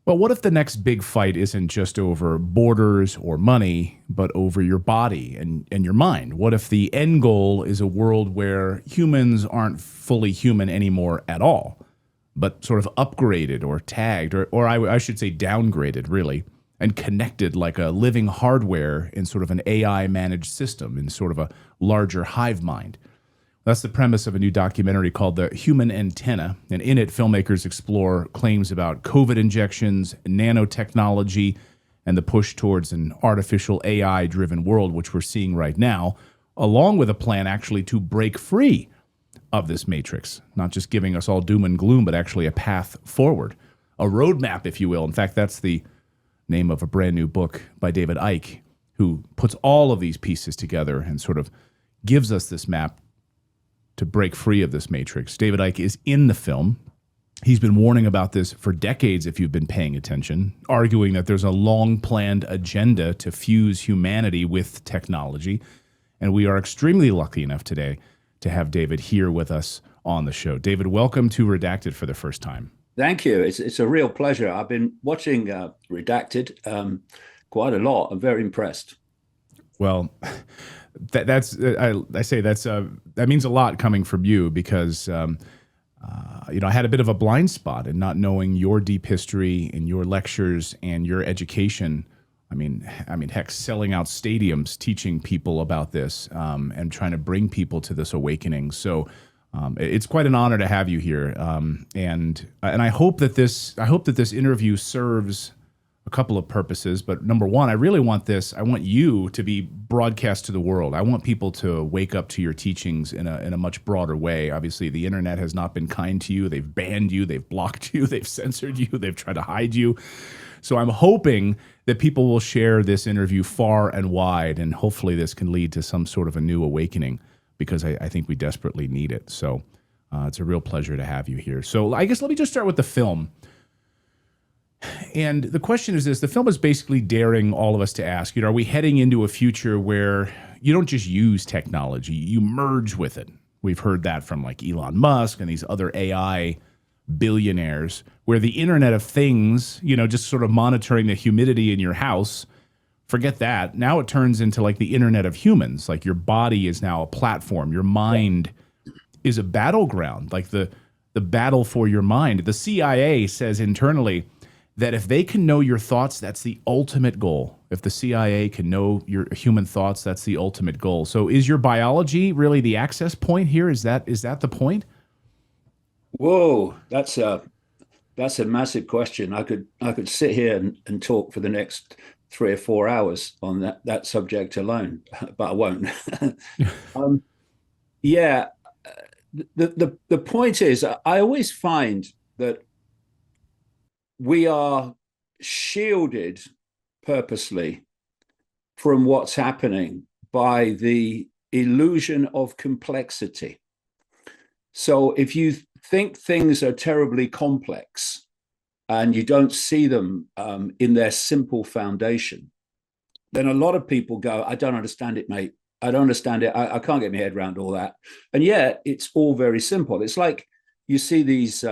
Well, what if the next big fight isn't just over borders or money, but over your body and your mind? What if the end goal is a world where humans aren't fully human anymore at all, but sort of upgraded or tagged, or I should say downgraded, really, and connected like a living hardware in sort of an AI managed system in sort of a larger hive mind? That's the premise of a new documentary called The Human Antenna. And in it, filmmakers explore claims about COVID injections, nanotechnology, and the push towards an artificial AI-driven world, which we're seeing right now, along with a plan actually to break free of this matrix, not just giving us all doom and gloom, but actually a path forward, a roadmap, if you will. In fact, that's the name of a brand new book by David Icke, who puts all of these pieces together and sort of gives us this map to break free of this matrix. David Icke is in the film. He's been warning about this for decades, if you've been paying attention, arguing that there's a long-planned agenda to fuse humanity with technology. And we are extremely lucky enough today to have David here with us on the show. David, welcome to Redacted for the first time. Thank you. It's a real pleasure. I've been watching Redacted quite a lot. I'm very impressed. Well, that means a lot coming from you because I had a bit of a blind spot in not knowing your deep history and your lectures and your education. I mean, heck, selling out stadiums, teaching people about this, and trying to bring people to this awakening. So it's quite an honor to have you here, and I hope that this interview serves a couple of purposes. But number one, I want you to be broadcast to the world. I want people to wake up to your teachings in a much broader way. Obviously, the internet has not been kind to you. They've banned you, they've blocked you, they've censored you, they've tried to hide you. So I'm hoping that people will share this interview far and wide, and hopefully this can lead to some sort of a new awakening, because I think we desperately need it. So it's a real pleasure to have you here. So I guess let me just start with the film. And the question is this: the film is basically daring all of us to ask, are we heading into a future where you don't just use technology, you merge with it? We've heard that from like Elon Musk and these other AI billionaires, where the Internet of Things, just sort of monitoring the humidity in your house, forget that. Now it turns into like the Internet of Humans. Like your body is now a platform. Your mind is a battleground, like the battle for your mind. The CIA says internally that if they can know your thoughts, that's the ultimate goal. If the CIA can know your human thoughts, that's the ultimate goal. So is your biology really the access point here? Is that the point? Whoa, that's a massive question. I could sit here and talk for the next 3 or 4 hours on that subject alone, but I won't. Yeah, the point is, I always find that we are shielded purposely from what's happening by the illusion of complexity. So if you think things are terribly complex and you don't see them in their simple foundation, then a lot of people go, I don't understand it, mate. I don't understand it. I can't get my head around all that. And yet it's all very simple. It's like you see these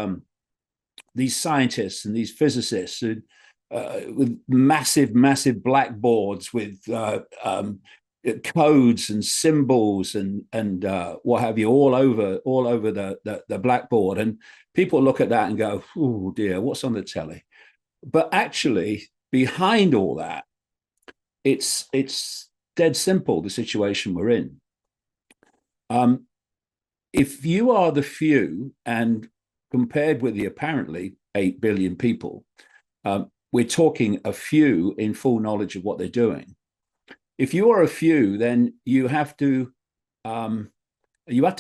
scientists and these physicists with massive blackboards with codes and symbols and what have you all over the blackboard, and people look at that and go, oh dear, what's on the telly? But actually behind all that, it's dead simple, the situation we're in. If you are the few, and compared with the apparently 8 billion people, we're talking a few in full knowledge of what they're doing. If you are a few, then you have to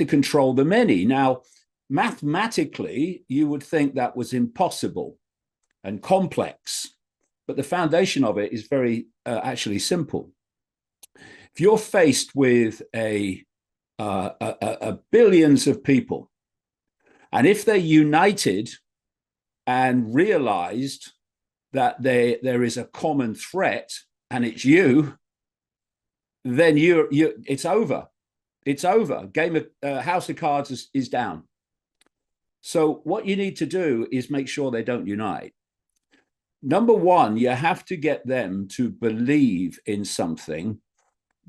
control the many. Now, mathematically, you would think that was impossible and complex, but the foundation of it is very actually simple. If you're faced with a billions of people, and if they're united and realized that there is a common threat and it's you, then it's over. It's over. Game of House of Cards is down. So what you need to do is make sure they don't unite. number one, you have to get them to believe in something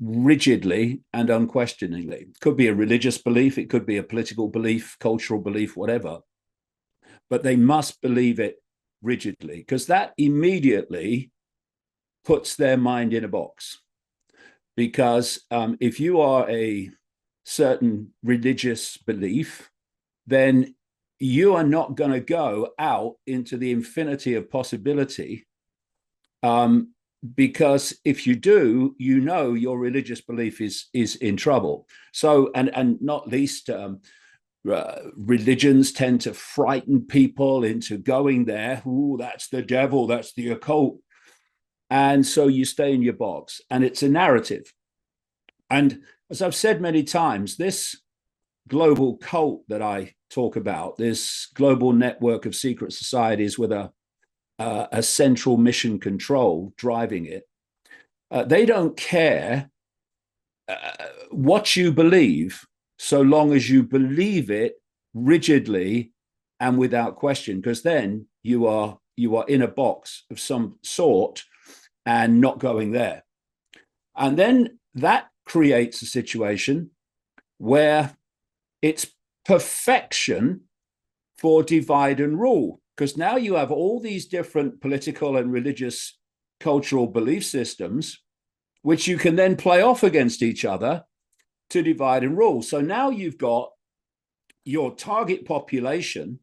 rigidly and unquestioningly. It could be a religious belief, it could be a political belief, cultural belief, whatever. But they must believe it rigidly, because that immediately puts their mind in a box. Because if you are a certain religious belief, then you are not going to go out into the infinity of possibility, because if you do, you know your religious belief is in trouble. So, and not least, religions tend to frighten people into going there. Ooh, that's the devil, that's the occult. And so you stay in your box, and it's a narrative. And as I've said many times, this global cult that I talk about, this global network of secret societies with a central mission control driving it, they don't care what you believe, so long as you believe it rigidly and without question, because then you are in a box of some sort and not going there. And then that creates a situation where it's perfection for divide and rule, because now you have all these different political and religious cultural belief systems, which you can then play off against each other to divide and rule. So now you've got your target population,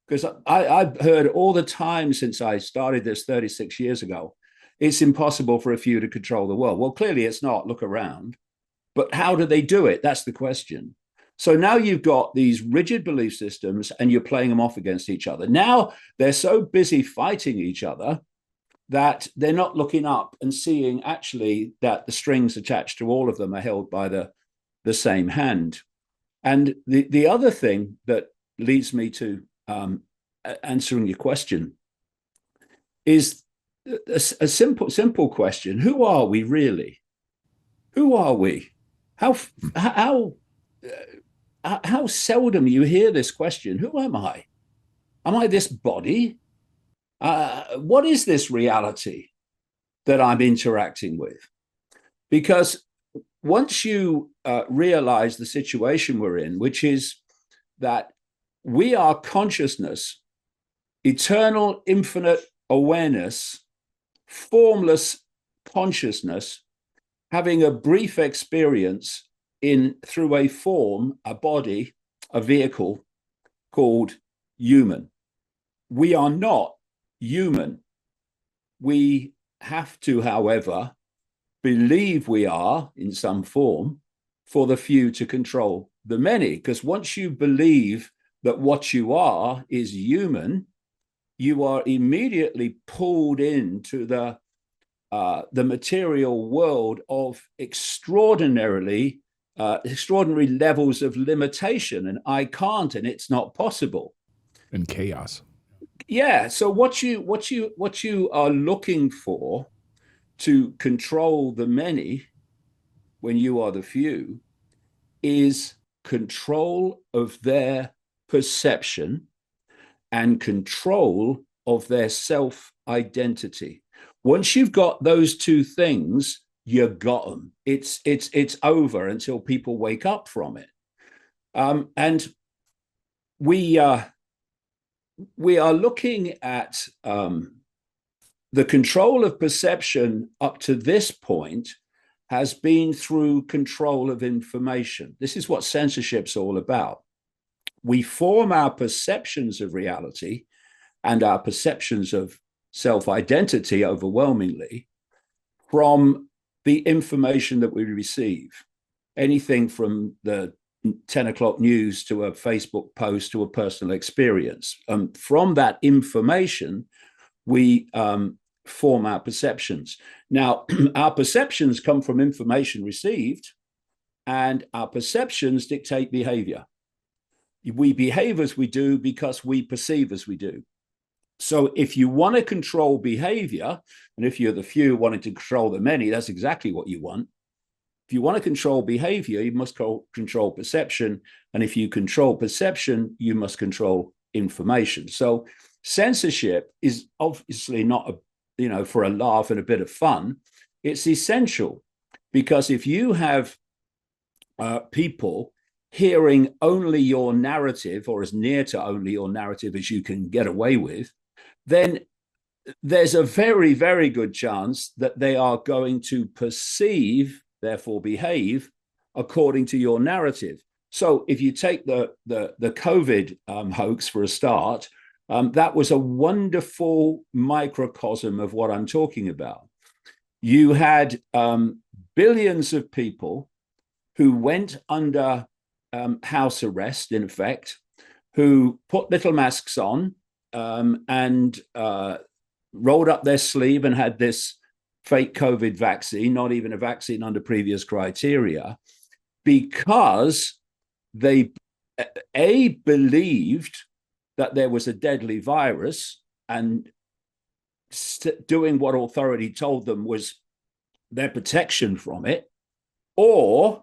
because I've heard all the time since I started this 36 years ago, it's impossible for a few to control the world. Well, clearly it's not. Look around. But how do they do it? That's the question. So now you've got these rigid belief systems and you're playing them off against each other. Now they're so busy fighting each other that they're not looking up and seeing actually that the strings attached to all of them are held by the same hand. And the other thing that leads me to answering your question is a simple question. Who are we really? Who are we? How seldom you hear this question. Who am I? Am I this body? What is this reality that I'm interacting with? Because once you realize the situation we're in, which is that we are consciousness, eternal, infinite awareness, formless consciousness, having a brief experience through a form, a body, a vehicle called human. We are not human. We have to, however, believe we are in some form for the few to control the many. Because once you believe that what you are is human, you are immediately pulled into the material world of extraordinary levels of limitation, and I can't, and it's not possible, and chaos. Yeah. So what you are looking for to control the many when you are the few is control of their perception and control of their self-identity. Once you've got those two things, you got them. It's over until people wake up from it. And we are looking at the control of perception up to this point has been through control of information. This is what censorship's all about. We form our perceptions of reality and our perceptions of self-identity overwhelmingly from the information that we receive. Anything from the 10 o'clock news to a Facebook post to a personal experience. From that information, we form our perceptions. Now, our perceptions come from information received, and our perceptions dictate behavior. We behave as we do because we perceive as we do. So if you want to control behavior, and if you're the few wanting to control the many, that's exactly what you want. If you want to control behavior, you must control perception. And if you control perception, you must control information. So Censorship is obviously not for a laugh and a bit of fun. It's essential, because if you have people hearing only your narrative, or as near to only your narrative as you can get away with, then there's a very, very good chance that they are going to perceive, therefore behave, according to your narrative. So if you take the COVID hoax for a start, that was a wonderful microcosm of what I'm talking about. You had billions of people who went under house arrest, in effect, who put little masks on and rolled up their sleeve and had this fake COVID vaccine, not even a vaccine under previous criteria, because they believed that there was a deadly virus, and doing what authority told them was their protection from it, or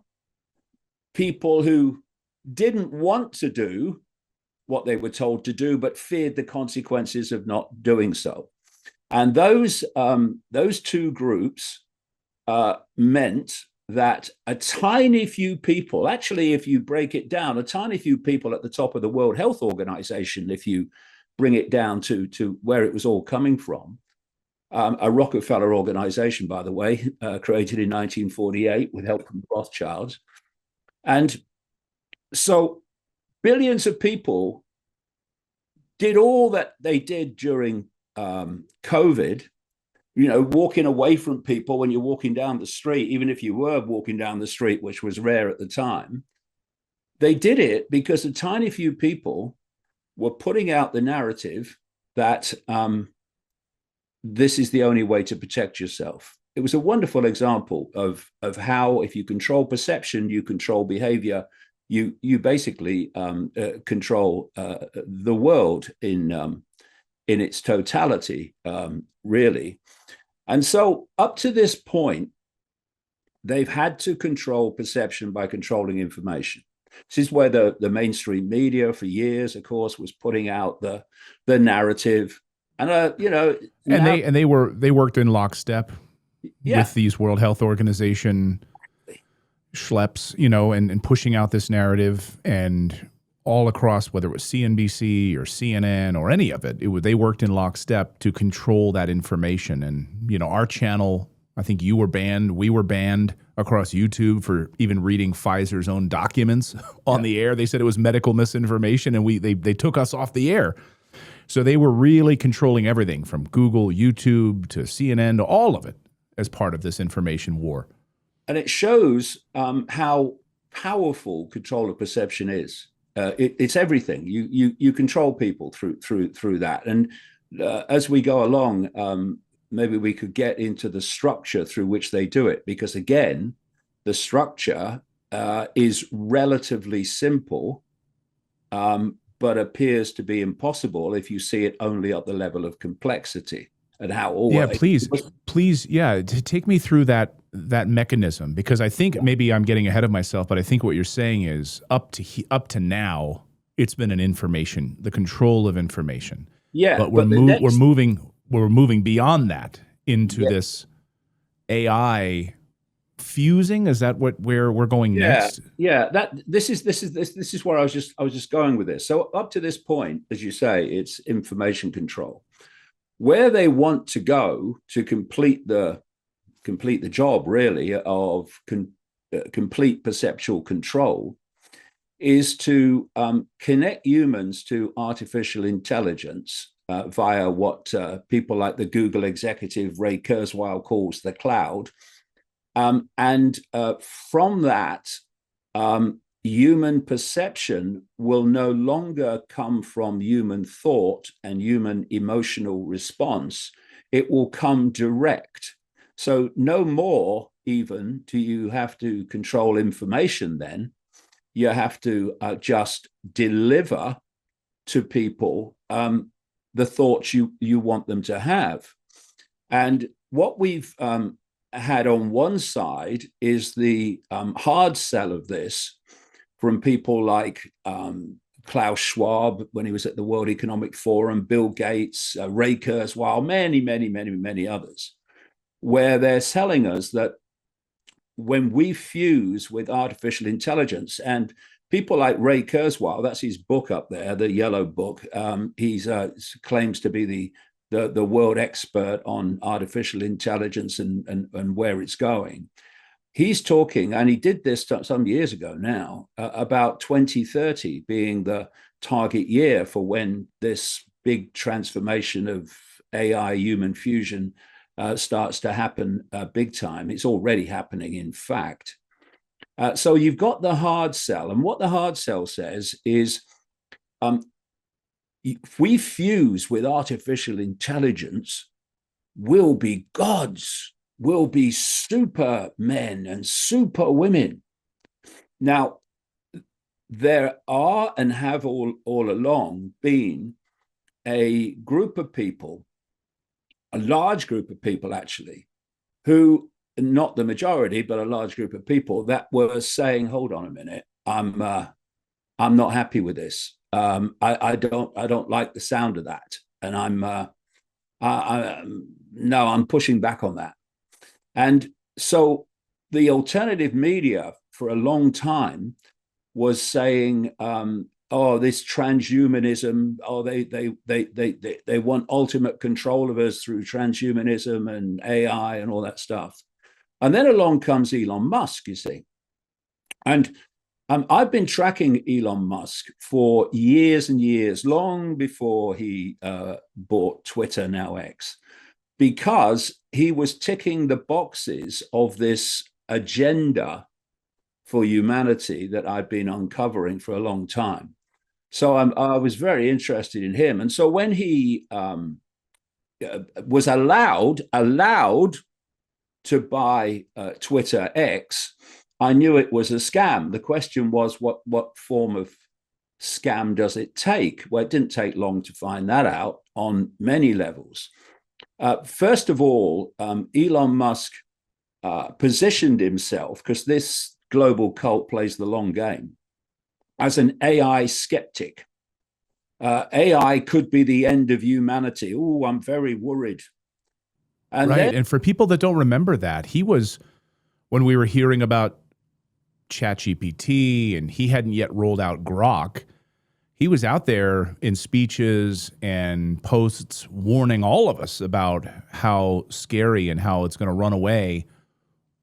people who didn't want to do what they were told to do, but feared the consequences of not doing so. And those two groups meant that a tiny few people, actually, if you break it down, a tiny few people at the top of the World Health Organization, if you bring it down to where it was all coming from, a Rockefeller organization, by the way, created in 1948 with help from Rothschilds. And so billions of people did all that they did during COVID, walking away from people when you're walking down the street, even if you were walking down the street, which was rare at the time. They did it because a tiny few people were putting out the narrative that this is the only way to protect yourself. It was a wonderful example of how, if you control perception, you control behavior, you basically control the world in its totality, really. And so up to this point, they've had to control perception by controlling information. This is where the mainstream media for years, of course, was putting out the narrative. And they worked in lockstep with these World Health Organization schleps, and pushing out this narrative, and all across, whether it was CNBC or CNN or any of it, they worked in lockstep to control that information. And, our channel, I think you were banned, we were banned across YouTube for even reading Pfizer's own documents on the air. They said it was medical misinformation, and they took us off the air. So they were really controlling everything from Google, YouTube to CNN to all of it as part of this information war. And it shows how powerful control of perception is. It's everything. You control people through that. And as we go along, maybe we could get into the structure through which they do it, because again, the structure is relatively simple, but appears to be impossible if you see it only at the level of complexity. And how all please take me through that mechanism, because I think maybe I'm getting ahead of myself, but I think what you're saying is up to now it's been the control of information. Yeah, but we're moving beyond that into this AI fusing. Is that where we're going next? Yeah, this is where I was just going with this. So up to this point, as you say, it's information control. Where they want to go to complete the job, really, of complete perceptual control, is to connect humans to artificial intelligence via what people like the Google executive Ray Kurzweil calls the cloud. And from that, human perception will no longer come from human thought and human emotional response. It will come direct. So no more even do you have to control information then. You have to just deliver to people the thoughts you want them to have. And what we've had on one side is the hard sell of this from people like Klaus Schwab when he was at the World Economic Forum, Bill Gates, Ray Kurzweil, many others, where they're telling us that when we fuse with artificial intelligence, and people like Ray Kurzweil, that's his book up there, the yellow book. He claims to be the world expert on artificial intelligence and where it's going. He's talking, and he did this some years ago now, about 2030 being the target year for when this big transformation of AI human fusion starts to happen big time. It's already happening, in fact. So you've got the hard sell, and what the hard sell says is, if we fuse with artificial intelligence, we'll be gods, we'll be super men and super women. Now, there are and have all along been a group of people, a large group of people actually, who, not the majority, but a large group of people that were saying, hold on a minute, I'm not happy with this. I don't like the sound of that. And I'm pushing back on that. And so the alternative media for a long time was saying, oh, this transhumanism, oh, they want ultimate control of us through transhumanism and AI and all that stuff. And then along comes Elon Musk, you see. And I've been tracking Elon Musk for years and years, long before he bought Twitter, now X, because he was ticking the boxes of this agenda for humanity that I've been uncovering for a long time. So I was very interested in him. And so when he was allowed to buy Twitter X, I knew it was a scam. The question was, what form of scam does it take? Well, it didn't take long to find that out on many levels. First of all, Elon Musk positioned himself, because this global cult plays the long game, as an AI skeptic. AI could be the end of humanity. Oh, I'm very worried. And right. And for people that don't remember that, he was, when we were hearing about ChatGPT and he hadn't yet rolled out Grok, he was out there in speeches and posts warning all of us about how scary and how it's going to run away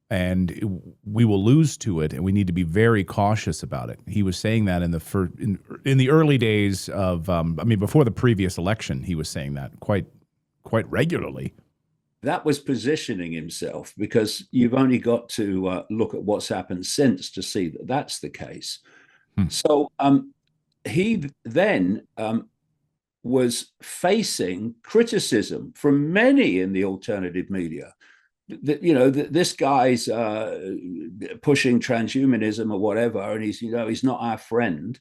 and we will lose to it, and we need to be very cautious about it. He was saying that in the early days of, before the previous election, he was saying that quite regularly. That was positioning himself, because you've only got to look at what's happened since to see that that's the case. So he then was facing criticism from many in the alternative media. This guy's pushing transhumanism or whatever, and he's not our friend.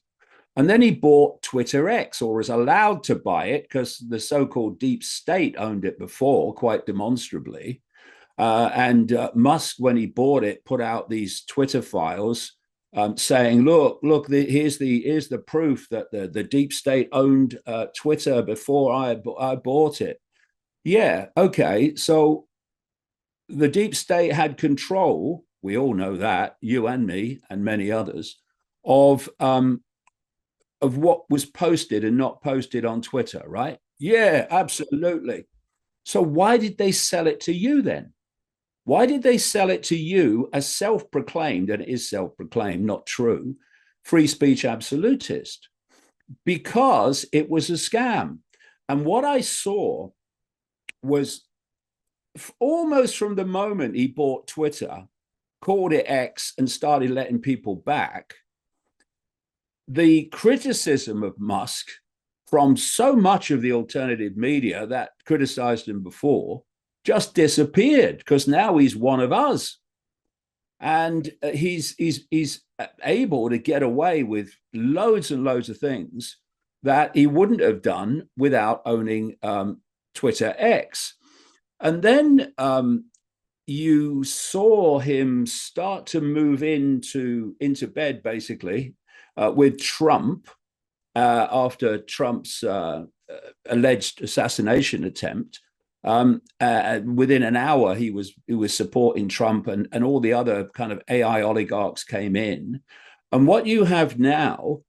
And then he bought Twitter X, or was allowed to buy it, because the so-called deep state owned it before, quite demonstrably. And Musk, when he bought it, put out these Twitter files saying, look, here's the proof that the deep state owned Twitter before I bought it. Yeah, okay, so the deep state had control, we all know that, you and me and many others, of what was posted and not posted on Twitter, right? Yeah, absolutely. So why did they sell it to you then? Why did they sell it to you as self-proclaimed, and it is self-proclaimed, not true, free speech absolutist? Because it was a scam. And what I saw was, almost from the moment he bought Twitter, called it X, and started letting people back, the criticism of Musk from so much of the alternative media that criticized him before just disappeared, because now he's one of us. And he's able to get away with loads and loads of things that he wouldn't have done without owning Twitter X. And then you saw him start to move into bed, basically, with Trump, after Trump's alleged assassination attempt. Within an hour, he was supporting Trump, and all the other kind of AI oligarchs came in. And what you have now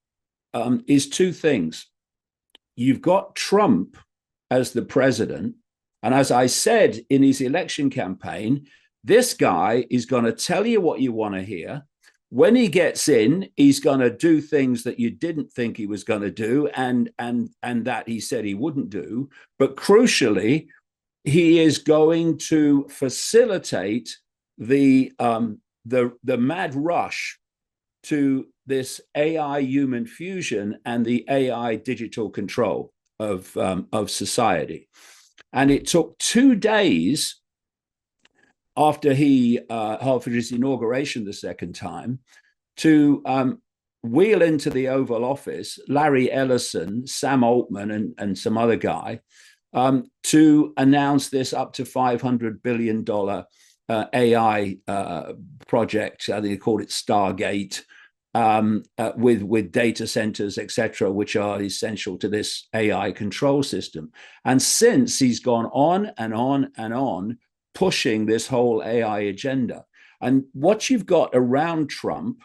is two things. You've got Trump as the president, and as I said in his election campaign, this guy is going to tell you what you want to hear. When he gets in, he's going to do things that you didn't think he was going to do, and that he said he wouldn't do. But crucially, he is going to facilitate the mad rush to this AI human fusion and the AI digital control of society. And it took 2 days after his inauguration the second time to wheel into the Oval Office Larry Ellison, Sam Altman, and some other guy to announce this up to $500 billion AI project. I think they called it Stargate, with data centers, etc., which are essential to this AI control system. And since he's gone on and on and on, pushing this whole AI agenda. And what you've got around Trump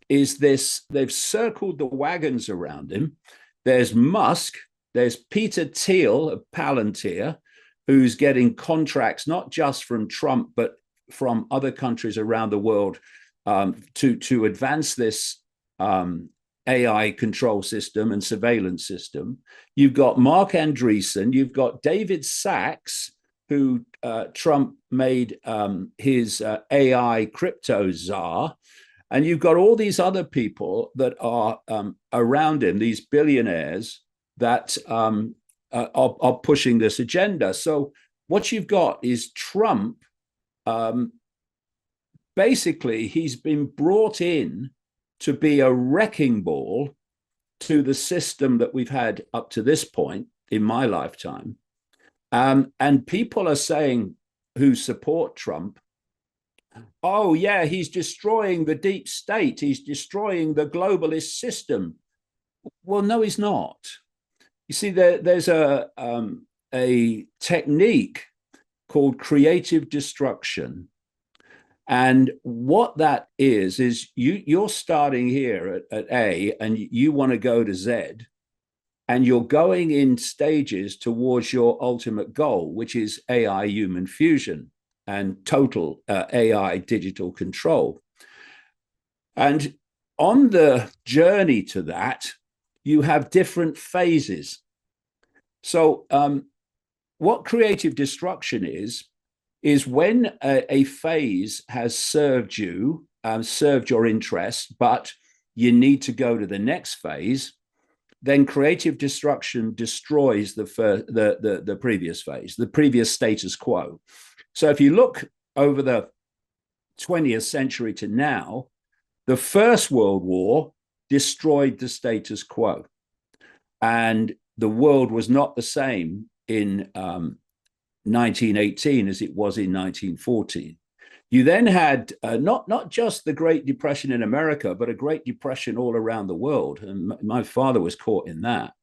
is this: they've circled the wagons around him. There's Musk, there's Peter Thiel of Palantir, who's getting contracts not just from Trump, but from other countries around the world to advance this AI control system and surveillance system. You've got Mark Andreessen, you've got David Sachs, who Trump made his AI crypto czar. And you've got all these other people that are around him, these billionaires that are pushing this agenda. So what you've got is Trump. Basically, he's been brought in to be a wrecking ball to the system that we've had up to this point in my lifetime. And people are saying, who support Trump, oh, yeah, he's destroying the deep state. He's destroying the globalist system. Well, no, he's not. You see, there's a technique called creative destruction. And what that is you're starting here at A, and you want to go to Z, and you're going in stages towards your ultimate goal, which is AI human fusion and total AI digital control. And on the journey to that, you have different phases. So what creative destruction is when a phase has served you, served your interest, but you need to go to the next phase. Then creative destruction destroys the previous phase, the previous status quo. So if you look over the 20th century to now, the First World War destroyed the status quo. And the world was not the same in 1918 as it was in 1914. You then had not just the Great Depression in America, but a Great Depression all around the world. And my father was caught in that.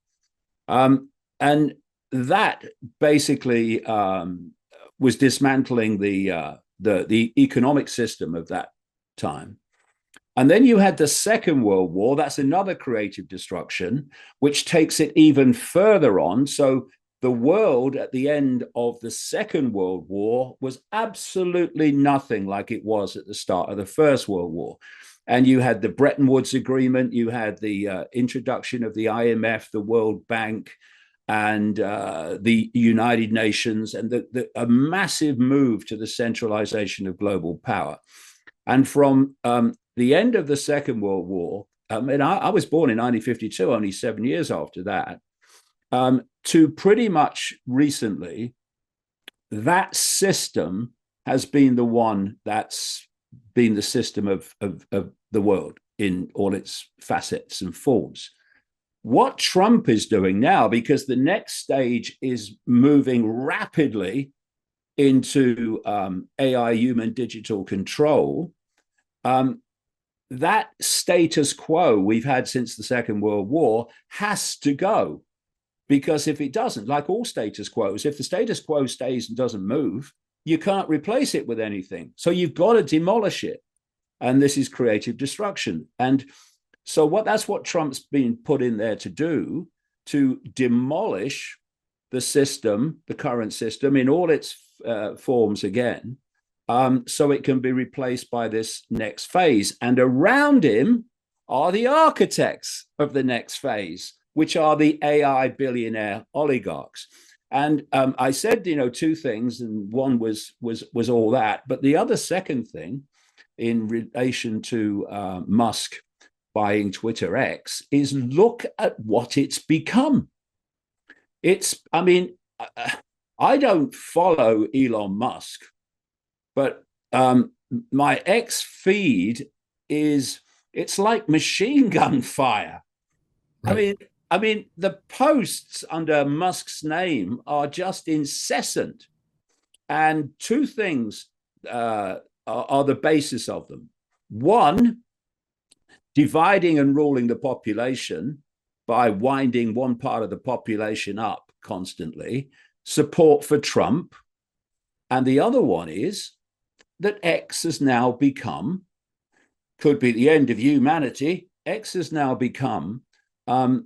And that basically was dismantling the economic system of that time. And then you had the Second World War. That's another creative destruction, which takes it even further on. So the world at the end of the Second World War was absolutely nothing like it was at the start of the First World War. And you had the Bretton Woods Agreement, you had the introduction of the IMF, the World Bank, and the United Nations, and a massive move to the centralization of global power. And from the end of the Second World War, and I was born in 1952, only 7 years after that, to pretty much recently, that system has been the one that's been the system of the world in all its facets and forms. What Trump is doing now, because the next stage is moving rapidly into AI human digital control, that status quo we've had since the Second World War has to go. Because if it doesn't, like all status quos, if the status quo stays and doesn't move, you can't replace it with anything. So you've got to demolish it. And this is creative destruction. And so that's what Trump's been put in there to do, to demolish the system, the current system, in all its forms again, so it can be replaced by this next phase. And around him are the architects of the next phase, which are the AI billionaire oligarchs. And I said, two things, and one was all that. But the other second thing, in relation to Musk buying Twitter X, is look at what it's become. I don't follow Elon Musk, but my X feed it's like machine gun fire. Right. I mean, the posts under Musk's name are just incessant. And two things are the basis of them. One, dividing and ruling the population by winding one part of the population up constantly, support for Trump. And the other one is that X has now become, could be the end of humanity, X has now become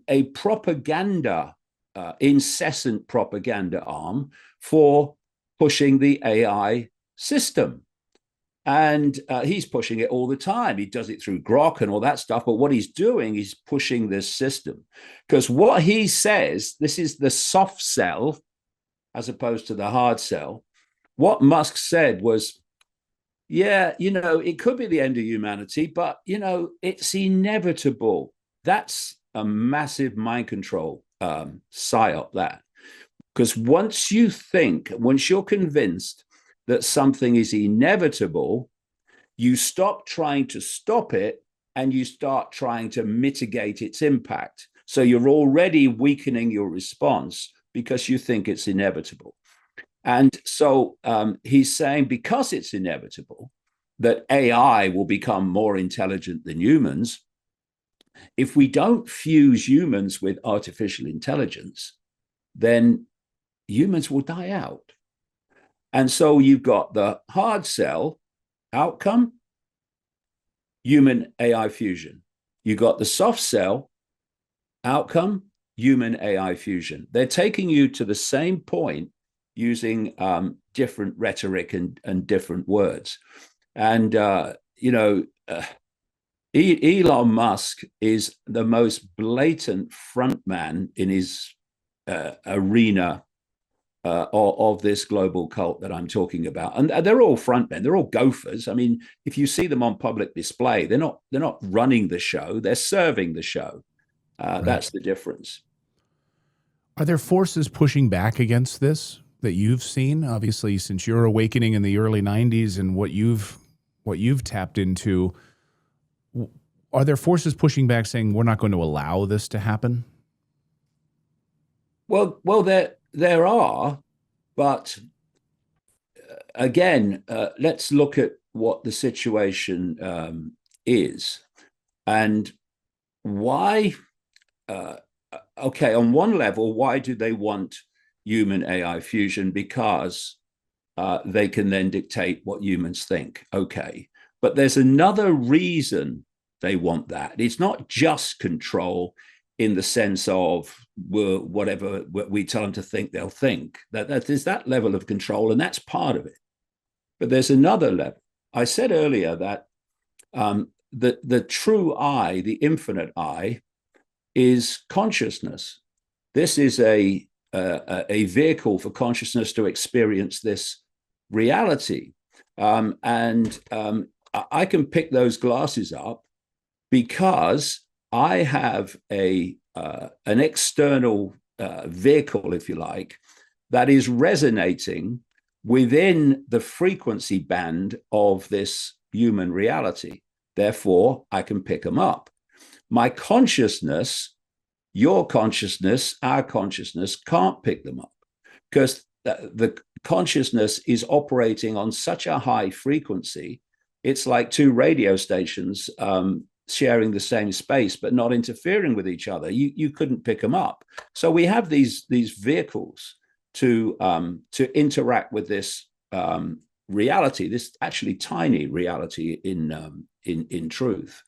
a propaganda, incessant propaganda arm for pushing the AI system. And he's pushing it all the time. He does it through Grok and all that stuff. But what he's doing is pushing this system. Because what he says, this is the soft sell as opposed to the hard sell. What Musk said was, yeah, it could be the end of humanity, but, it's inevitable. That's a massive mind control psyop, that. Because once you're convinced that something is inevitable, you stop trying to stop it and you start trying to mitigate its impact. So you're already weakening your response because you think it's inevitable. And so he's saying, because it's inevitable that AI will become more intelligent than humans, if we don't fuse humans with artificial intelligence, then humans will die out. And so you've got the hard sell outcome, human AI fusion. You got the soft sell outcome, human AI fusion. They're taking you to the same point using different rhetoric and different words. And, Elon Musk is the most blatant frontman in his arena of this global cult that I'm talking about. And they're all frontmen. They're all gophers. I mean, if you see them on public display, they're not running the show. They're serving the show. Right. That's the difference. Are there forces pushing back against this that you've seen? Obviously, since your awakening in the early 90s and what you've tapped into, are there forces pushing back saying we're not going to allow this to happen? Well, there are, but again, let's look at what the situation is and why. Okay, on one level, why do they want human AI fusion? Because they can then dictate what humans think. Okay, but there's another reason they want that. It's not just control in the sense of whatever we tell them to think, they'll think. That is that level of control, and that's part of it. But there's another level. I said earlier that the true I, the infinite I, is consciousness. This is a vehicle for consciousness to experience this reality. And I can pick those glasses up because I have an external vehicle, if you like, that is resonating within the frequency band of this human reality. Therefore, I can pick them up. My consciousness, your consciousness, our consciousness can't pick them up because the consciousness is operating on such a high frequency It's like two radio stations sharing the same space, but not interfering with each other. You couldn't pick them up. So we have these vehicles to interact with this reality, this actually tiny reality in truth.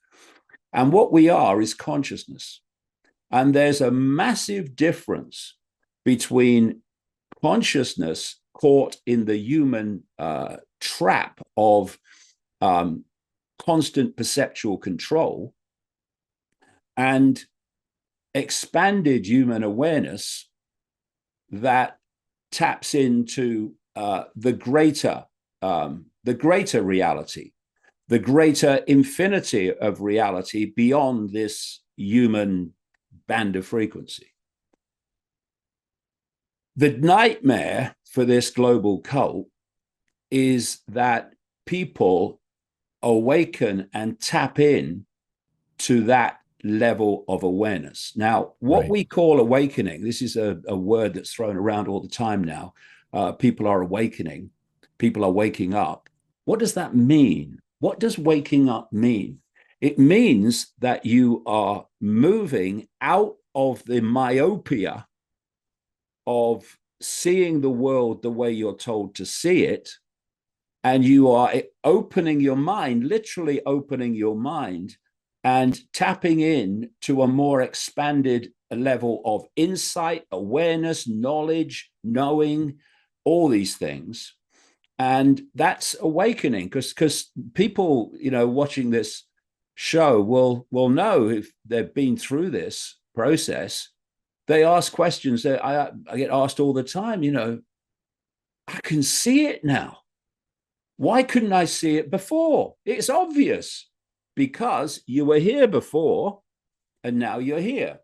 And what we are is consciousness. And there's a massive difference between consciousness caught in the human trap of constant perceptual control and expanded human awareness that taps into the greater reality, the greater infinity of reality beyond this human band of frequency. The nightmare for this global cult is that people awaken and tap in to that level of awareness. Now, what we call awakening, this is a word that's thrown around all the time now. People are awakening. People are waking up. What does that mean? What does waking up mean? It means that you are moving out of the myopia of seeing the world the way you're told to see it, and you are opening your mind, literally opening your mind, and tapping in to a more expanded level of insight, awareness, knowledge, knowing, all these things. And that's awakening, because people, watching this show will know, if they've been through this process. They ask questions that I get asked all the time. I can see it now. Why couldn't I see it before? It's obvious, because you were here before and now you're here.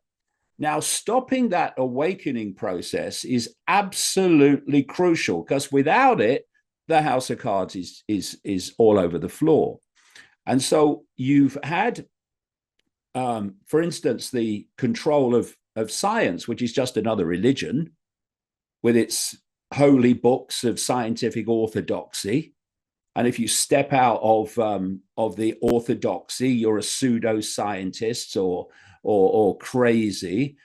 Now, stopping that awakening process is absolutely crucial, because without it, the house of cards is all over the floor. And so you've had, for instance, the control of science, which is just another religion with its holy books of scientific orthodoxy. And if you step out of the orthodoxy, you're a pseudo-scientist or crazy.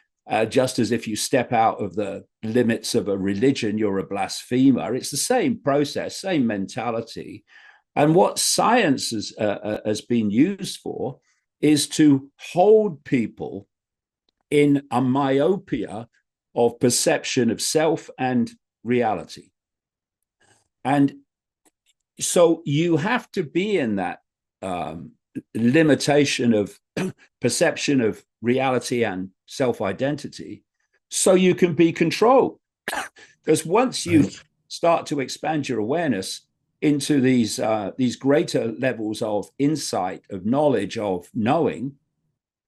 Just as if you step out of the limits of a religion, you're a blasphemer. It's the same process, same mentality. And what science has been used for is to hold people in a myopia of perception of self and reality. And so you have to be in that limitation of perception of reality and self-identity so you can be controlled. Because once you start to expand your awareness into these greater levels of insight, of knowledge, of knowing,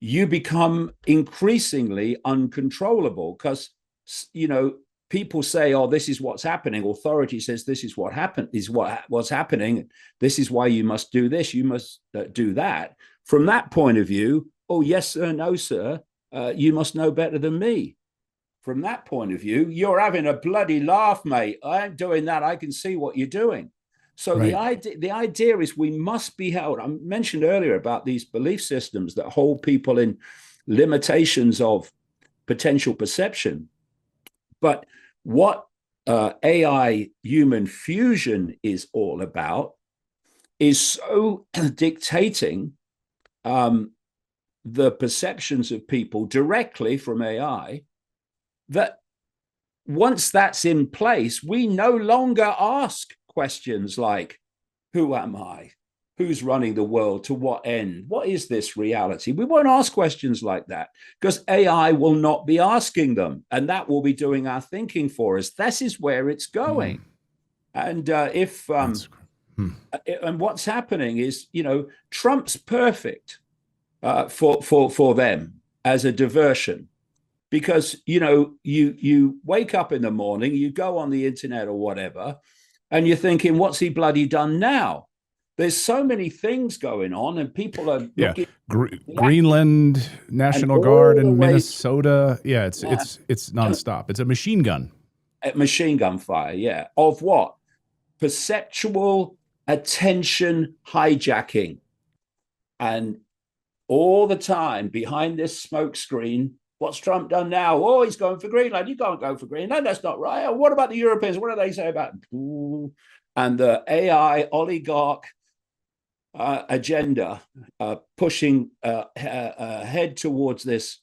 you become increasingly uncontrollable, because people say, "Oh, this is what's happening." Authority says, "This is what happened. Is what's happening. This is why you must do this. You must do that." From that point of view, "Oh, yes sir, no sir. You must know better than me." From that point of view, you're having a bloody laugh, mate. I ain't doing that. I can see what you're doing. So the idea is we must be held. I mentioned earlier about these belief systems that hold people in limitations of potential perception. But what AI human fusion is all about is so dictating the perceptions of people directly from AI that once that's in place, we no longer ask questions like, who am I? Who's running the world? To what end? What is this reality? We won't ask questions like that, because AI will not be asking them, and that will be doing our thinking for us. This is where it's going. And and what's happening is, Trump's perfect for them as a diversion, because you wake up in the morning, you go on the internet or whatever, and you're thinking, what's he bloody done now? There's so many things going on, and people are looking. Greenland National Guard in Minnesota. It's nonstop. It's a machine gun. Machine gun fire, yeah. Of what? Perceptual attention hijacking. And all the time behind this smoke screen, what's Trump done now? Oh, he's going for Greenland. You can't go for Greenland. That's not right. Oh, what about the Europeans? What do they say about it? And the AI oligarch agenda pushing head towards this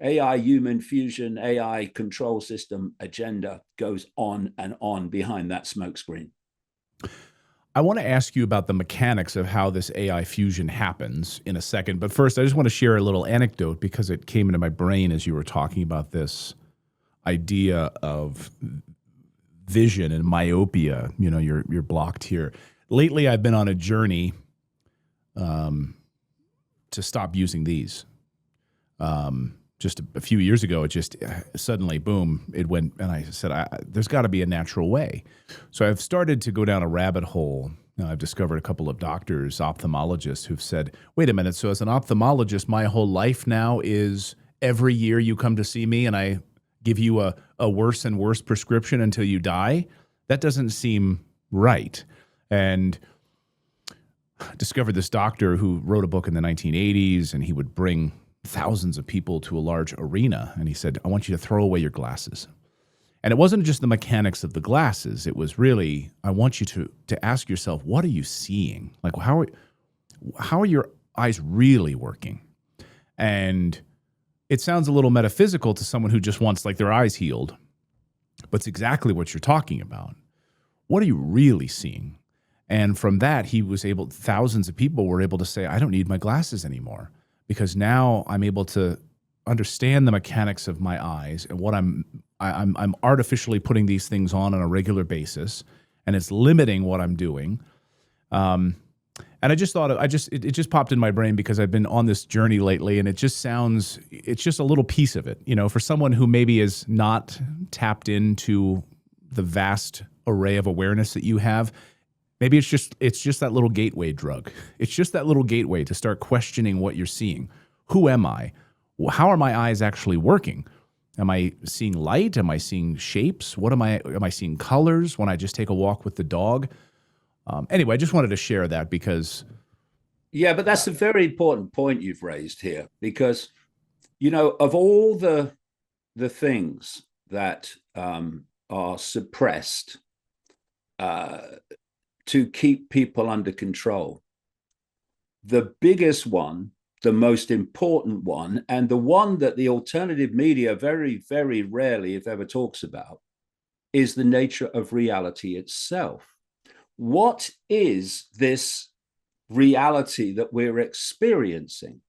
AI human fusion, AI control system agenda goes on and on behind that smokescreen. I want to ask you about the mechanics of how this AI fusion happens in a second. But first, I just want to share a little anecdote because it came into my brain as you were talking about this idea of vision and myopia. You know, you're blocked here. Lately, I've been on a journey to stop using these. Just a few years ago, it just suddenly, boom, it went. And I said, there's got to be a natural way. So I've started to go down a rabbit hole. Now, I've discovered a couple of doctors, ophthalmologists, who've said, wait a minute, so as an ophthalmologist, my whole life now is every year you come to see me and I give you a worse and worse prescription until you die? That doesn't seem right. And discovered this doctor who wrote a book in the 1980s, and he would bring thousands of people to a large arena, and he said, I want you to throw away your glasses. And it wasn't just the mechanics of the glasses. It was really, I want you to ask yourself, what are you seeing? Like, how are your eyes really working? And it sounds a little metaphysical to someone who just wants like their eyes healed, but it's exactly what you're talking about. What are you really seeing? And from that, thousands of people were able to say, I don't need my glasses anymore, because now I'm able to understand the mechanics of my eyes and what I'm artificially putting these things on a regular basis, and it's limiting what I'm doing. And I just thought, it just popped in my brain because I've been on this journey lately, and it's just a little piece of it, you know, for someone who maybe is not tapped into the vast array of awareness that you have. Maybe it's just that little gateway drug. It's just that little gateway to start questioning what you're seeing. Who am I? How are my eyes actually working? Am I seeing light? Am I seeing shapes? Am I seeing colors when I just take a walk with the dog? Anyway, I just wanted to share that because... Yeah, but that's a very important point you've raised here, because, you know, of all the things that are suppressed to keep people under control, the biggest one, the most important one, and the one that the alternative media very, very rarely, if ever, talks about, is the nature of reality itself. What is this reality that we're experiencing?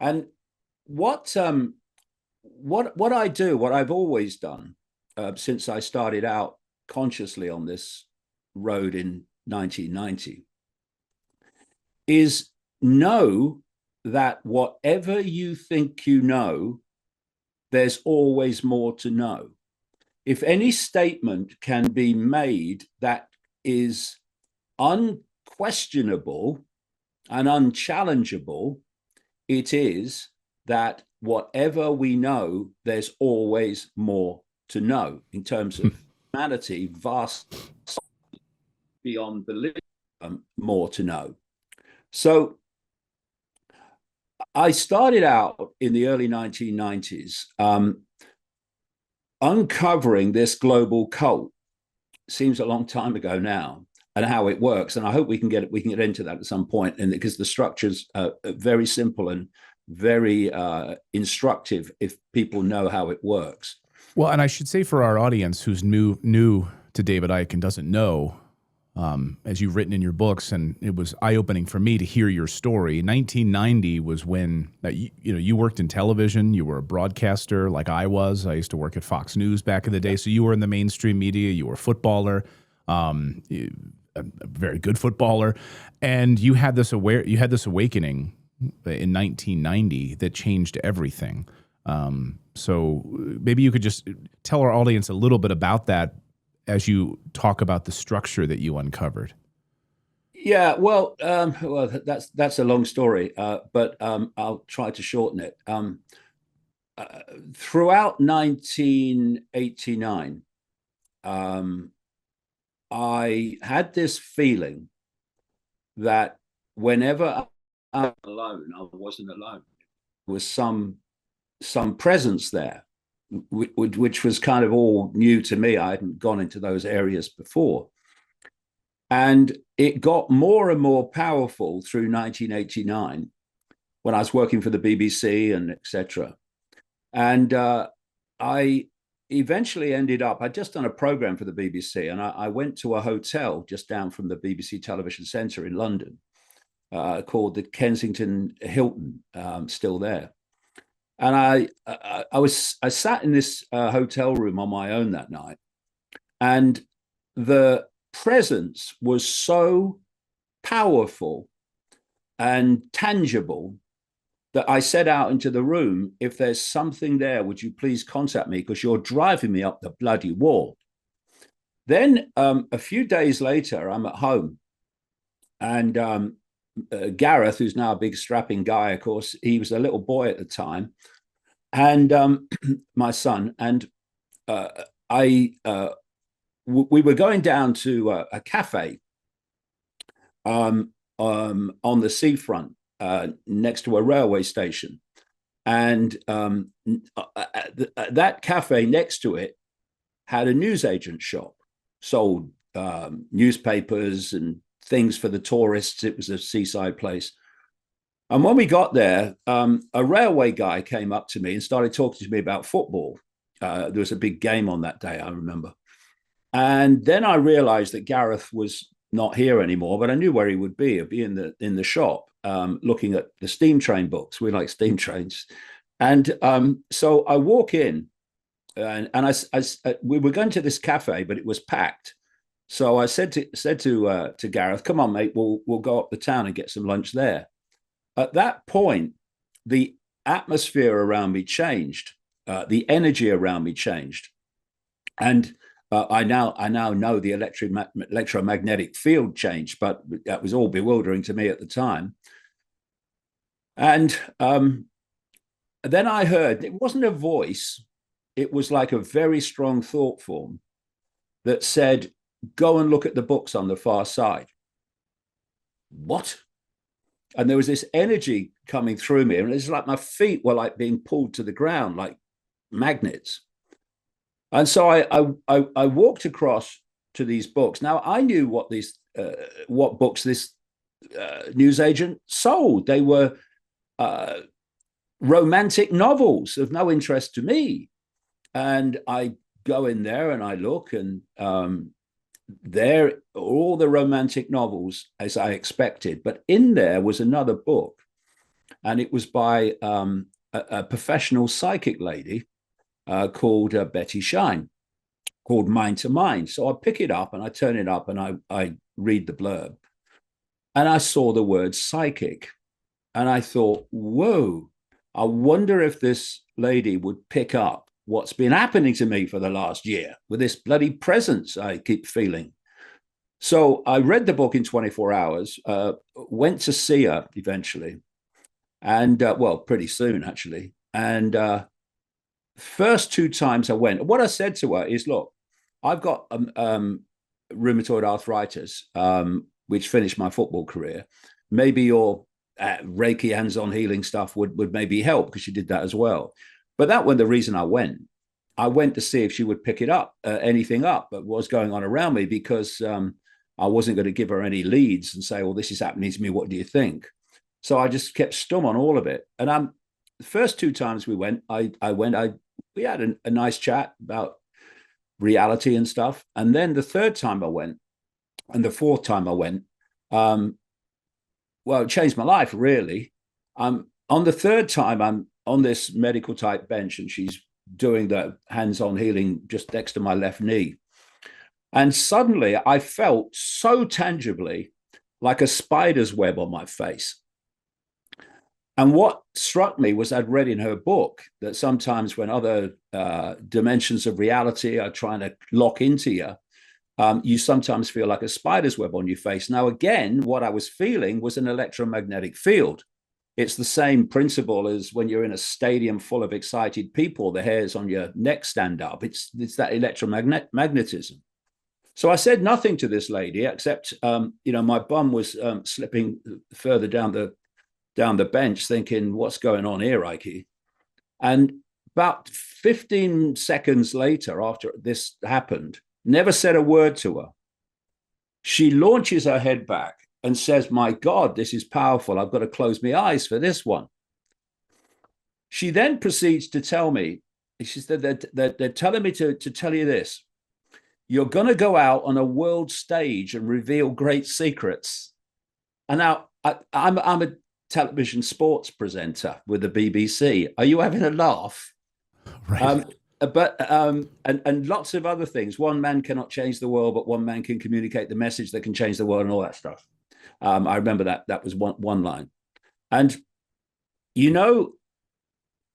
And what I do, what I've always done since I started out consciously on this road in 1990, is know that whatever you think you know, there's always more to know. If any statement can be made that is unquestionable and unchallengeable, it is that whatever we know, there's always more to know in terms of humanity, vast beyond belief, more to know. So I started out in the early 1990s uncovering this global cult. Seems a long time ago now, and how it works. And I hope we can get into that at some point, and because the structure's very simple and very instructive if people know how it works. Well, and I should say for our audience who's new to David Icke and doesn't know, as you've written in your books, and it was eye-opening for me to hear your story. 1990 was when you worked in television. You were a broadcaster like I was. I used to work at Fox News back in the day. So you were in the mainstream media. You were a footballer, a very good footballer, and you had this awakening in 1990 that changed everything. So maybe you could just tell our audience a little bit about that as you talk about the structure that you uncovered. Yeah, well, that's a long story, but I'll try to shorten it. Throughout 1989, I had this feeling that whenever I'm alone, I wasn't alone. There was some presence there, which was kind of all new to me. I hadn't gone into those areas before. And it got more and more powerful through 1989 when I was working for the BBC and etc. And I eventually ended up, I'd just done a program for the BBC, and I went to a hotel just down from the BBC Television Centre in London called the Kensington Hilton, still there. And I sat in this hotel room on my own that night, and the presence was so powerful and tangible that I said out into the room, if there's something there, would you please contact me, because you're driving me up the bloody wall. Then a few days later, I'm at home, and Gareth, who's now a big strapping guy, of course, he was a little boy at the time, and my son, and we were going down to a cafe on the seafront next to a railway station. And that cafe next to it had a newsagent shop, sold newspapers and things for the tourists. It was a seaside place. And when we got there, a railway guy came up to me and started talking to me about football. There was a big game on that day, I remember. And then I realized that Gareth was not here anymore, but I knew where he would be. He'd be in the shop, looking at the steam train books. We like steam trains. And so I walk in, and we were going to this cafe, but it was packed. So I said to Gareth, "Come on, mate, we'll go up the town and get some lunch there." At that point, the atmosphere around me changed. The energy around me changed, and I now know the electromagnetic field changed, but that was all bewildering to me at the time. And then I heard, it wasn't a voice, it was like a very strong thought form that said, "Go and look at the books on the far side." What? And there was this energy coming through me, and it's like my feet were like being pulled to the ground like magnets. And so I walked across to these books. Now I knew what books this newsagent sold. They were romantic novels of no interest to me. And I go in there and I look, and there are all the romantic novels as I expected. But in there was another book, and it was by a professional psychic lady called Betty Shine, called Mind to Mind. So I pick it up and I turn it up and I read the blurb, and I saw the word psychic, and I thought, whoa, I wonder if this lady would pick up what's been happening to me for the last year with this bloody presence I keep feeling. So I read the book in 24 hours, went to see her eventually, and well, pretty soon actually. And first two times I went, what I said to her is, look, I've got rheumatoid arthritis, which finished my football career. Maybe your Reiki hands-on healing stuff would maybe help, because she did that as well. But that wasn't the reason I went. I went to see if she would pick it up, anything up, but what was going on around me, because I wasn't going to give her any leads and say, well, this is happening to me, what do you think? So I just kept stum on all of it. And the first two times we went, we had a nice chat about reality and stuff. And then the third time I went, and the fourth time I went, well, it changed my life, really. On the third time, I'm on this medical type bench, and she's doing the hands-on healing just next to my left knee. And suddenly I felt so tangibly like a spider's web on my face. And what struck me was I'd read in her book that sometimes when other dimensions of reality are trying to lock into you, you sometimes feel like a spider's web on your face. Now, again, what I was feeling was an electromagnetic field. It's the same principle as when you're in a stadium full of excited people, the hairs on your neck stand up. It's that electromagnetism. So I said nothing to this lady except, my bum was slipping further down the bench, thinking, "What's going on here, Icke?" And about 15 seconds later, after this happened, never said a word to her. She launches her head back and says, "My God, this is powerful. I've got to close my eyes for this one." She then proceeds to tell me, she said, they're telling me to tell you this. You're going to go out on a world stage and reveal great secrets. And now I'm a television sports presenter with the BBC. Are you having a laugh? Right. And lots of other things. One man cannot change the world, but one man can communicate the message that can change the world and all that stuff. I remember that was one line. And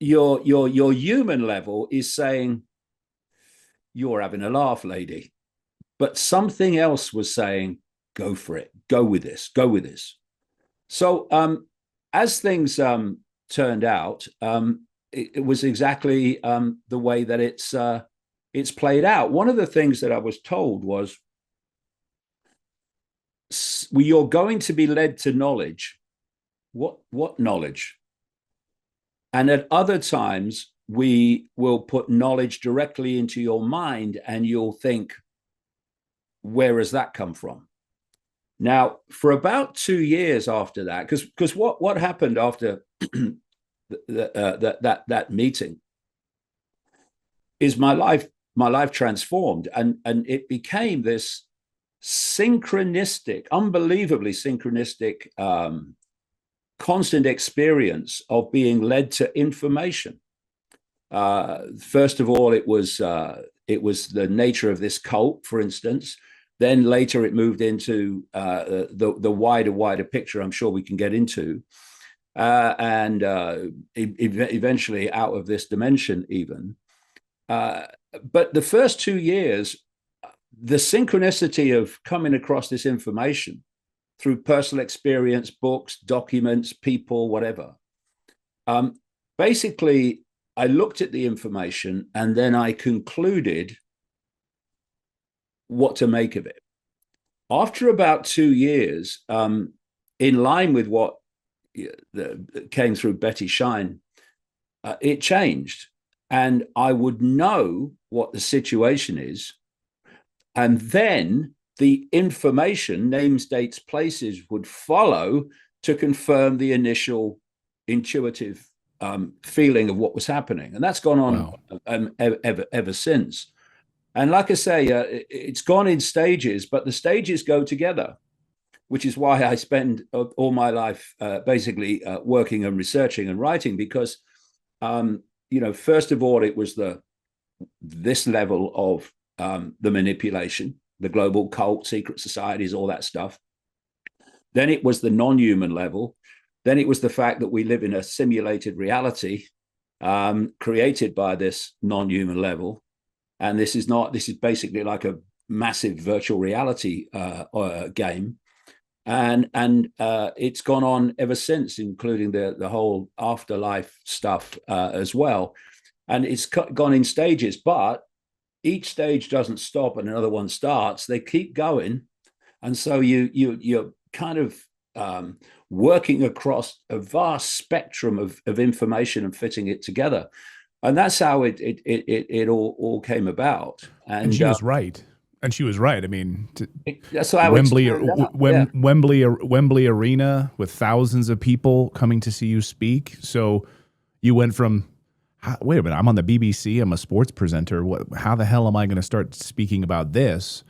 your human level is saying, "You're having a laugh, lady." But something else was saying, "Go for it. Go with this. Go with this." So as things turned out, it was exactly the way that it's played out. One of the things that I was told was, "You're going to be led to knowledge." What knowledge? And at other times, we will put knowledge directly into your mind and you'll think, "Where has that come from?" Now, for about 2 years after that, because what happened after that meeting is my life transformed, and it became this synchronistic, unbelievably synchronistic, constant experience of being led to information. First of all, it was the nature of this cult, for instance. Then later it moved into the wider picture I'm sure we can get into. And eventually out of this dimension even. But the first 2 years, the synchronicity of coming across this information through personal experience, books, documents, people, whatever. Basically, I looked at the information and then I concluded what to make of it. After about 2 years, in line with what came through Betty Shine, it changed. And I would know what the situation is. And then the information, names, dates, places, would follow to confirm the initial intuitive feeling of what was happening. And that's gone on ever since. And like I say, it's gone in stages, but the stages go together, which is why I spend all my life basically working and researching and writing, because, first of all, it was this level of the manipulation, the global cult, secret societies, all that stuff. Then it was the non-human level. Then it was the fact that we live in a simulated reality created by this non-human level. And this is basically like a massive virtual reality game. And it's gone on ever since, including the whole afterlife stuff as well. And it's gone in stages, but each stage doesn't stop and another one starts. They keep going. And so you're kind of working across a vast spectrum of information and fitting it together. And that's how it all came about. And she was right. And she was right. I mean, that's how Wembley Arena with thousands of people coming to see you speak. So you went from, wait a minute, I'm on the BBC, I'm a sports presenter. How the hell am I going to start speaking about this?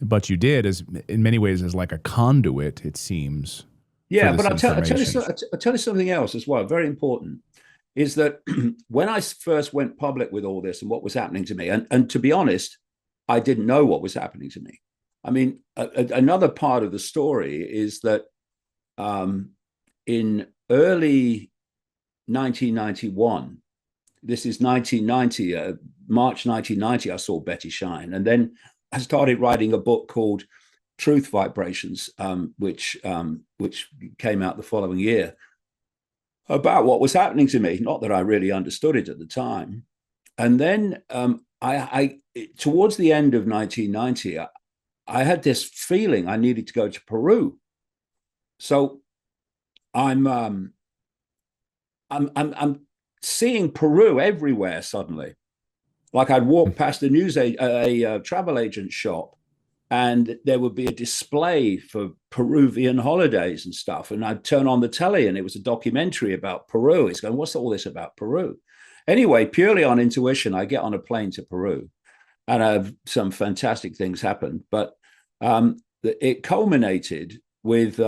But you did, as in many ways, as like a conduit, it seems. Yeah, but I'll tell you something else as well, very important, is that when I first went public with all this and what was happening to me, and to be honest, I didn't know what was happening to me. I mean, another part of the story is that in early 1991, this is 1990, March 1990, I saw Betty Shine. And then I started writing a book called Truth Vibrations, which came out the following year, about what was happening to me. Not that I really understood it at the time. And then I towards the end of 1990, I had this feeling I needed to go to Peru. So I'm seeing Peru everywhere suddenly. Like I'd walk past a travel agent shop, and there would be a display for Peruvian holidays and stuff. And I'd turn on the telly, and it was a documentary about Peru. It's going, what's all this about Peru? Anyway, purely on intuition, I get on a plane to Peru, and some fantastic things happened. But it culminated with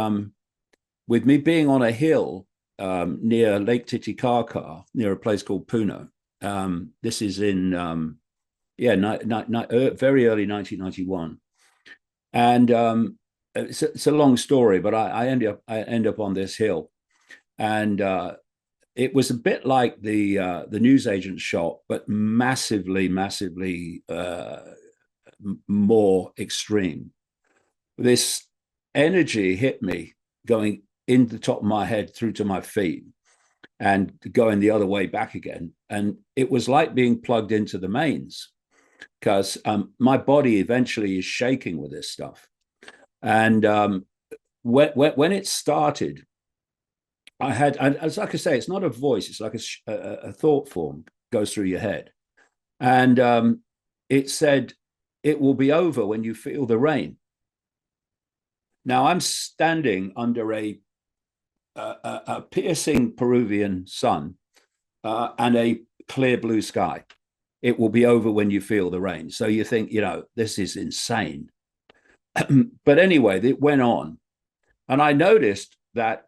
me being on a hill near Lake Titicaca, near a place called Puno. This is in very early 1991, and it's a long story, but I end up on this hill, and it was a bit like the newsagent shop, but massively more extreme. This energy hit me going in the top of my head through to my feet and going the other way back again. And it was like being plugged into the mains, because my body eventually is shaking with this stuff. And when it started, it's like I say, it's not a voice, it's like a thought form goes through your head. And it said, it will be over when you feel the rain. Now I'm standing under a piercing Peruvian sun and a clear blue sky. It will be over when you feel the rain. So you think, this is insane. But anyway, it went on. And I noticed that,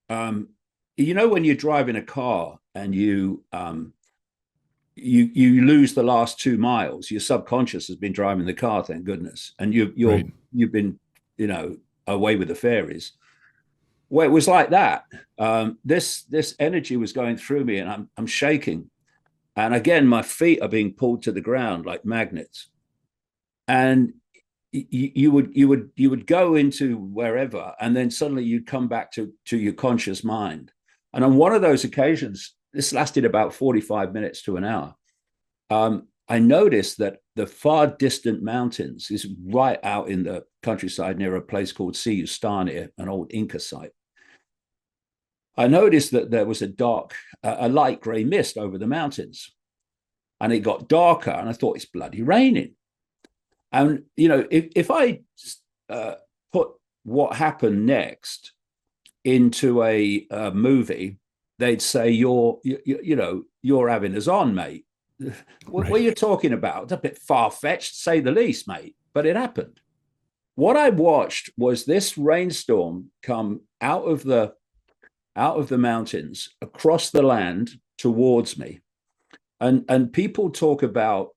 when you're driving a car and you lose the last 2 miles, your subconscious has been driving the car, thank goodness. And you've been, away with the fairies. Well, it was like that. This energy was going through me, and I'm shaking. And again, my feet are being pulled to the ground like magnets. And you would go into wherever, and then suddenly you'd come back to your conscious mind. And on one of those occasions, this lasted about 45 minutes to an hour. I noticed that the far distant mountains is right out in the countryside near a place called Siyustani, an old Inca site. I noticed that there was a light gray mist over the mountains, and it got darker, and I thought, it's bloody raining. And, if I put what happened next into a movie, they'd say, you're having us on, mate. What are you talking about? It's a bit far-fetched, to say the least, mate. But it happened. What I watched was this rainstorm come out of the mountains across the land towards me. And people talk about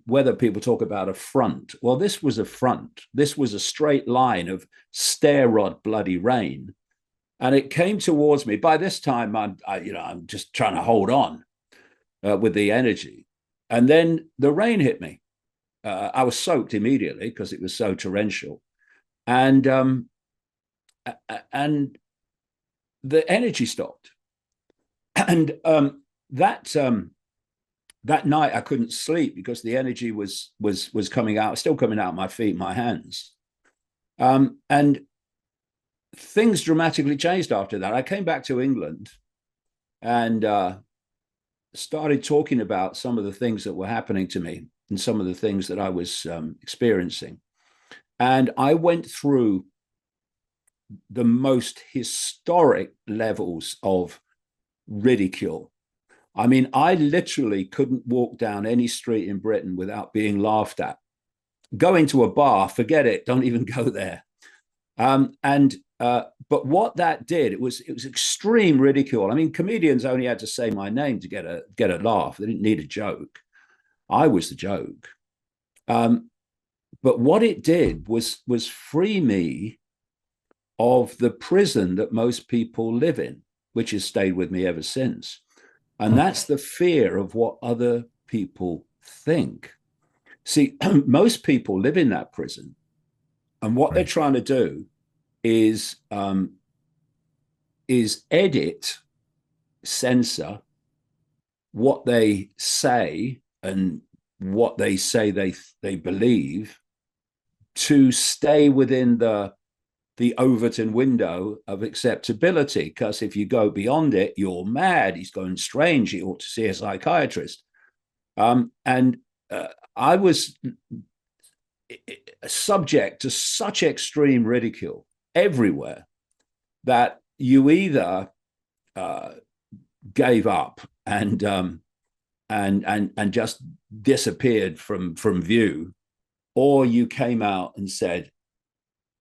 whether people talk about a front. Well, this was a front. This was a straight line of stair rod bloody rain. And it came towards me. By this time, I'm just trying to hold on with the energy. And then the rain hit me. I was soaked immediately because it was so torrential. And the energy stopped. And that night I couldn't sleep because the energy was coming out, still coming out of my feet, my hands. And things dramatically changed after that. I came back to England and started talking about some of the things that were happening to me and some of the things that I was experiencing. And I went through the most historic levels of ridicule. I mean, I literally couldn't walk down any street in Britain without being laughed at. Go into a bar, forget it, don't even go there. But what that did, it was extreme ridicule. I mean, comedians only had to say my name to get a laugh. They didn't need a joke. I was the joke. But what it did was free me of the prison that most people live in, which has stayed with me ever since. And that's the fear of what other people think. See, most people live in that prison, and what they're trying to do is edit, censor what they say and what they say they believe, to stay within the Overton window of acceptability. Because if you go beyond it, you're mad. He's going strange. He ought to see a psychiatrist. And I was subject to such extreme ridicule everywhere that you either gave up and just disappeared from view, or you came out and said,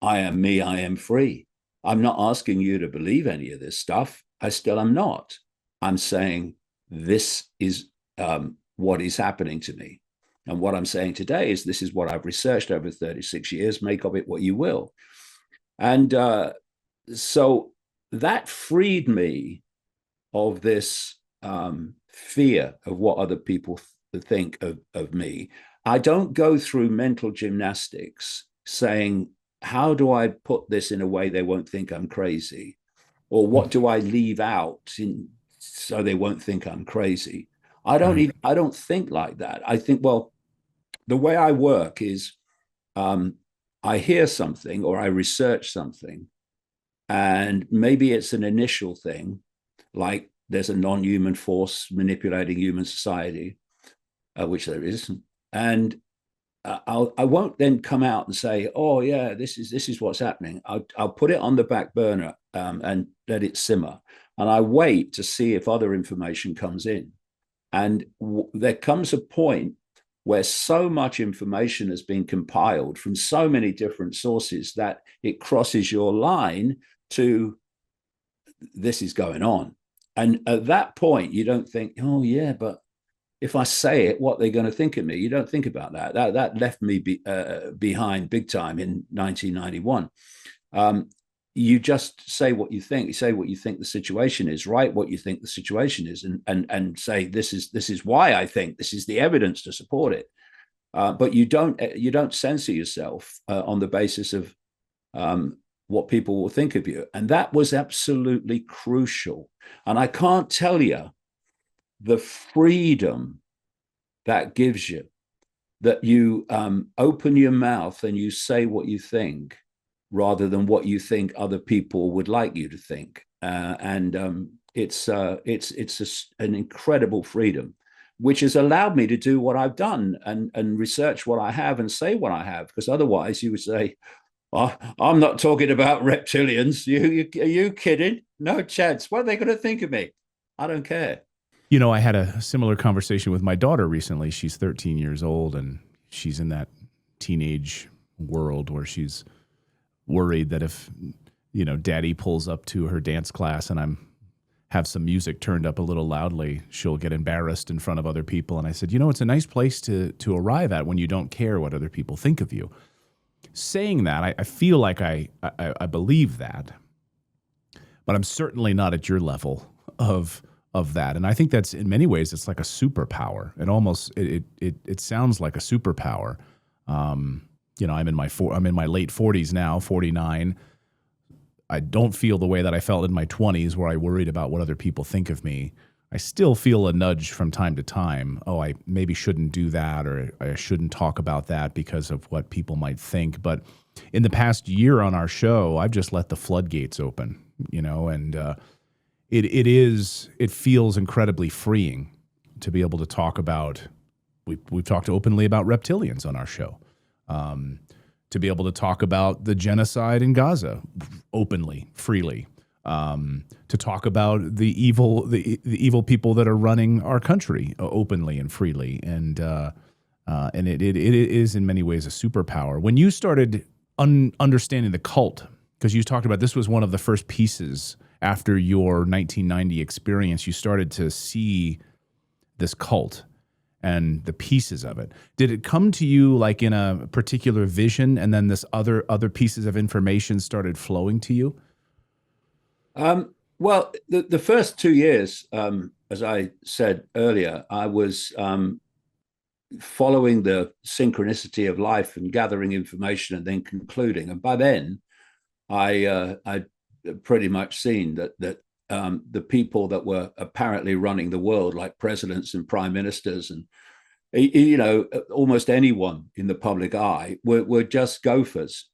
I am me, I am free. I'm not asking you to believe any of this stuff. I still am not. I'm saying this is what is happening to me. And what I'm saying today is this is what I've researched over 36 years. Make of it what you will. And so that freed me of this fear of what other people think of me. I don't go through mental gymnastics saying, how do I put this in a way they won't think I'm crazy? Or what do I leave out so they won't think I'm crazy? I don't think like that. I think, well, the way I work is I hear something or I research something, and maybe it's an initial thing, like there's a non-human force manipulating human society, which there is. And I won't then come out and say, oh yeah, this is what's happening. I'll put it on the back burner and let it simmer. And I wait to see if other information comes in. And there comes a point where so much information has been compiled from so many different sources that it crosses your line to this is going on. And at that point, you don't think, oh yeah, but if I say it, what they're going to think of me. You don't think about that. That left me behind big time in 1991. You just say what you think. You say what you think the situation is, write what you think the situation is, and say this is why I think, this is the evidence to support it. But you don't censor yourself on the basis of what people will think of you, and that was absolutely crucial. And I can't tell you the freedom that gives you, that you open your mouth and you say what you think rather than what you think other people would like you to think. It's an incredible freedom, which has allowed me to do what I've done and research what I have and say what I have, because otherwise you would say, oh, I'm not talking about reptilians. Are you kidding? No chance. What are they going to think of me? I don't care. You know, I had a similar conversation with my daughter recently. She's 13 years old, and she's in that teenage world where she's worried that if, you know, daddy pulls up to her dance class and have some music turned up a little loudly, she'll get embarrassed in front of other people. And I said, you know, it's a nice place to arrive at when you don't care what other people think of you. Saying that, I feel like I believe that, but I'm certainly not at your level of that. And I think that's, in many ways, it's like a superpower. It sounds like a superpower. You know, I'm in my late 40s now, 49. I don't feel the way that I felt in my 20s, where I worried about what other people think of me. I still feel a nudge from time to time. Oh, I maybe shouldn't do that, or I shouldn't talk about that because of what people might think. But in the past year on our show, I've just let the floodgates open, you know, and it feels incredibly freeing to be able to talk about. We've talked openly about reptilians on our show. To be able to talk about the genocide in Gaza openly, freely. To talk about the evil people that are running our country openly and freely, and it is in many ways a superpower. When you started understanding the cult, because you talked about this was one of the first pieces after your 1990 experience, you started to see this cult and the pieces of it. Did it come to you like in a particular vision, and then this other pieces of information started flowing to you? Well, the first 2 years, as I said earlier, I was following the synchronicity of life and gathering information and then concluding. And by then, I'd pretty much seen that the people that were apparently running the world, like presidents and prime ministers and You know, almost anyone in the public eye were just gophers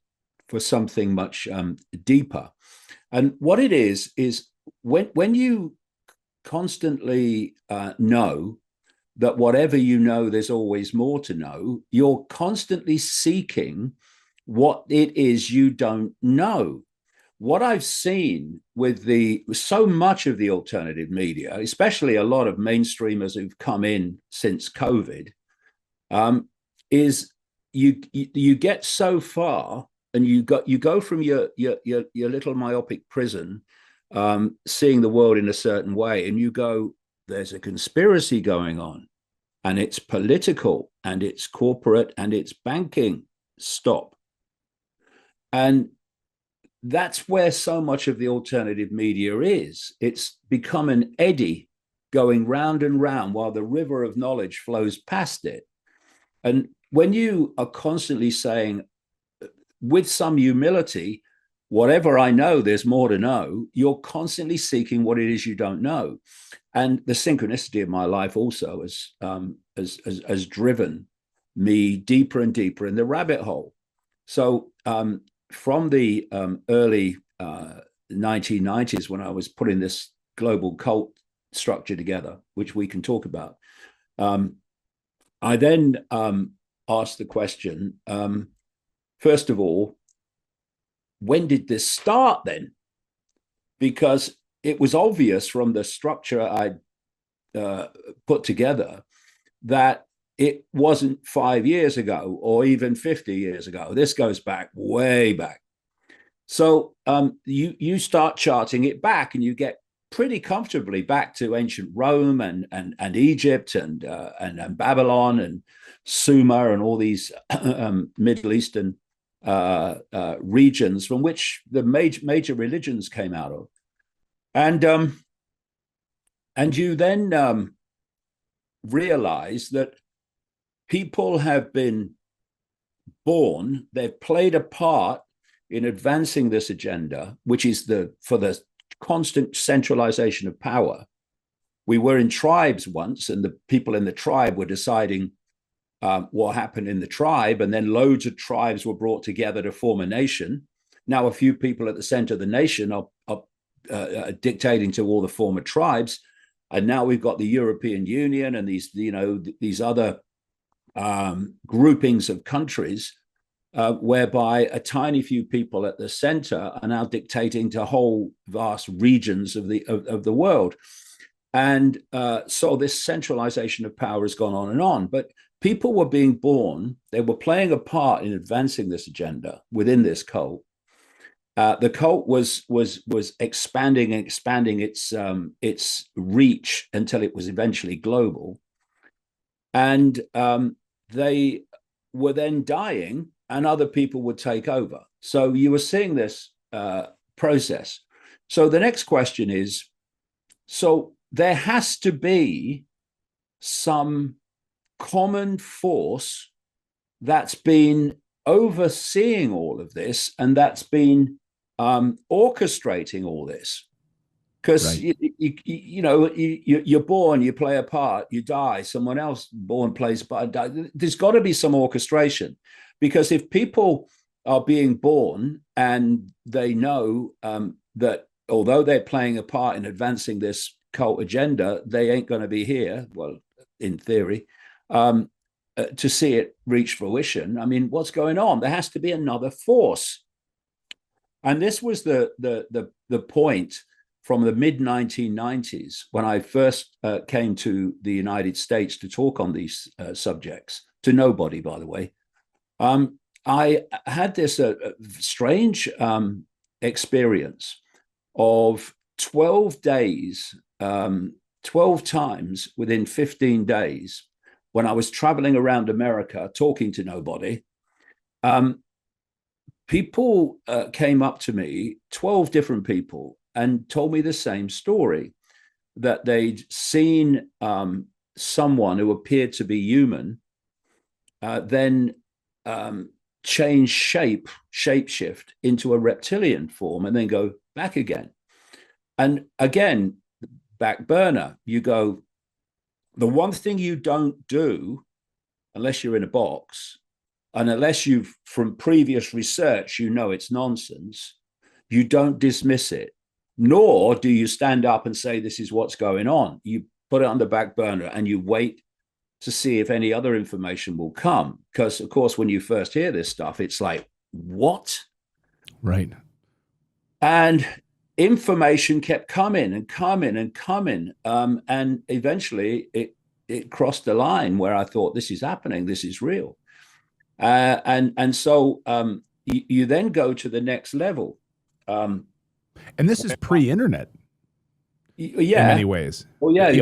for something much deeper. And what it is when you constantly know that whatever you know, there's always more to know, you're constantly seeking what it is you don't know. What I've seen with so much of the alternative media, especially a lot of mainstreamers who've come in since COVID, is you get so far, and you go from your little myopic prison, seeing the world in a certain way, and you go, there's a conspiracy going on, and it's political, and it's corporate, and it's banking. Stop. And that's where so much of the alternative media is. It's become an eddy going round and round while the river of knowledge flows past it. And when you are constantly saying, with some humility, whatever I know, there's more to know, you're constantly seeking what it is you don't know. And the synchronicity of my life also has driven me deeper and deeper in the rabbit hole. So from the early 1990s, when I was putting this global cult structure together, which we can talk about, I then asked the question, first of all, when did this start then? Because it was obvious from the structure I'd put together that it wasn't 5 years ago or even 50 years ago. This goes back, way back. So you start charting it back, and you get pretty comfortably back to ancient Rome and Egypt and Babylon and Sumer and all these Middle Eastern regions from which the major religions came out of. And you then realize that people have been born, they've played a part in advancing this agenda, which is for the constant centralization of power. We were in tribes once, and the people in the tribe were deciding what happened in the tribe, and then loads of tribes were brought together to form a nation. Now a few people at the center of the nation are dictating to all the former tribes, and now we've got the European Union and these other groupings of countries whereby a tiny few people at the center are now dictating to whole vast regions of the world. And so this centralization of power has gone on and on. But people were being born, they were playing a part in advancing this agenda within this cult. The cult was expanding its reach until it was eventually global. And they were then dying, and other people would take over. So you were seeing this process. So the next question is, so there has to be some common force that's been overseeing all of this, and that's been orchestrating all this. Because right. You're born, you play a part, you die, someone else born plays a part, die. There's got to be some orchestration, because if people are being born and they know that although they're playing a part in advancing this cult agenda, they ain't going to be here, well, in theory, to see it reach fruition. I mean, what's going on? There has to be another force. And this was the point from the mid-1990s, when I first came to the United States to talk on these subjects, to nobody, by the way. I had this strange experience of 12 days, 12 times within 15 days, when I was traveling around America talking to nobody. People came up to me, 12 different people, and told me the same story, that they'd seen someone who appeared to be human, then change shapeshift into a reptilian form, and then go back again. And again, back burner, you go, the one thing you don't do unless you're in a box, and unless you've, from previous research, you know it's nonsense, you don't dismiss it, nor do you stand up and say, this is what's going on. You put it on the back burner and you wait to see if any other information will come. Because, of course, when you first hear this stuff, it's like, what? Right. And information kept coming and coming and coming. And eventually it crossed the line where I thought, this is happening, this is real. So you then go to the next level. And this is pre-internet. Yeah, in many ways. Well, yeah,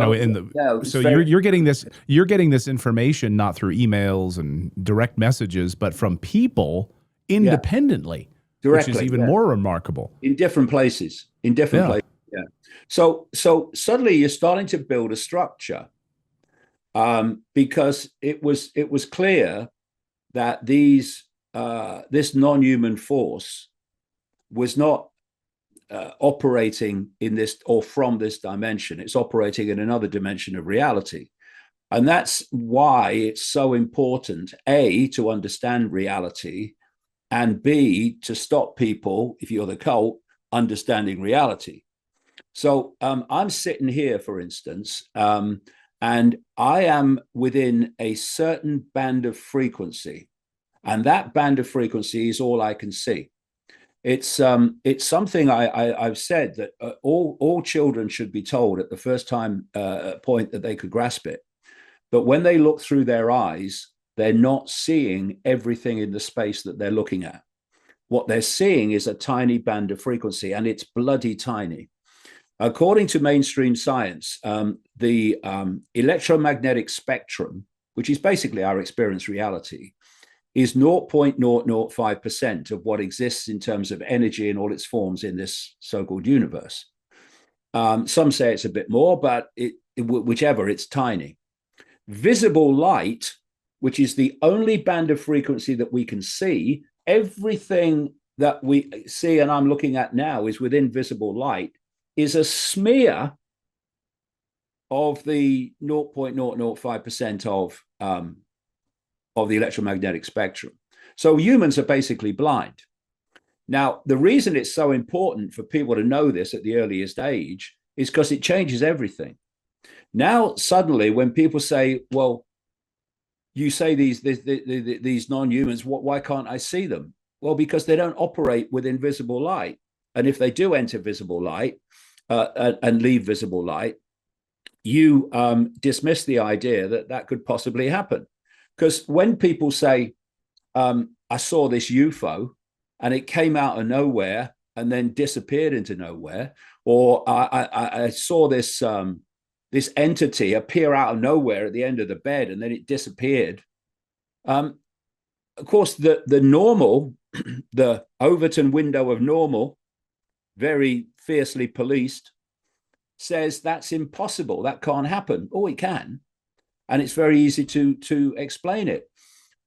so you're getting this information not through emails and direct messages, but from people independently, directly, which is even more remarkable. In different places. Yeah. So suddenly you're starting to build a structure, because it was clear that this non-human force was not operating in this or from this dimension. It's operating in another dimension of reality. And that's why it's so important, A, to understand reality, and B, to stop people, if you're the cult, understanding reality. So I'm sitting here, for instance, and I am within a certain band of frequency. And that band of frequency is all I can see. It's something I've said that all children should be told at the first time point that they could grasp it. But when they look through their eyes, they're not seeing everything in the space that they're looking at. What they're seeing is a tiny band of frequency, and it's bloody tiny. According to mainstream science, the electromagnetic spectrum, which is basically our experience reality, is 0.005% of what exists in terms of energy in all its forms in this so-called universe. Some say it's a bit more, but whichever, it's tiny. Visible light, which is the only band of frequency that we can see, everything that we see and I'm looking at now is within visible light, is a smear of the 0.005% of the electromagnetic spectrum. So humans are basically blind. Now, the reason it's so important for people to know this at the earliest age is because it changes everything. Now, suddenly, when people say, well, you say these non-humans, why can't I see them? Well, because they don't operate with invisible light. And if they do enter visible light and leave visible light, you dismiss the idea that that could possibly happen. Because when people say, I saw this UFO and it came out of nowhere and then disappeared into nowhere, or I saw this this entity appear out of nowhere at the end of the bed and then it disappeared. Of course, the normal, the Overton window of normal, very fiercely policed, says that's impossible. That can't happen. Oh, it can. And it's very easy to explain it.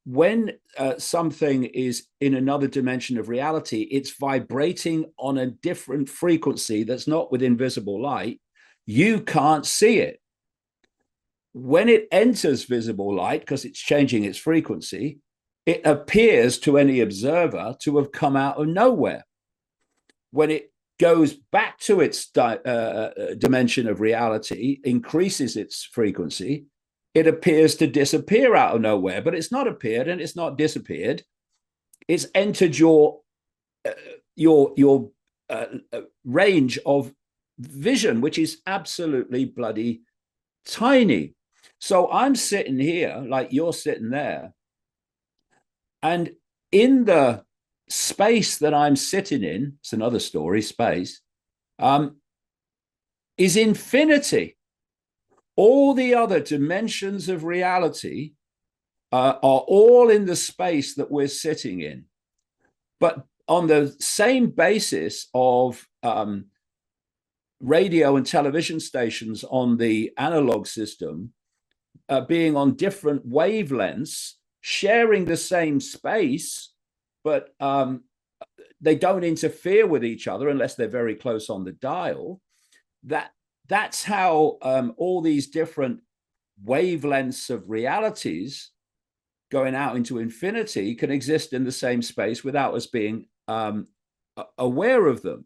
When something is in another dimension of reality, it's vibrating on a different frequency that's not within visible light. You can't see it. When it enters visible light, because it's changing its frequency, it appears to any observer to have come out of nowhere. When it goes back to its dimension of reality, increases its frequency, it appears to disappear out of nowhere, but it's not appeared and it's not disappeared. It's entered your range of vision, which is absolutely bloody tiny. So I'm sitting here like you're sitting there, and in the space that I'm sitting in, it's another story, space, is infinity. All the other dimensions of reality are all in the space that we're sitting in. But on the same basis of radio and television stations on the analog system being on different wavelengths, sharing the same space, but they don't interfere with each other unless they're very close on the dial. That's how all these different wavelengths of realities going out into infinity can exist in the same space without us being aware of them.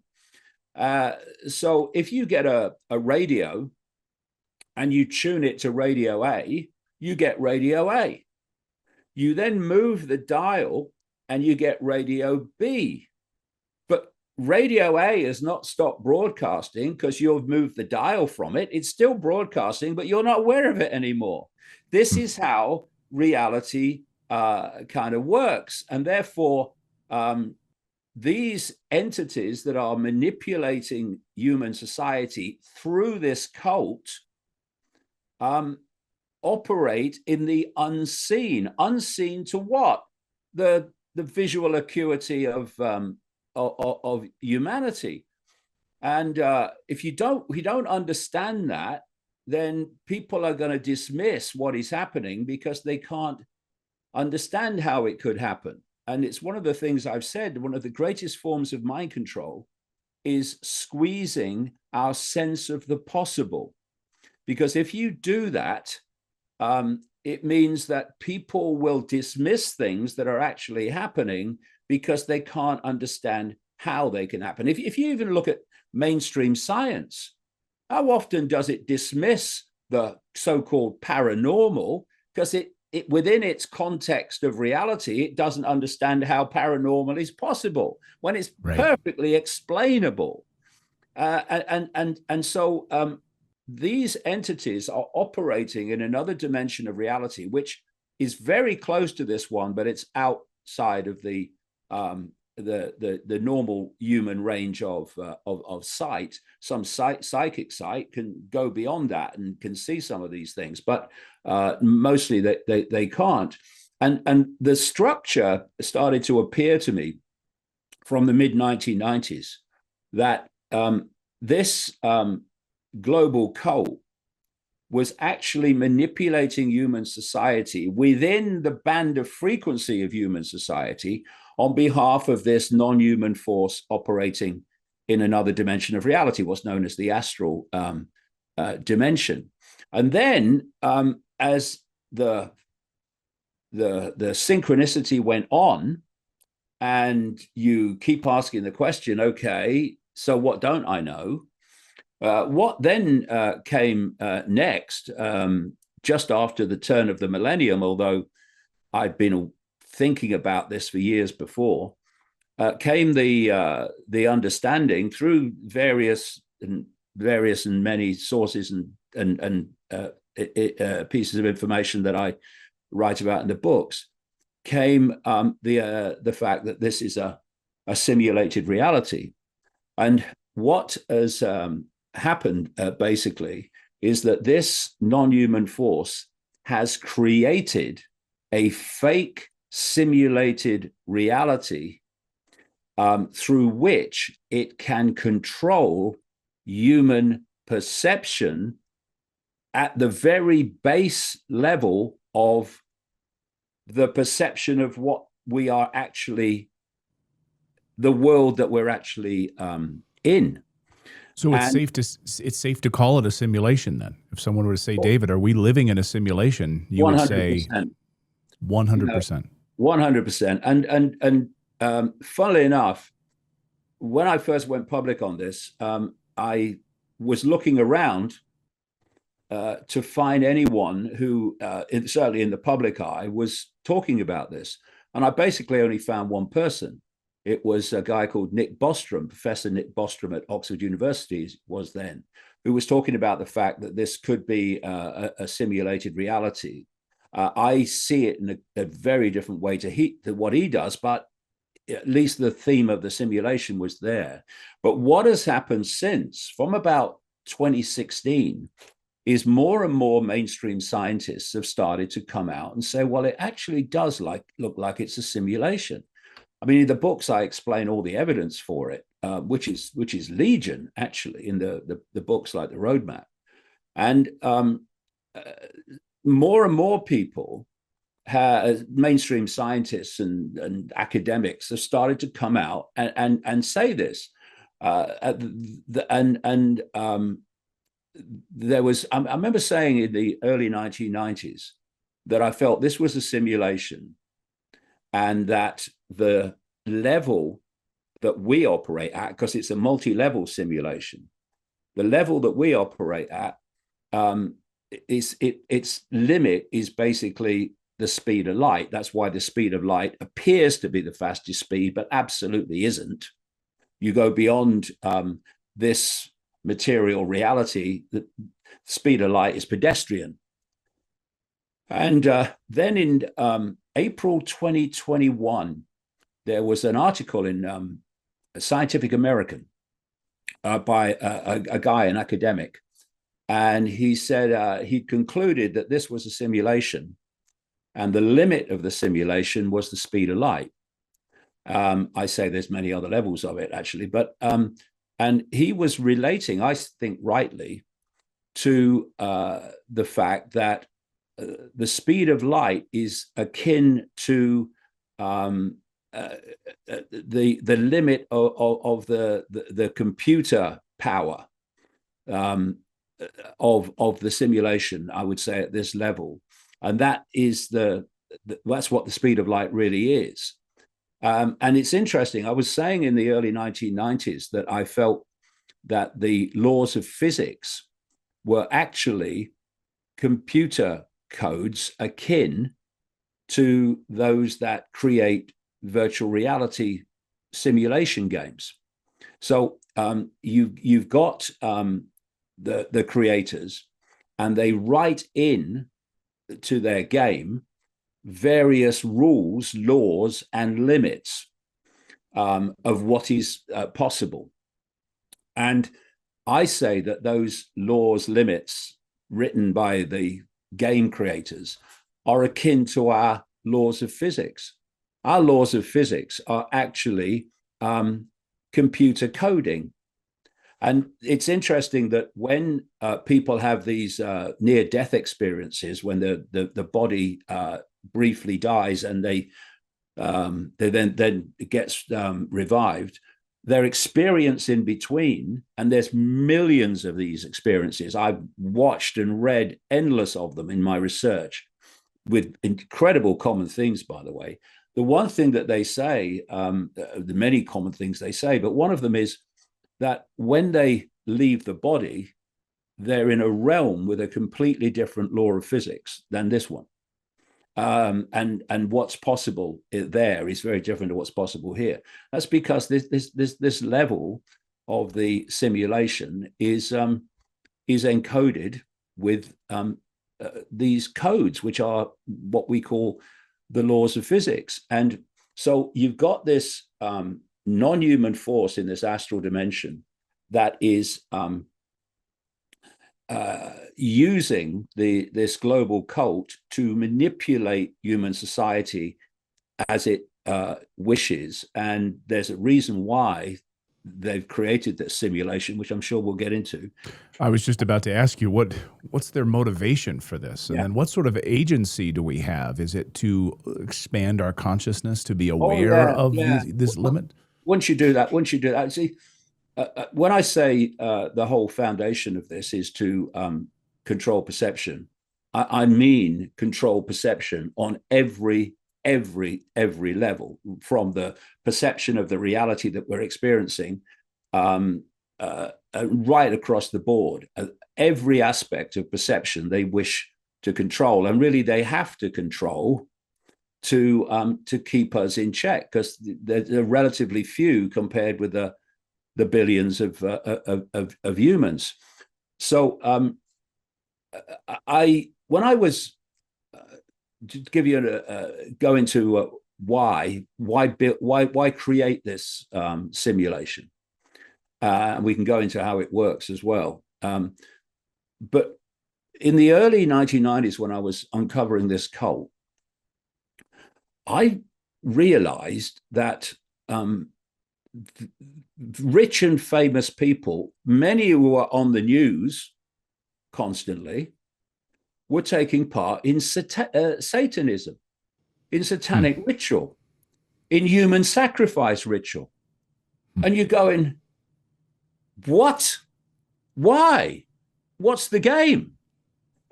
So if you get a radio and you tune it to radio A, you get radio A. You then move the dial and you get radio B. But radio A has not stopped broadcasting because you've moved the dial from it. It's still broadcasting, but you're not aware of it anymore. This is how reality kind of works. And therefore, these entities that are manipulating human society through this cult operate in the unseen. Unseen to what? The visual acuity of humanity. And if we don't understand that, then people are going to dismiss what is happening because they can't understand how it could happen. And it's one of the things I've said, one of the greatest forms of mind control is squeezing our sense of the possible. Because if you do that, it means that people will dismiss things that are actually happening because they can't understand how they can happen. If you even look at mainstream science, how often does it dismiss the so-called paranormal because it within its context of reality, it doesn't understand how paranormal is possible when it's perfectly explainable. So these entities are operating in another dimension of reality, which is very close to this one, but it's outside of the normal human range of sight. Some psychic sight can go beyond that and can see some of these things, but mostly they can't. And the structure started to appear to me from the mid-1990s that this global cult was actually manipulating human society within the band of frequency of human society on behalf of this non-human force operating in another dimension of reality, what's known as the astral dimension. And then as the synchronicity went on, and you keep asking the question, okay, so what don't I know? What then came next, just after the turn of the millennium, although I'd been thinking about this for years before, came the understanding through various and many sources and pieces of information that I write about in the books, came the fact that this is a simulated reality. And what has happened basically is that this non-human force has created a fake simulated reality through which it can control human perception at the very base level of the perception of what we are actually, the world that we're actually in. So it's safe to call it a simulation then. If someone were to say, David, are we living in a simulation? You 100%. Would say 100%. 100%. And funnily enough, when I first went public on this, I was looking around to find anyone who, certainly in the public eye, was talking about this. And I basically only found one person. It was a guy called Nick Bostrom, Professor Nick Bostrom at Oxford University was then, who was talking about the fact that this could be a simulated reality. I see it in a very different way to what he does, but at least the theme of the simulation was there. But what has happened since, from about 2016, is more and more mainstream scientists have started to come out and say, well, it actually does look like it's a simulation. I mean, in the books, I explain all the evidence for it, which is legion, actually, in the books like the Roadmap. And more and more people, mainstream scientists and academics, have started to come out and say this. There was, I remember saying in the early 1990s that I felt this was a simulation, and that the level that we operate at, because it's a multi-level simulation, the level that we operate at, its limit is basically the speed of light. That's why the speed of light appears to be the fastest speed, but absolutely isn't. You go beyond this material reality, the speed of light is pedestrian. And then in April 2021, there was an article in Scientific American by a guy, an academic, and he said he'd concluded that this was a simulation, and the limit of the simulation was the speed of light. I say there's many other levels of it, actually, but and he was relating, I think rightly, to the fact that the speed of light is akin to the limit of the computer power of the simulation, I would say, at this level, and that is that's what the speed of light really is. And it's interesting. I was saying in the early 1990s that I felt that the laws of physics were actually computer codes akin to those that create virtual reality simulation games. So you've got the creators, and they write in to their game various rules, laws, and limits of what is possible. And I say that those laws, limits written by the game creators are akin to our laws of physics. Our laws of physics are actually computer coding. And it's interesting that when people have these near-death experiences, when the body briefly dies and they then gets revived, their experience in between, and there's millions of these experiences. I've watched and read endless of them in my research, with incredible common themes, by the way. The one thing that they say, the many common things they say, but one of them is that when they leave the body, they're in a realm with a completely different law of physics than this one. And what's possible there is very different to what's possible here. That's because this level of the simulation is encoded with these codes, which are what we call the laws of physics. And so you've got this non-human force in this astral dimension that is using this global cult to manipulate human society as it wishes. And there's a reason why they've created this simulation, which I'm sure we'll get into. I was just about to ask you, what's their motivation for this? And then what sort of agency do we have? Is it to expand our consciousness, to be aware of this limit? Once you do that, see, when I say the whole foundation of this is to control perception, I mean control perception on every level, from the perception of the reality that we're experiencing right across the board. Every aspect of perception they wish to control, and really they have to control to keep us in check, because they're relatively few compared with the billions of humans. So when I was to give you go into why create this simulation, and we can go into how it works as well. But in the early 1990s, when I was uncovering this cult, I realized that rich and famous people, many who are on the news constantly, were taking part in Satanism, in satanic ritual, in human sacrifice ritual. And you're going, what? Why? What's the game?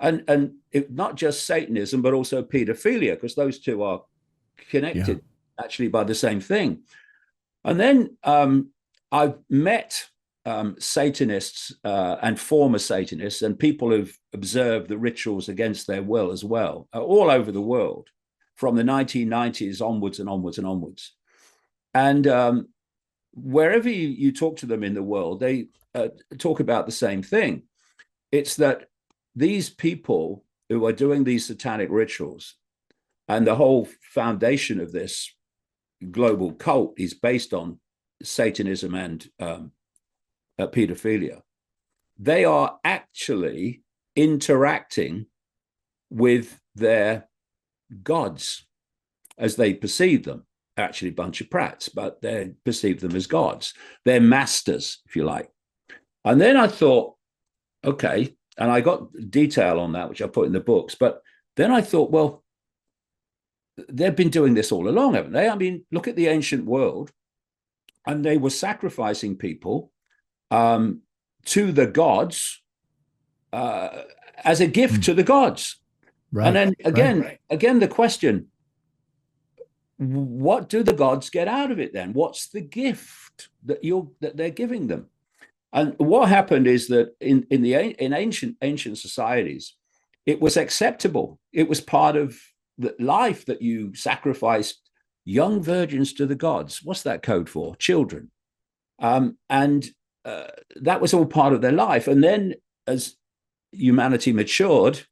and not just Satanism, but also pedophilia, because those two are connected actually by the same thing. And then I've met Satanists and former Satanists and people who've observed the rituals against their will as well, all over the world, from the 1990s onwards and onwards and onwards. And wherever you talk to them in the world, they talk about the same thing. It's that these people who are doing these satanic rituals, and the whole foundation of this global cult is based on Satanism and pedophilia. They are actually interacting with their gods as they perceive them. Actually, a bunch of prats, but they perceive them as gods. They're masters, if you like. And then I thought, okay, and I got detail on that, which I put in the books. But then I thought, well, they've been doing this all along, haven't they? I mean, look at the ancient world, and they were sacrificing people to the gods as a gift to the gods. Right. And then again, the question, what do the gods get out of it then? What's the gift that they're giving them? And what happened is that in ancient societies, it was acceptable. It was part of the life that you sacrificed young virgins to the gods. What's that code for? Children. And that was all part of their life. And then as humanity matured,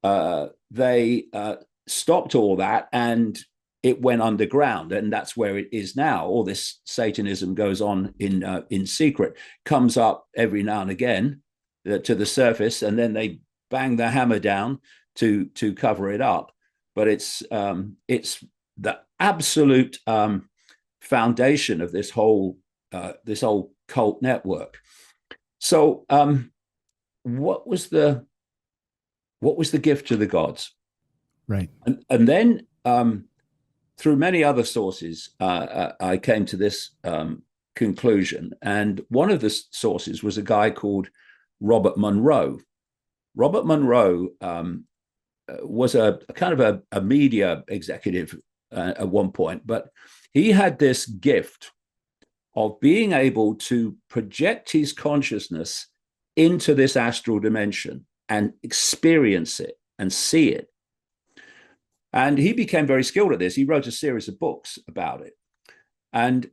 they stopped all that and it went underground, and that's where it is now. All this Satanism goes on in secret, comes up every now and again to the surface, and then they bang the hammer down to cover it up. But it's the absolute foundation of this whole cult network. So, what was the gift to the gods? Right, and then. Through many other sources, I came to this conclusion. And one of the sources was a guy called Robert Monroe. Robert Monroe was a kind of a media executive at one point, but he had this gift of being able to project his consciousness into this astral dimension and experience it and see it. And he became very skilled at this. He wrote a series of books about it. And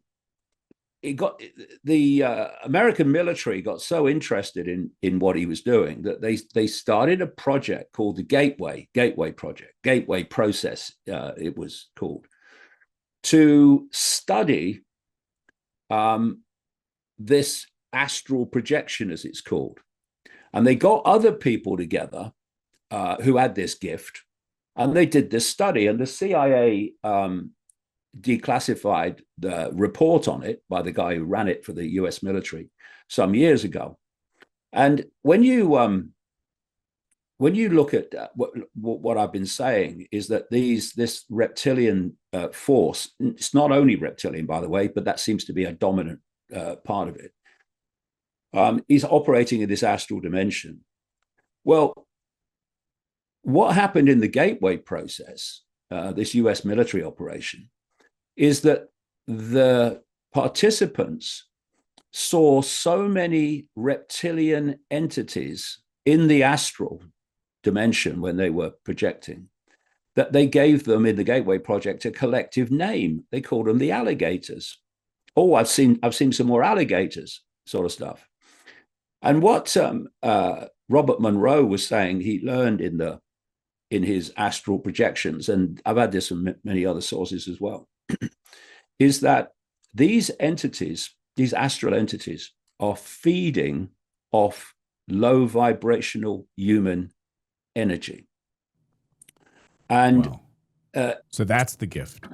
the American military got so interested in what he was doing that they started a project called the Gateway Project, Gateway Process, it was called, to study this astral projection, as it's called. And they got other people together who had this gift. And they did this study, and the CIA declassified the report on it by the guy who ran it for the US military some years ago. And when you look at what I've been saying, is that this reptilian force, it's not only reptilian, by the way, but that seems to be a dominant part of it, is operating in this astral dimension. Well, what happened in the Gateway process, this US military operation, is that the participants saw so many reptilian entities in the astral dimension when they were projecting that they gave them, in the Gateway Project, a collective name. They called them the alligators. Oh, I've seen some more alligators, sort of stuff. And what Robert Monroe was saying he learned in his astral projections, and I've had this from many other sources as well, is that these entities, these astral entities, are feeding off low vibrational human energy. And so that's the gift.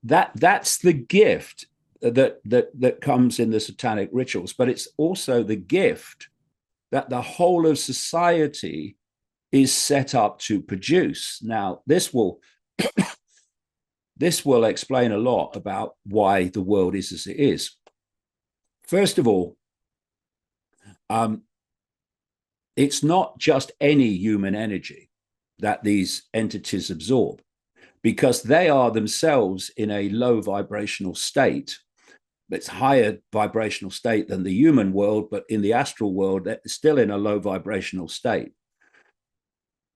That's the gift that comes in the satanic rituals, but it's also the gift that the whole of society is set up to produce. Now, this will explain a lot about why the world is as it is. First of all, it's not just any human energy that these entities absorb, because they are themselves in a low vibrational state. It's higher vibrational state than the human world, but in the astral world, they're still in a low vibrational state.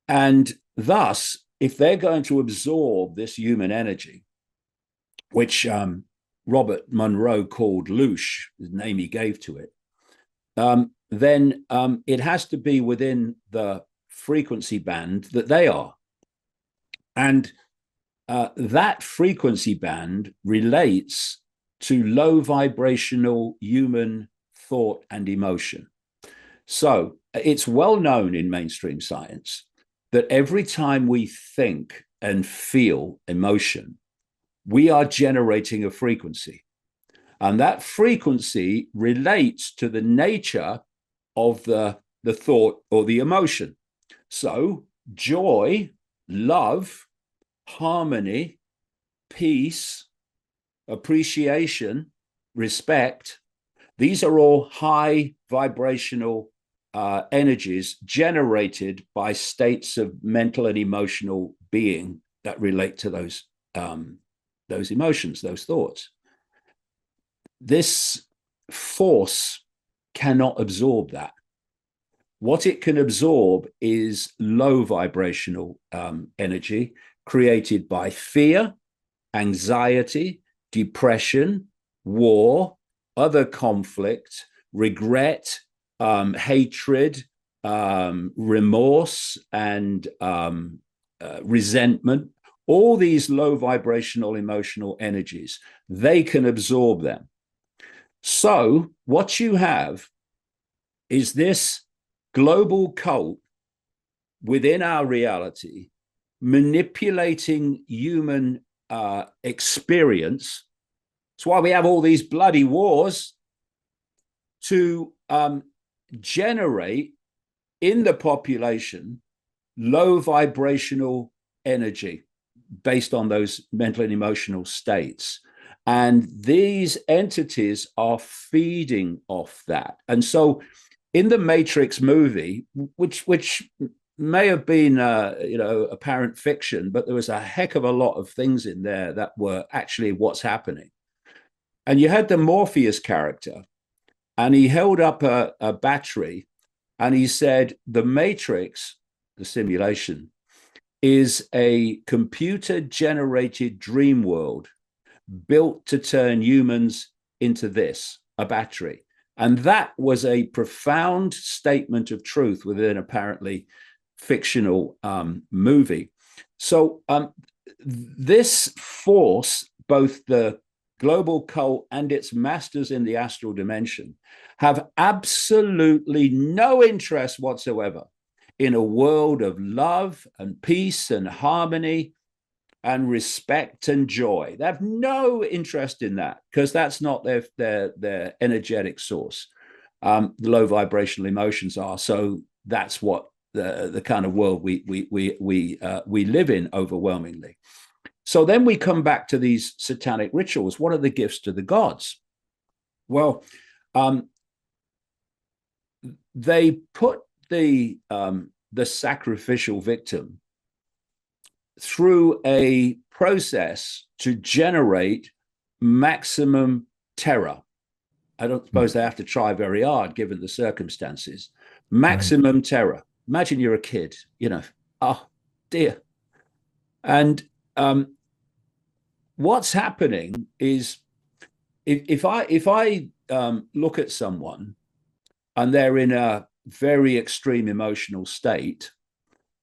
And thus, if they're going to absorb this human energy, which Robert Monroe called loosh, the name he gave to it, then it has to be within the frequency band that they are. And that frequency band relates to low vibrational human thought and emotion. So it's well known in mainstream science that every time we think and feel emotion, we are generating a frequency. And that frequency relates to the nature of the thought or the emotion. So joy, love, harmony, peace, appreciation, respect, these are all high vibrational energies generated by states of mental and emotional being that relate to those emotions, those thoughts. This force cannot absorb that. What it can absorb is low vibrational energy created by fear, anxiety, depression, war, other conflict, regret, hatred, remorse, and resentment. All these low vibrational emotional energies, they can absorb them. So what you have is this global cult within our reality manipulating human experience. That's why we have all these bloody wars, to generate in the population low vibrational energy based on those mental and emotional states. And these entities are feeding off that. And so in the Matrix movie, which may have been apparent fiction, but there was a heck of a lot of things in there that were actually what's happening. And you had the Morpheus character, and he held up a battery, and he said, the Matrix, the simulation, is a computer-generated dream world built to turn humans into this, a battery. And that was a profound statement of truth within apparently fictional movie. So this force, both the global cult and its masters in the astral dimension, have absolutely no interest whatsoever in a world of love and peace and harmony and respect and joy. They have no interest in that, because that's not their energetic source. The low vibrational emotions are. So that's what the kind of world we live in overwhelmingly. So then we come back to these satanic rituals. What are the gifts to the gods? Well, they put the sacrificial victim through a process to generate maximum terror. I don't suppose they have to try very hard given the circumstances. Maximum terror. Imagine you're a kid, oh dear. And what's happening is if I look at someone and they're in a very extreme emotional state,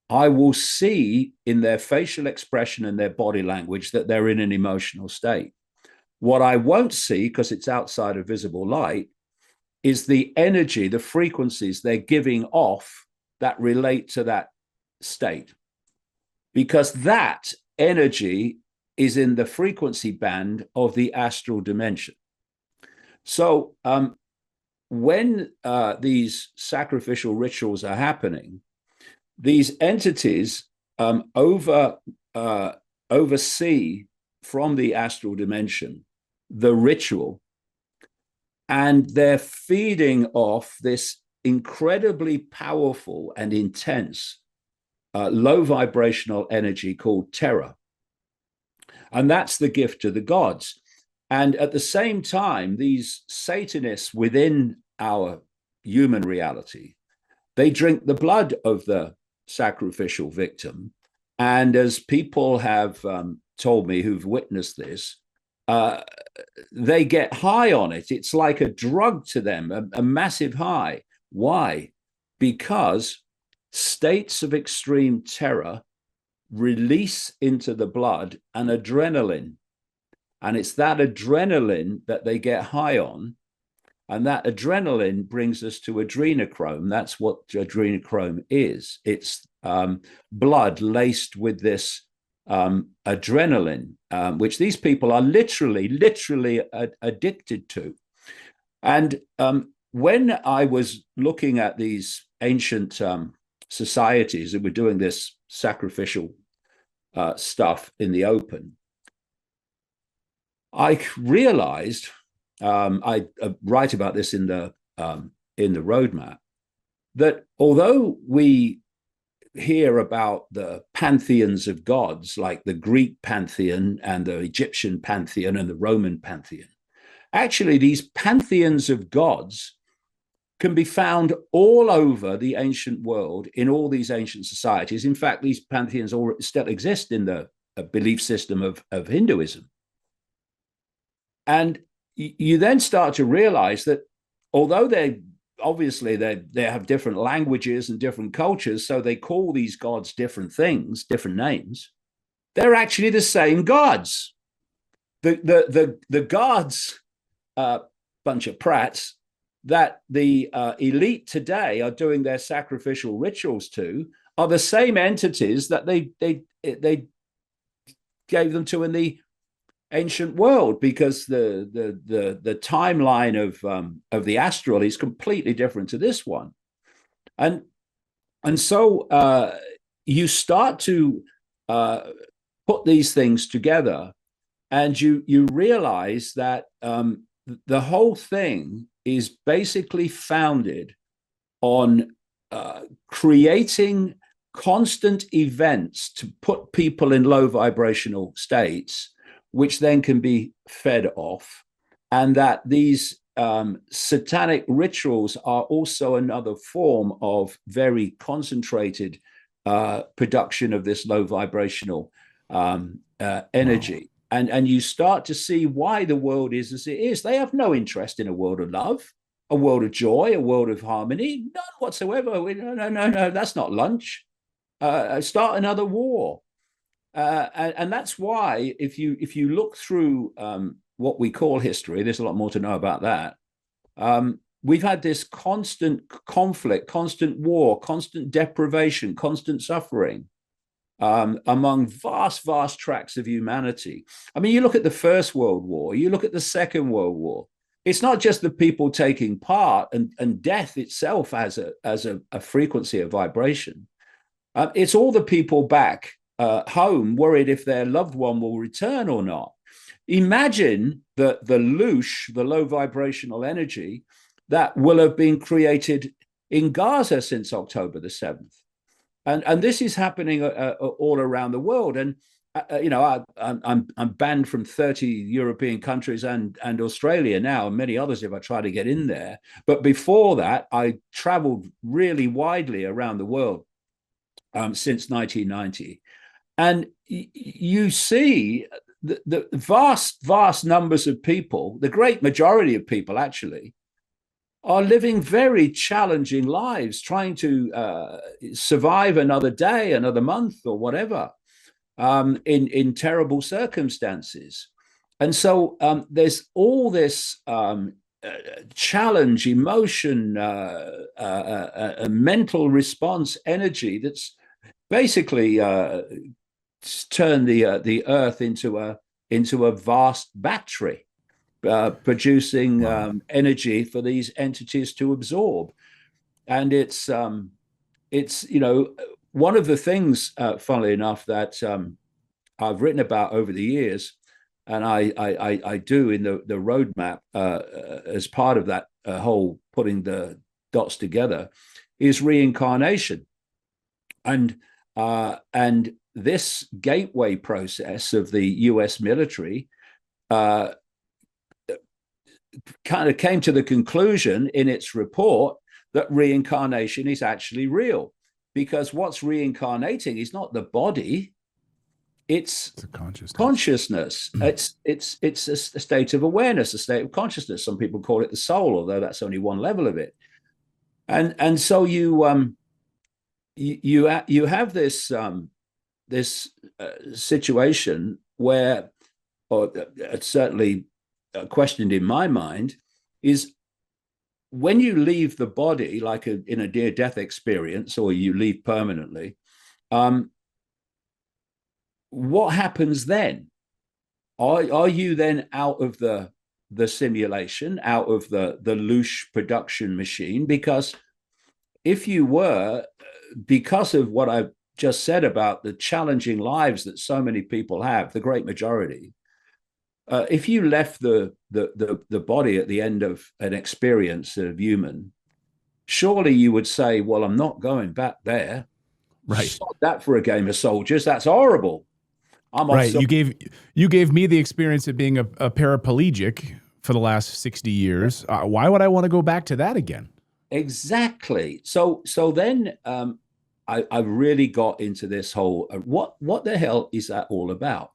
I will see in their facial expression and their body language that they're in an emotional state. What I won't see, because it's outside of visible light, is the energy, the frequencies they're giving off that relate to that state. Because that energy is in the frequency band of the astral dimension. So when these sacrificial rituals are happening, these entities oversee from the astral dimension the ritual, and they're feeding off this incredibly powerful and intense low vibrational energy called terror. And that's the gift to the gods. And at the same time, these Satanists within our human reality, they drink the blood of the sacrificial victim. And as people have told me who've witnessed this, they get high on it. It's like a drug to them, a massive high. Why? Because states of extreme terror release into the blood an adrenaline. And it's that adrenaline that they get high on. And that adrenaline brings us to adrenochrome. That's what adrenochrome is. It's blood laced with this adrenaline, which these people are literally addicted to. And when I was looking at these ancient societies that were doing this sacrificial stuff in the open, I realized, I write about this in the roadmap, that although we hear about the pantheons of gods, like the Greek pantheon and the Egyptian pantheon and the Roman pantheon, actually these pantheons of gods can be found all over the ancient world in all these ancient societies. In fact, these pantheons still exist in the belief system of Hinduism. And you then start to realize that although they have different languages and different cultures, so they call these gods different things, different names, they're actually the same gods. The gods, bunch of prats, that the elite today are doing their sacrificial rituals to are the same entities that they gave them to in the ancient world, because the timeline of the astral is completely different to this one. And so you start to put these things together, and you realize that the whole thing is basically founded on creating constant events to put people in low vibrational states, which then can be fed off, and that these satanic rituals are also another form of very concentrated production of this low vibrational energy. Wow. And you start to see why the world is as it is. They have no interest in a world of love, a world of joy, a world of harmony, none whatsoever. No, that's not lunch. Start another war. And that's why if you look through what we call history, there's a lot more to know about that. We've had this constant conflict, constant war, constant deprivation, constant suffering among vast tracts of humanity. I mean, you look at the First World War, you look at the Second World War. It's not just the people taking part, and death itself as a frequency of vibration. It's all the people back home worried if their loved one will return or not. Imagine the loosh, the low vibrational energy that will have been created in Gaza since October the 7th. And this is happening all around the world. And I'm banned from 30 European countries and Australia now, and many others if I try to get in there. But before that, I traveled really widely around the world since 1990. And you see the vast numbers of people, the great majority of people actually, are living very challenging lives, trying to survive another day, another month, or whatever, in terrible circumstances. And so there's all this challenge, emotion, a mental response energy that's basically turned the earth into a vast battery, producing energy for these entities to absorb. And it's one of the things, funnily enough, that I've written about over the years, and I do in the roadmap as part of that whole putting the dots together, is reincarnation. And this gateway process of the US military kind of came to the conclusion in its report that reincarnation is actually real, because what's reincarnating is not the body, it's consciousness. It's a state of awareness, a state of consciousness. Some people call it the soul, although that's only one level of it. And so you have this situation where, or it's certainly questioned in my mind, is when you leave the body, like in a near-death experience, or you leave permanently, what happens then? Are you then out of the simulation, out of the Loosh production machine? Because if you were, because of what I've just said about the challenging lives that so many people have, the great majority, if you left the body at the end of an experience of human, surely you would say, well, I'm not going back there. Right. Stop that for a game of soldiers. That's horrible. Right. You gave me the experience of being a paraplegic for the last 60 years. Why would I want to go back to that again? Exactly. So then I really got into this whole, what the hell is that all about?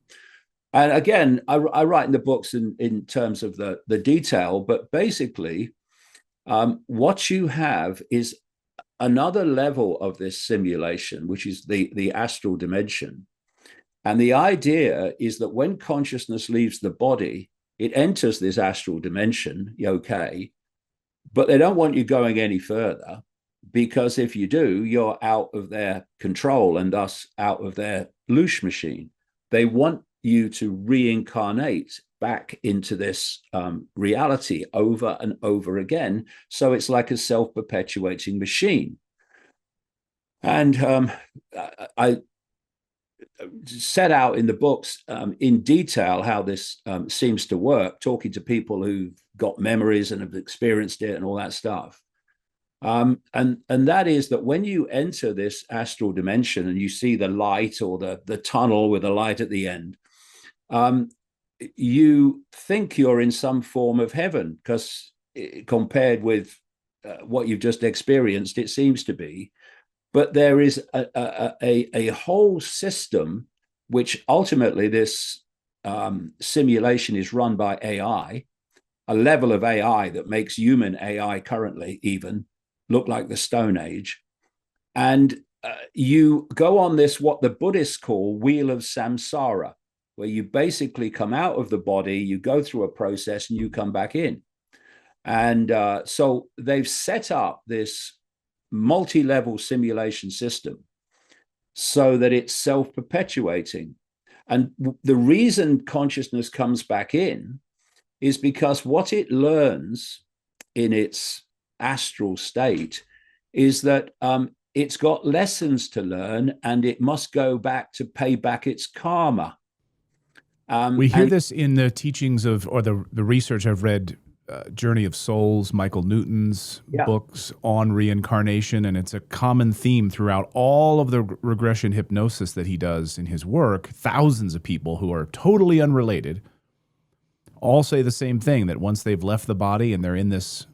And again, I write in the books in terms of the detail, but basically what you have is another level of this simulation, which is the astral dimension. And the idea is that when consciousness leaves the body, it enters this astral dimension, okay, but they don't want you going any further, because if you do, you're out of their control and thus out of their Loosh machine. They want you to reincarnate back into this reality over and over again. So it's like a self-perpetuating machine. And I set out in the books in detail how this seems to work, talking to people who've got memories and have experienced it and all that stuff. And that is that when you enter this astral dimension and you see the light, or the tunnel with a light at the end, you think you're in some form of heaven, because compared with what you've just experienced, it seems to be. But there is a whole system, which ultimately this simulation is run by AI, a level of AI that makes human AI currently even look like the Stone Age. And you go on this, what the Buddhists call wheel of samsara, where you basically come out of the body, you go through a process, and you come back in. And so they've set up this multi-level simulation system so that it's self-perpetuating. And the reason consciousness comes back in is because what it learns in its astral state is that it's got lessons to learn, and it must go back to pay back its karma. We hear this in the teachings of, or the research I've read, Journey of Souls, Michael Newton's books on reincarnation, and it's a common theme throughout all of the regression hypnosis that he does in his work. Thousands of people who are totally unrelated all say the same thing, that once they've left the body and they're in this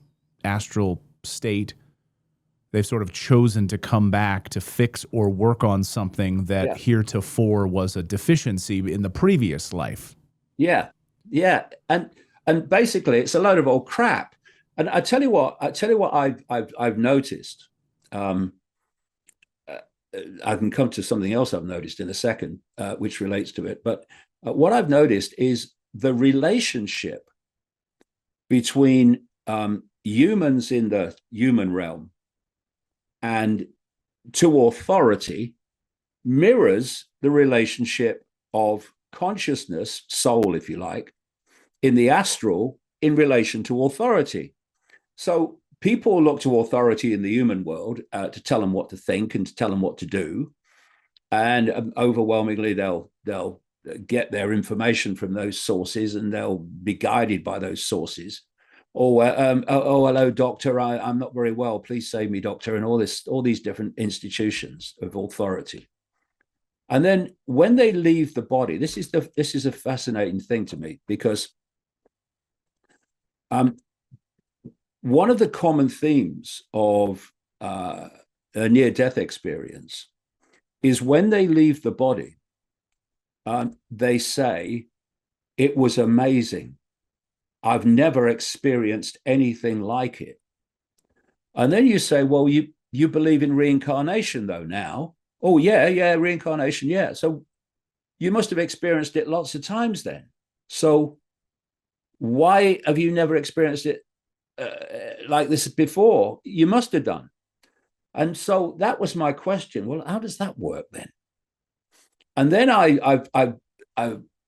astral state, they've sort of chosen to come back to fix or work on something that heretofore was a deficiency in the previous life. Yeah. And basically, it's a load of old crap. And I tell you what I've noticed. I can come to something else I've noticed in a second, which relates to it. But what I've noticed is the relationship between humans in the human realm and to authority mirrors the relationship of consciousness, soul, if you like, in the astral in relation to authority. So people look to authority in the human world to tell them what to think and to tell them what to do. And overwhelmingly, they'll get their information from those sources, and they'll be guided by those sources. Hello, doctor. I'm not very well. Please save me, doctor. And all these different institutions of authority. And then when they leave the body, this is a fascinating thing to me, because one of the common themes of a near-death experience is when they leave the body, they say, "It was amazing. I've never experienced anything like it." And then you say, "Well, you believe in reincarnation, though, now?" "Oh, yeah, reincarnation, yeah." So you must have experienced it lots of times then. So why have you never experienced it like this before? You must have done. And so that was my question. Well, how does that work then? And then I've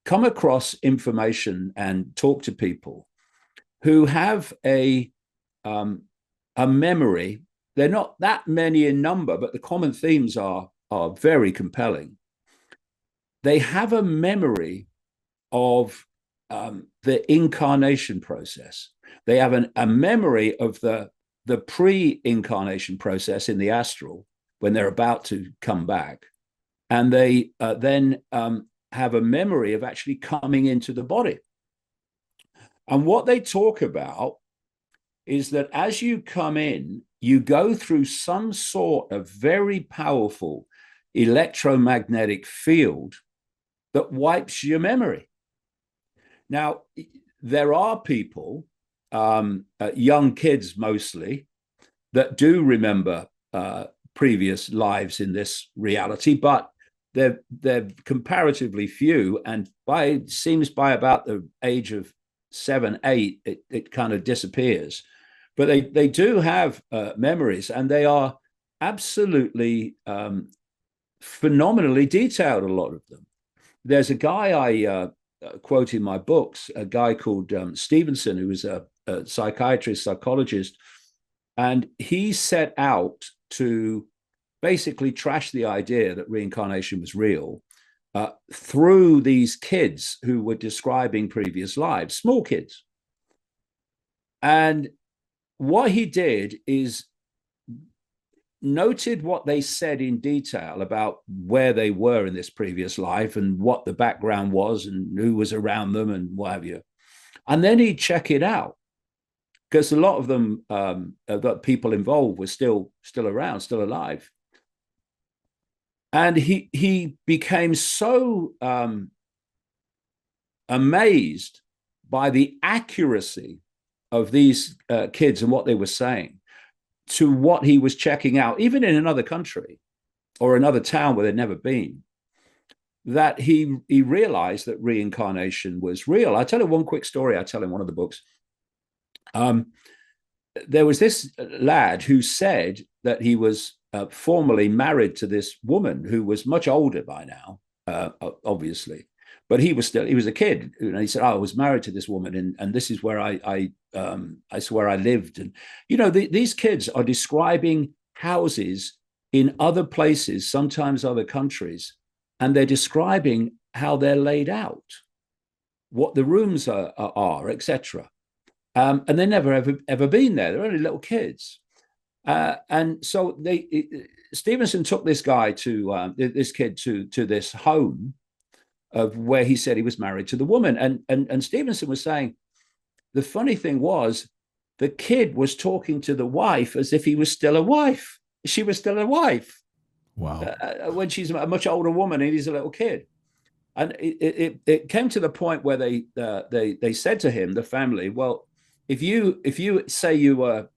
come across information and talked to people who have a memory. They're not that many in number, but the common themes are very compelling. They have a memory of the incarnation process. They have a memory of the pre-incarnation process in the astral when they're about to come back. And they then have a memory of actually coming into the body. And what they talk about is that as you come in, you go through some sort of very powerful electromagnetic field that wipes your memory. Now, there are people, young kids mostly, that do remember previous lives in this reality, but they're comparatively few. And by about the age of 7, 8, it kind of disappears. But they do have memories, and they are absolutely phenomenally detailed, a lot of them. There's a guy I quote in my books, a guy called Stevenson, who was a psychiatrist, psychologist, and he set out to basically trash the idea that reincarnation was real through these kids who were describing previous lives, small kids. And what he did is noted what they said in detail about where they were in this previous life and what the background was and who was around them and what have you. And then he'd check it out, because a lot of them, that people involved, were still around, still alive. And he became so amazed by the accuracy of these kids and what they were saying to what he was checking out, even in another country or another town where they'd never been, that he realized that reincarnation was real. I'll tell you one quick story I tell in one of the books. There was this lad who said that he was formerly married to this woman who was much older by now, obviously, but he was a kid. And he said, "Oh, I was married to this woman, and this is where I swear I lived." And these kids are describing houses in other places, sometimes other countries, and they're describing how they're laid out, what the rooms are, etc. And they never ever been there. They're only little kids. And so Stevenson took this guy this kid to this home of where he said he was married to the woman. And Stevenson was saying, the funny thing was, the kid was talking to the wife as if he was still a wife. She was still a wife. Wow. When she's a much older woman and he's a little kid. And it came to the point where they said to him, the family, "Well, if you say you were,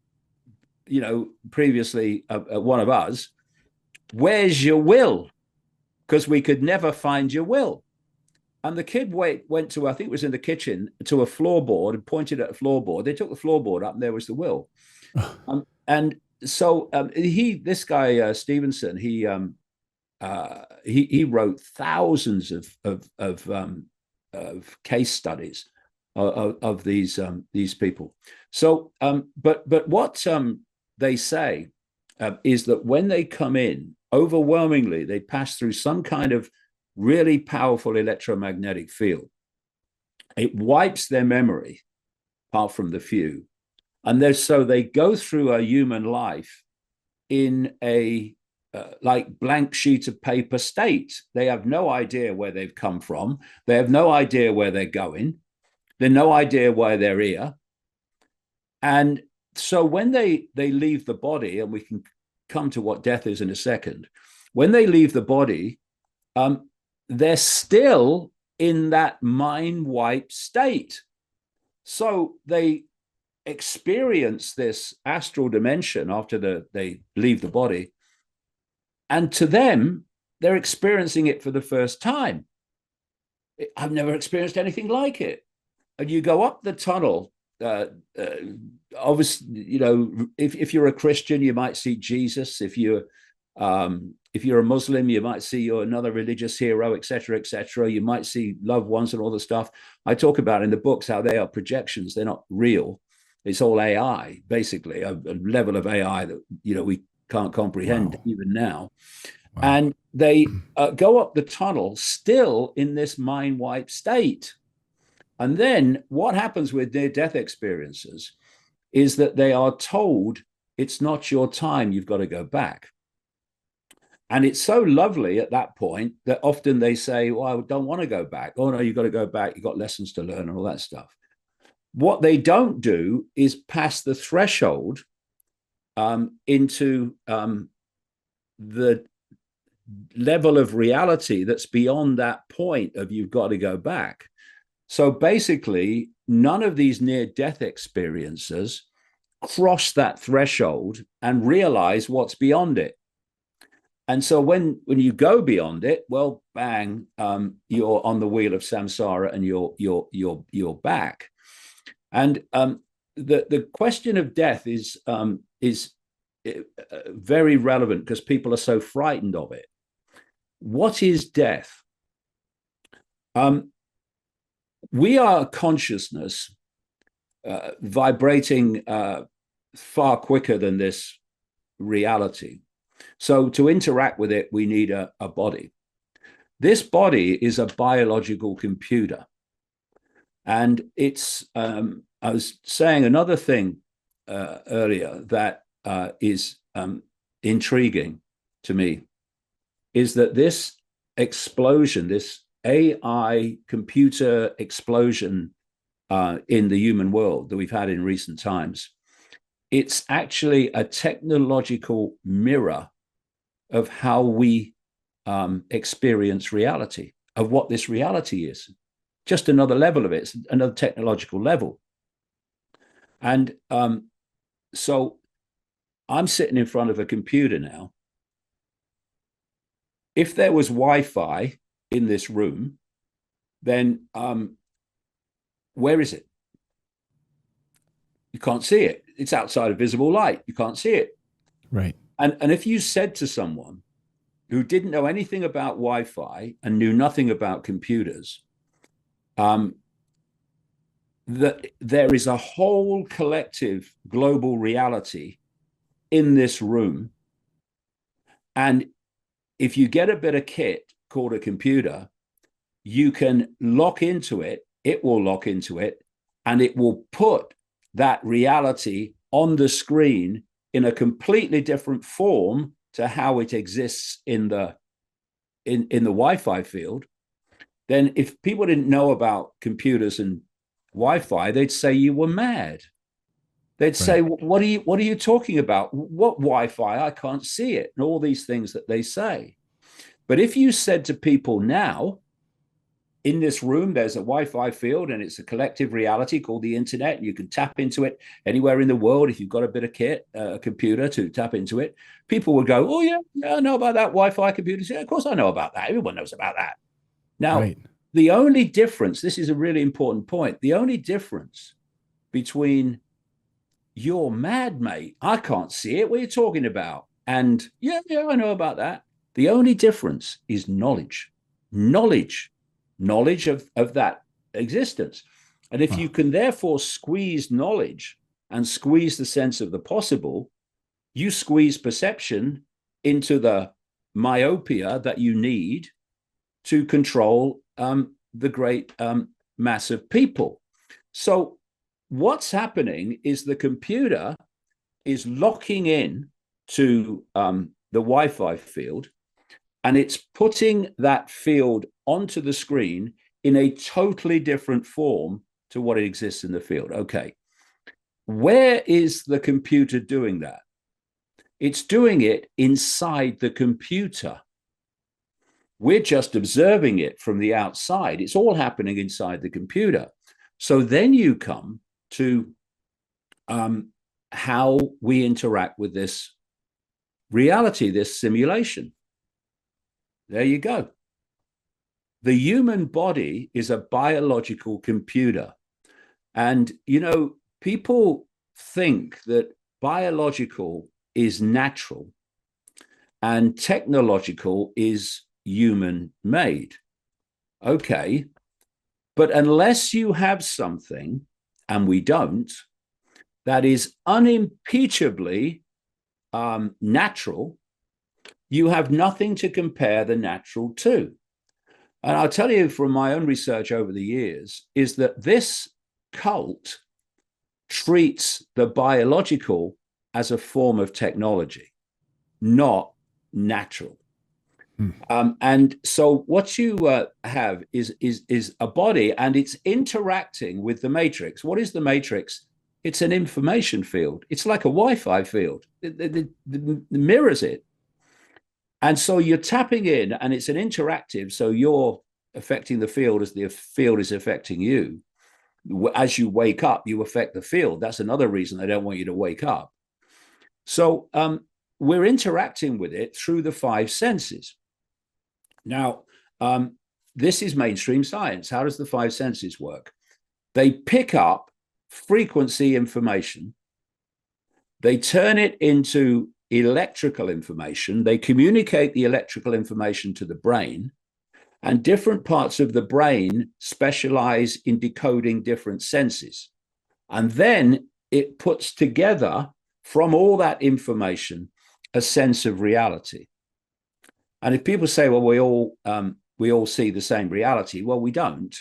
previously one of us, where's your will? Because we could never find your will." And the kid went to, I think it was in the kitchen, to a floorboard and pointed at a floorboard. They took the floorboard up and there was the will. And so this guy, Stevenson, he wrote thousands of case studies of these people. So, but what they say is that when they come in, overwhelmingly, they pass through some kind of really powerful electromagnetic field. It wipes their memory, apart from the few, And so they go through a human life in a like blank sheet of paper state. They have no idea where they've come from. They have no idea where they're going. They have no idea why they're here. And so when they leave the body, and we can come to what death is in a second, when they leave the body, they're still in that mind wipe state. So they experience this astral dimension after they leave the body. And to them, they're experiencing it for the first time. I've never experienced anything like it. And you go up the tunnel. Obviously, you know, if you're a Christian, you might see Jesus. If you're a Muslim, you might see another religious hero, etc., etc. You might see loved ones and all the stuff I talk about in the books, how they are projections. They're not real. It's all AI, basically, a level of AI that, you know, we can't comprehend even now. Wow. And they go up the tunnel still in this mind wipe state. And then what happens with near-death experiences is that they are told it's not your time, you've got to go back. And it's so lovely at that point that often they say, well, I don't want to go back. Oh, no, you've got to go back. You've got lessons to learn and all that stuff. What they don't do is pass the threshold into the level of reality that's beyond that point of you've got to go back. So basically, none of these near-death experiences cross that threshold and realize what's beyond it. And so when you go beyond it, well, bang, you're on the wheel of samsara and you're back. And the question of death is very relevant because people are so frightened of it. What is death? We are consciousness vibrating far quicker than this reality. So to interact with it, we need a body. This body is a biological computer. And it's, I was saying another thing earlier that is intriguing to me, is that this explosion, this AI computer explosion in the human world that we've had in recent times, it's actually a technological mirror of how we experience reality, of what this reality is. Just another level of it, it's another technological level. And so I'm sitting in front of a computer now. If there was Wi-Fi in this room, then where is it? You can't see it. It's outside of visible light. You can't see it. Right. And if you said to someone who didn't know anything about Wi-Fi and knew nothing about computers, that there is a whole collective global reality in this room, and if you get a bit of kit called a computer, you can lock into it, it will lock into it, and it will put that reality on the screen in a completely different form to how it exists in the Wi-Fi field. Then if people didn't know about computers and Wi-Fi, they'd say you were mad. They'd say, what are you talking about? What Wi-Fi? I can't see it. And all these things that they say. But if you said to people now, in this room, there's a Wi-Fi field and it's a collective reality called the internet. And you can tap into it anywhere in the world if you've got a bit of kit, a computer to tap into it. People would go, oh, yeah, I know about that Wi-Fi computers. Yeah, of course I know about that. Everyone knows about that. Now, the only difference, this is a really important point, the only difference between you're mad, mate, I can't see it, what are you talking about? And yeah, I know about that. The only difference is knowledge of that existence. And if you can therefore squeeze knowledge and squeeze the sense of the possible, you squeeze perception into the myopia that you need to control the great mass of people. So what's happening is the computer is locking in to the Wi-Fi field, and it's putting that field onto the screen in a totally different form to what exists in the field. Okay, where is the computer doing that? It's doing it inside the computer. We're just observing it from the outside. It's all happening inside the computer. So then you come to how we interact with this reality, this simulation. There you go. The human body is a biological computer. And, you know, people think that biological is natural and technological is human made. Okay. But unless you have something, and we don't, that is unimpeachably natural, you have nothing to compare the natural to. And I'll tell you from my own research over the years is that this cult treats the biological as a form of technology, not natural. And so what you have is a body, and it's interacting with the matrix. What is the matrix? It's an information field. It's like a Wi-Fi field. It mirrors it. And so you're tapping in, and it's an interactive. So you're affecting the field as the field is affecting you. As you wake up, you affect the field. That's another reason they don't want you to wake up. So we're interacting with it through the five senses. Now, this is mainstream science. How does the five senses work? They pick up frequency information. They turn it into electrical information. They communicate the electrical information to the brain, and different parts of the brain specialize in decoding different senses. And then it puts together from all that information a sense of reality. And if people say, well, we all see the same reality, well, we don't.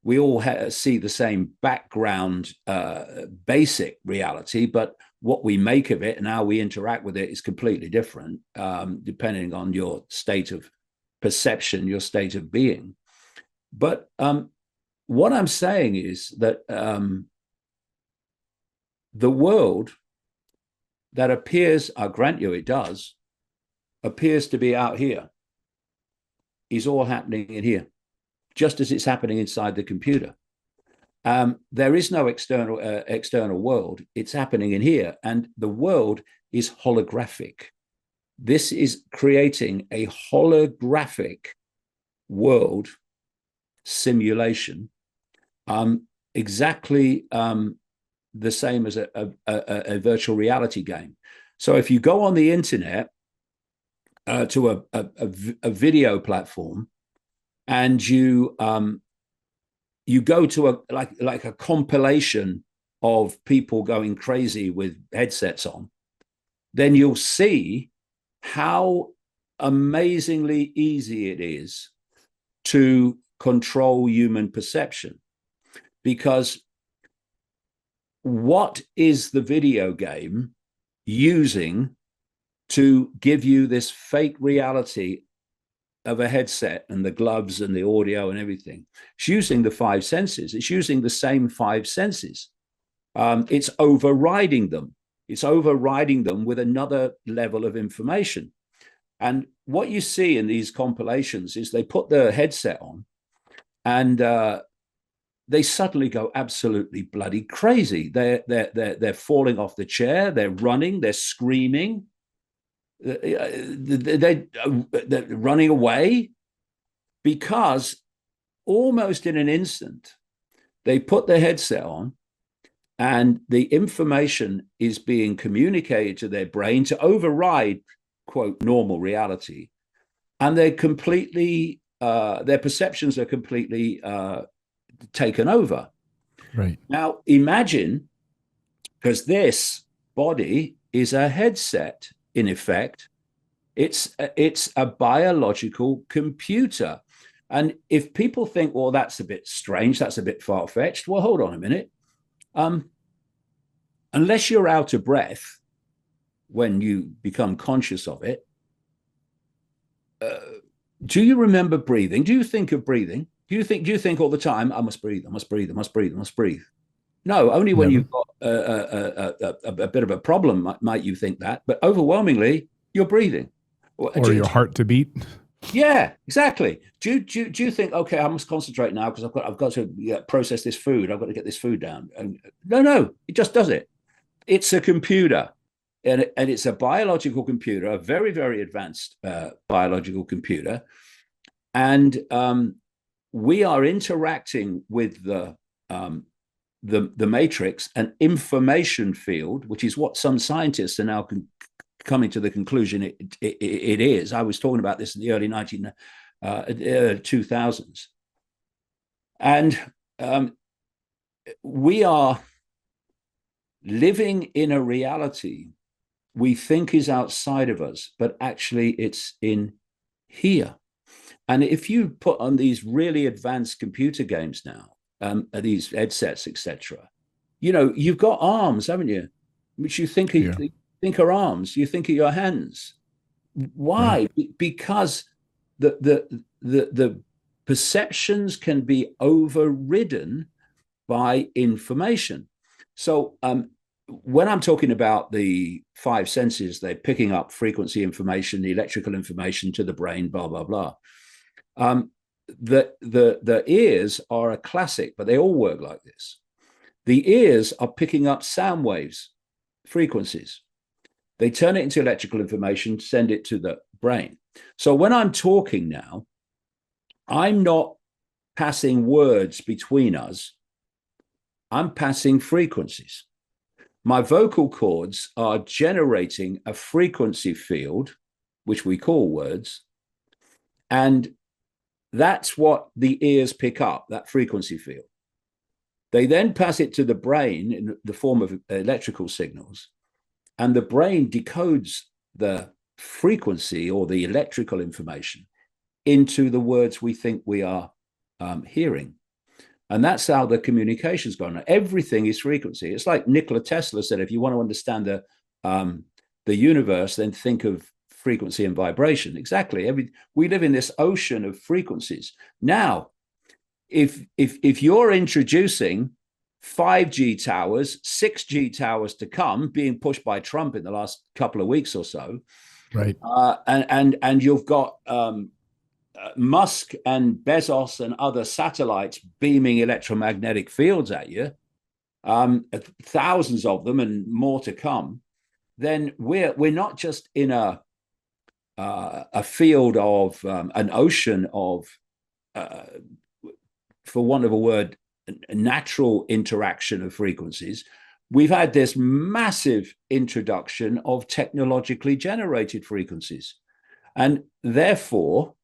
We all see the same background, basic reality, but what we make of it and how we interact with it is completely different, depending on your state of perception, your state of being. But what I'm saying is that the world that appears, I grant you it does, appears to be out here, is all happening in here, just as it's happening inside the computer. There is no external world. It's happening in here, and the world is holographic. This is creating a holographic world simulation, exactly the same as a virtual reality game. So if you go on the internet to a video platform, and you go to like a compilation of people going crazy with headsets on, then you'll see how amazingly easy it is to control human perception. Because what is the video game using to give you this fake reality of a headset and the gloves and the audio and everything? It's using the five senses. It's using the same five senses. It's overriding them. It's overriding them with another level of information. And what you see in these compilations is they put the headset on, and they suddenly go absolutely bloody crazy. They're falling off the chair. They're running. They're screaming. They're running away, because almost in an instant, they put the headset on, and the information is being communicated to their brain to override, quote, normal reality. And they're completely, their perceptions are completely taken over. Right. Now, imagine, because this body is a headset, in effect, it's a biological computer. And if people think, well, that's a bit strange, that's a bit far-fetched, well, hold on a minute. Unless you're out of breath when you become conscious of it, do you remember breathing? Do you think of breathing? Do you think all the time, I must breathe, I must breathe, I must breathe, I must breathe? No, only when Never. you've got a bit of a problem might you think that, but overwhelmingly you're breathing. Or your heart to beat. Yeah, exactly. Do you think, okay, I must concentrate now because I've got to process this food. I've got to get this food down. And no, it just does it. It's a computer, and it's a biological computer, a very, very advanced biological computer, and we are interacting with the matrix, an information field, which is what some scientists are now coming to the conclusion it is. I was talking about this in the early 2000s. And we are living in a reality we think is outside of us, but actually it's in here. And if you put on these really advanced computer games now, these headsets, etc., you've got arms, haven't you? Which you think are arms. You think of your hands. Why? Right. Because the perceptions can be overridden by information. So when I'm talking about the five senses, they're picking up frequency information, the electrical information to the brain, blah, blah, blah. The ears are a classic, but they all work like this. The ears are picking up sound waves, frequencies. They turn it into electrical information, send it to the brain. So when I'm talking now, I'm not passing words between us. I'm passing frequencies. My vocal cords are generating a frequency field, which we call words, and that's what the ears pick up, that frequency field. They then pass it to the brain in the form of electrical signals, and the brain decodes the frequency or the electrical information into the words we think we are hearing. And that's how the communication's going on. Everything is frequency. It's like Nikola Tesla said, if you want to understand the universe, then think of frequency and vibration. Exactly. We live in this ocean of frequencies. Now, if you're introducing 5G towers, 6G towers to come, being pushed by Trump in the last couple of weeks or so, right? And you've got Musk and Bezos and other satellites beaming electromagnetic fields at you, thousands of them and more to come. Then we're not just in a field of an ocean of, for want of a word, natural interaction of frequencies. We've had this massive introduction of technologically generated frequencies, and therefore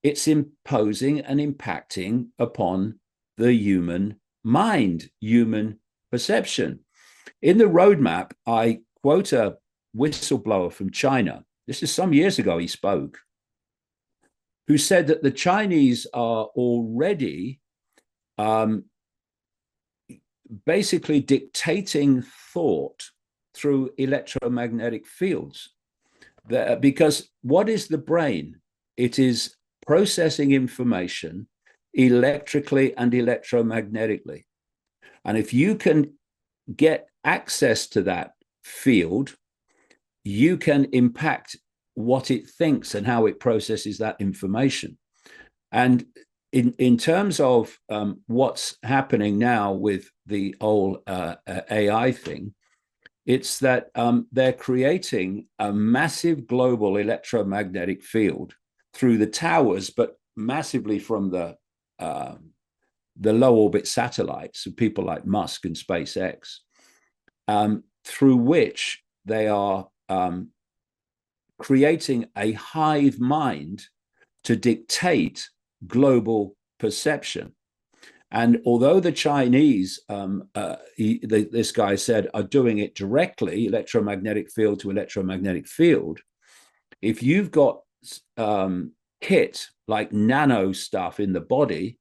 it's imposing and impacting upon the human mind, human perception. In the roadmap, I quote a whistleblower from China. This is some years ago he spoke, who said that the Chinese are already basically dictating thought through electromagnetic fields. Because what is the brain? It is processing information electrically and electromagnetically. And if you can get access to that field, you can impact what it thinks and how it processes that information. And in terms of what's happening now with the whole AI thing, it's that they're creating a massive global electromagnetic field through the towers, but massively from the low orbit satellites of people like Musk and SpaceX, through which they are creating a hive mind to dictate global perception. And although the Chinese, this guy said, are doing it directly, electromagnetic field to electromagnetic field, if you've got kit like nano stuff in the body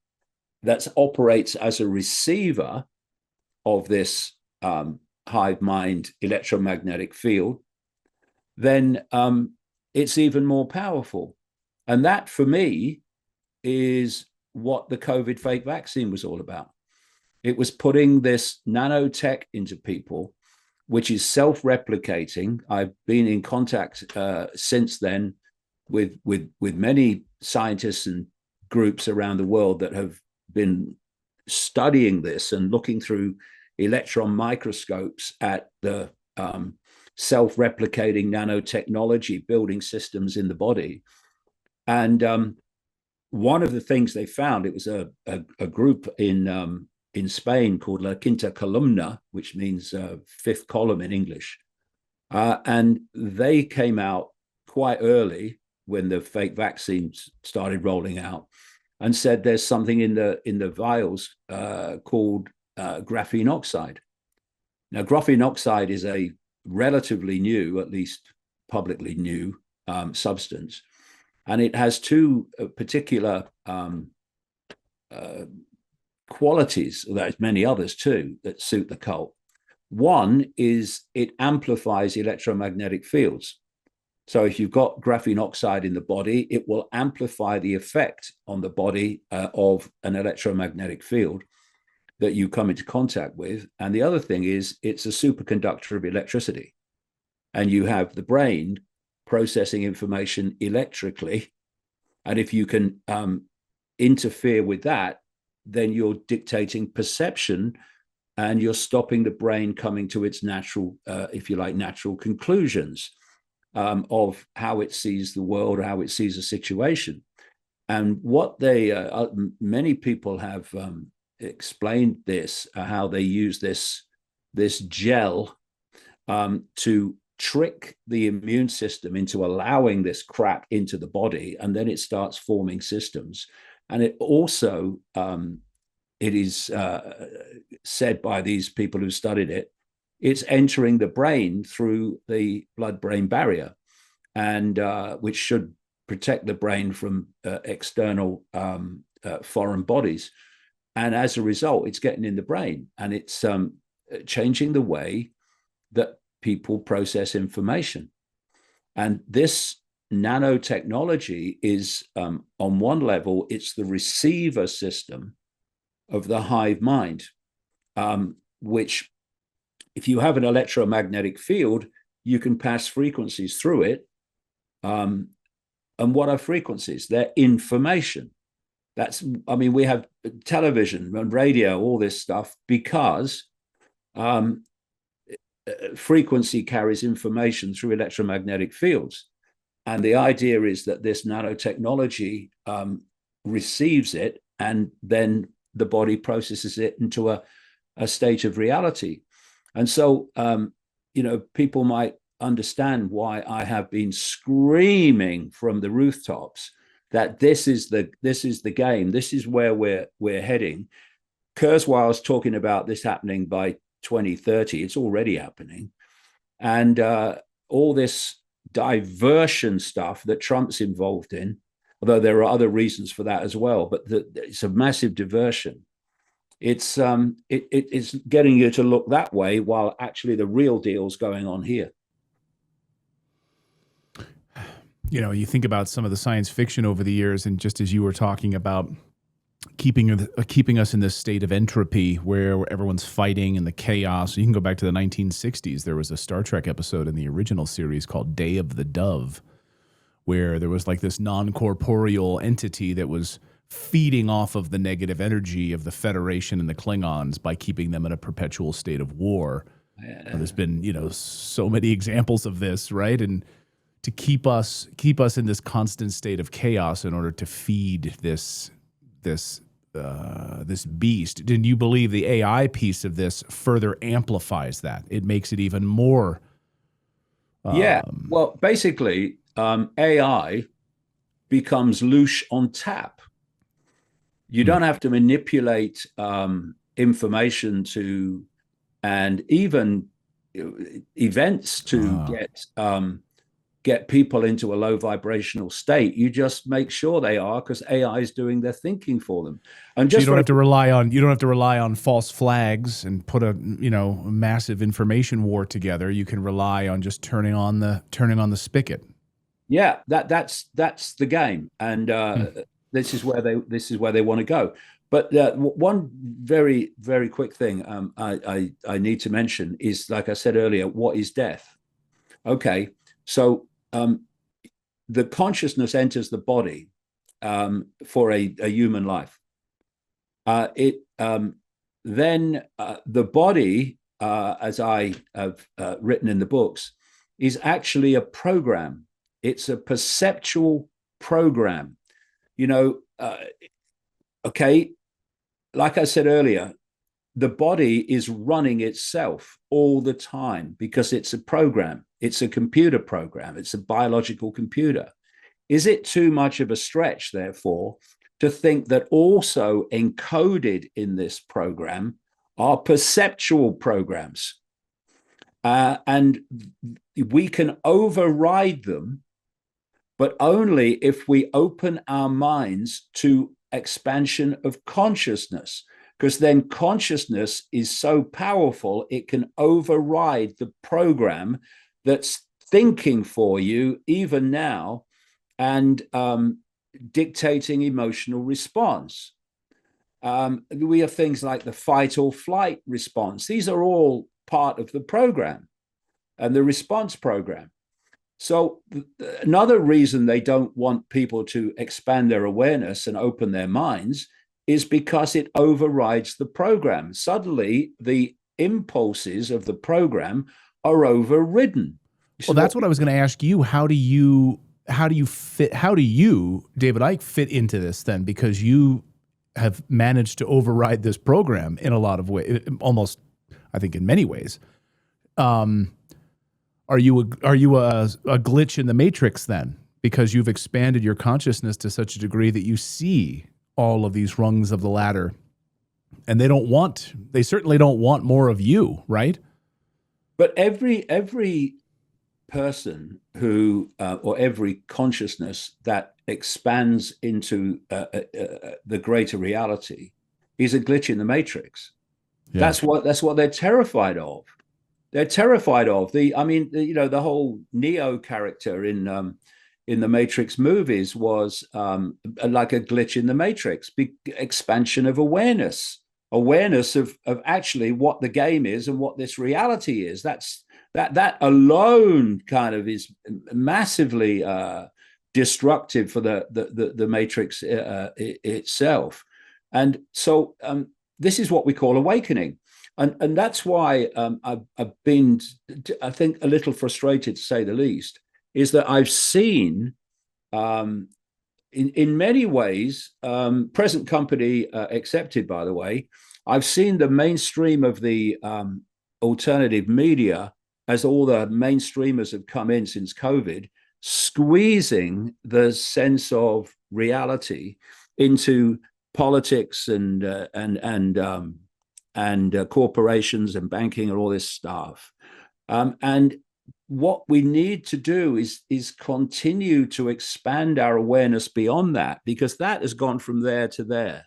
that operates as a receiver, of this hive mind electromagnetic field, then it's even more powerful. And that, for me, is what the COVID fake vaccine was all about. It was putting this nanotech into people, which is self-replicating. I've been in contact since then with many scientists and groups around the world that have been studying this and looking through electron microscopes at the self-replicating nanotechnology building systems in the body. And one of the things they found, it was a group in Spain called La Quinta Columna, which means fifth column in English. And they came out quite early when the fake vaccines started rolling out and said there's something in the vials called graphene oxide. Now, graphene oxide is a relatively new, at least publicly new, substance. And it has two particular qualities, there's many others too, that suit the cult. One is it amplifies electromagnetic fields. So if you've got graphene oxide in the body, it will amplify the effect on the body of an electromagnetic field that you come into contact with. And the other thing is it's a superconductor of electricity. And you have the brain processing information electrically. And if you can interfere with that, then you're dictating perception and you're stopping the brain coming to its natural, if you like, natural conclusions of how it sees the world or how it sees a situation. And what they, many people have explained this, how they use this gel to trick the immune system into allowing this crap into the body, and then it starts forming systems. And it also, it is said by these people who studied it, it's entering the brain through the blood-brain barrier, and which should protect the brain from external foreign bodies. And as a result, it's getting in the brain, and it's changing the way that people process information. And this nanotechnology is, on one level, it's the receiver system of the hive mind, which, if you have an electromagnetic field, you can pass frequencies through it. And what are frequencies? They're information. That's, I mean, we have television and radio, all this stuff, because frequency carries information through electromagnetic fields. And the idea is that this nanotechnology receives it, and then the body processes it into a state of reality. And so, people might understand why I have been screaming from the rooftops that this is the game. This is where we're heading. Kurzweil's talking about this happening by 2030. It's already happening. And all this diversion stuff that Trump's involved in, although there are other reasons for that as well, but it's a massive diversion. It's getting you to look that way while actually the real deal's going on here. You know, you think about some of the science fiction over the years, and just as you were talking about keeping us in this state of entropy where everyone's fighting and the chaos. You can go back to the 1960s. There was a Star Trek episode in the original series called Day of the Dove, where there was like this non-corporeal entity that was feeding off of the negative energy of the Federation and the Klingons by keeping them in a perpetual state of war. Yeah. There's been, so many examples of this, right? And to keep us in this constant state of chaos in order to feed this beast. Did you believe the AI piece of this further amplifies that? It makes it even more. Well, basically, AI becomes louche on tap. You don't have to manipulate information and even events to get get people into a low vibrational state. You just make sure they are, because AI is doing their thinking for them. And So just you don't have to rely on false flags and put a massive information war together. You can rely on just turning on the spigot. Yeah, that's the game, and this is where they want to go. But one very, very quick thing I need to mention is, like I said earlier, what is death? Okay, so the consciousness enters the body for a human life. Then the body, as I have written in the books, is actually a program. It's a perceptual program. Okay, like I said earlier, the body is running itself all the time because it's a program. It's a computer program. It's a biological computer. Is it too much of a stretch, therefore, to think that also encoded in this program are perceptual programs? And we can override them, but only if we open our minds to expansion of consciousness, because then consciousness is so powerful, it can override the program that's thinking for you even now and dictating emotional response. We have things like the fight or flight response. These are all part of the program and the response program. So another reason they don't want people to expand their awareness and open their minds is because it overrides the program. Suddenly, the impulses of the program are overridden. Well, that's what I was going to ask you. How do you, David Icke, fit into this then? Because you have managed to override this program in a lot of ways, almost, I think, in many ways. Are you a glitch in the matrix then? Because you've expanded your consciousness to such a degree that you see all of these rungs of the ladder, and they certainly don't want more of you, right? But every person who, or every consciousness that expands into the greater reality is a glitch in the matrix. Yeah. That's what they're terrified of. They're terrified of the whole Neo character in the Matrix movies was like a glitch in the matrix, big expansion of awareness of actually what the game is and what this reality is. That alone kind of is massively destructive for the matrix itself. And so this is what we call awakening. And that's why I've been, I think, a little frustrated, to say the least, is that I've seen, in many ways, present company accepted, by the way, I've seen the mainstream of the alternative media, as all the mainstreamers have come in since COVID, squeezing the sense of reality into politics and corporations and banking and all this stuff. And what we need to do is continue to expand our awareness beyond that, because that has gone from there to there.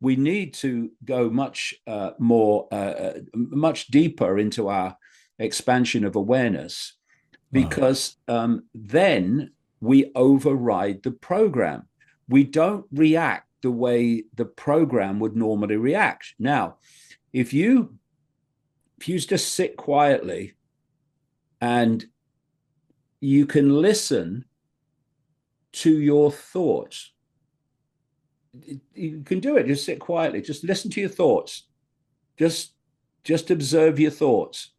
We need to go much deeper into our expansion of awareness, because then we override the program. We don't react the way the program would normally react. Now, if you just sit quietly and you can listen to your thoughts, you can do it. Just sit quietly. Just listen to your thoughts. Just observe your thoughts.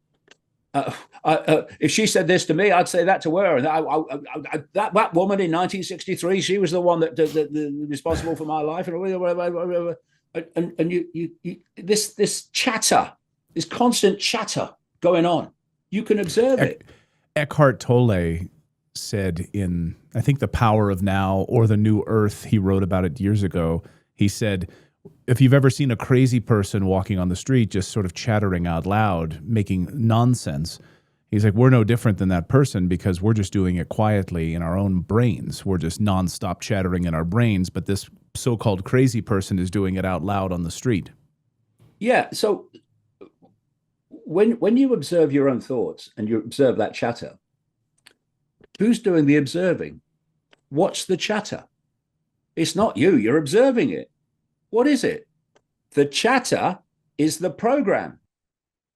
If she said this to me, I'd say that to her. And that woman in 1963, she was the one that responsible for my life. And this chatter, this constant chatter going on, you can observe it. Eckhart Tolle said in, I think, The Power of Now or The New Earth, he wrote about it years ago. He said, if you've ever seen a crazy person walking on the street just sort of chattering out loud, making nonsense, He's like, we're no different than that person because we're just doing it quietly in our own brains. We're just nonstop chattering in our brains, but this so-called crazy person is doing it out loud on the street. Yeah. So when you observe your own thoughts and you observe that chatter, who's doing the observing? What's the chatter? It's not you. You're observing it. What is it? The chatter is the program.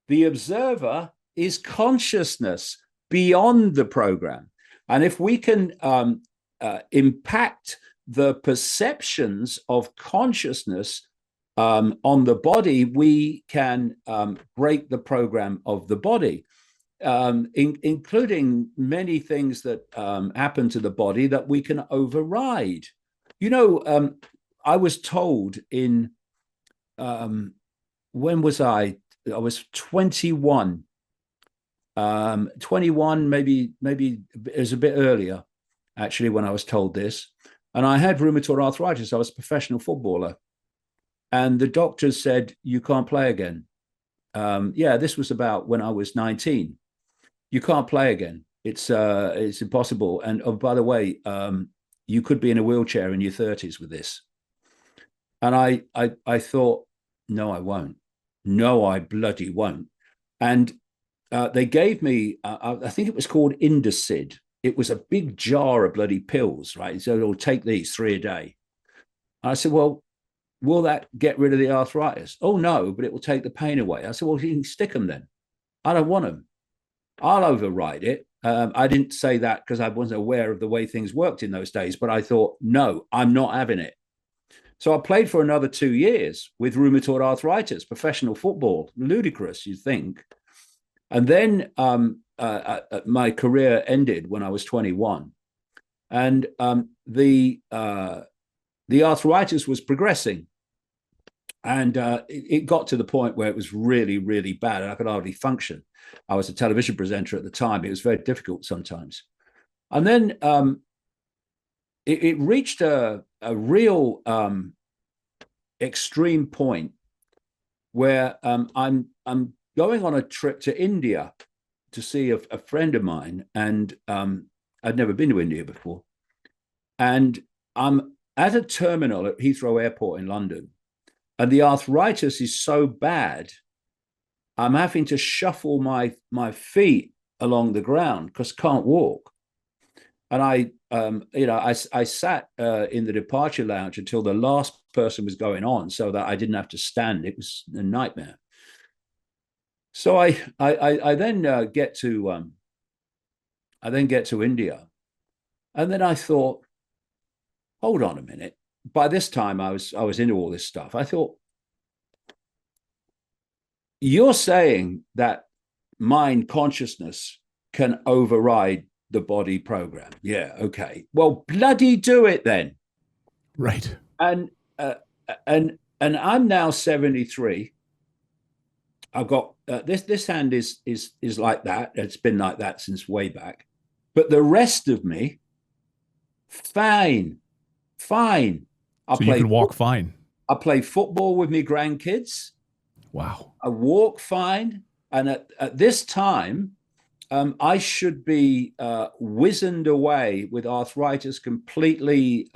The observer is consciousness beyond the program. And if we can impact the perceptions of consciousness on the body, we can break the program of the body, including many things that happen to the body that we can override. You know, I was told in, when was I? I was 21. 21, maybe it was a bit earlier, actually, when I was told this. And I had rheumatoid arthritis. I was a professional footballer. And the doctors said, you can't play again. Yeah, this was about when I was 19. You can't play again. It's impossible. And oh, by the way, you could be in a wheelchair in your 30s with this. And I thought, no, I won't. No, I bloody won't. And they gave me, I think it was called Indesid. It was a big jar of bloody pills, right? So it'll take these 3 a day. And I said, well, will that get rid of the arthritis? Oh, no, but it will take the pain away. I said, well, you can stick them then. I don't want them. I'll override it. I didn't say that because I wasn't aware of the way things worked in those days, but I thought, no, I'm not having it. So I played for another 2 years with rheumatoid arthritis, professional football, ludicrous, you think. And then my career ended when I was 21. And the arthritis was progressing. And it got to the point where it was really, really bad. And I could hardly function. I was a television presenter at the time. It was very difficult sometimes. And then it reached a real extreme point where I'm going on a trip to India to see a friend of mine. And I'd never been to India before. And I'm at a terminal at Heathrow Airport in London. And the arthritis is so bad, I'm having to shuffle my feet along the ground because I can't walk. And I sat in the departure lounge until the last person was going on so that I didn't have to stand. It was a nightmare. So I then get to India. And then I thought, hold on a minute. By this time, I was into all this stuff. I thought, you're saying that mind consciousness can override the body program. Yeah, okay. Well, bloody do it then. Right. And I'm now 73. I've got this hand is like that. It's been like that since way back. But the rest of me, fine. So you can walk fine. I play football with my grandkids. Wow. I walk fine. And at this time, I should be wizened away with arthritis completely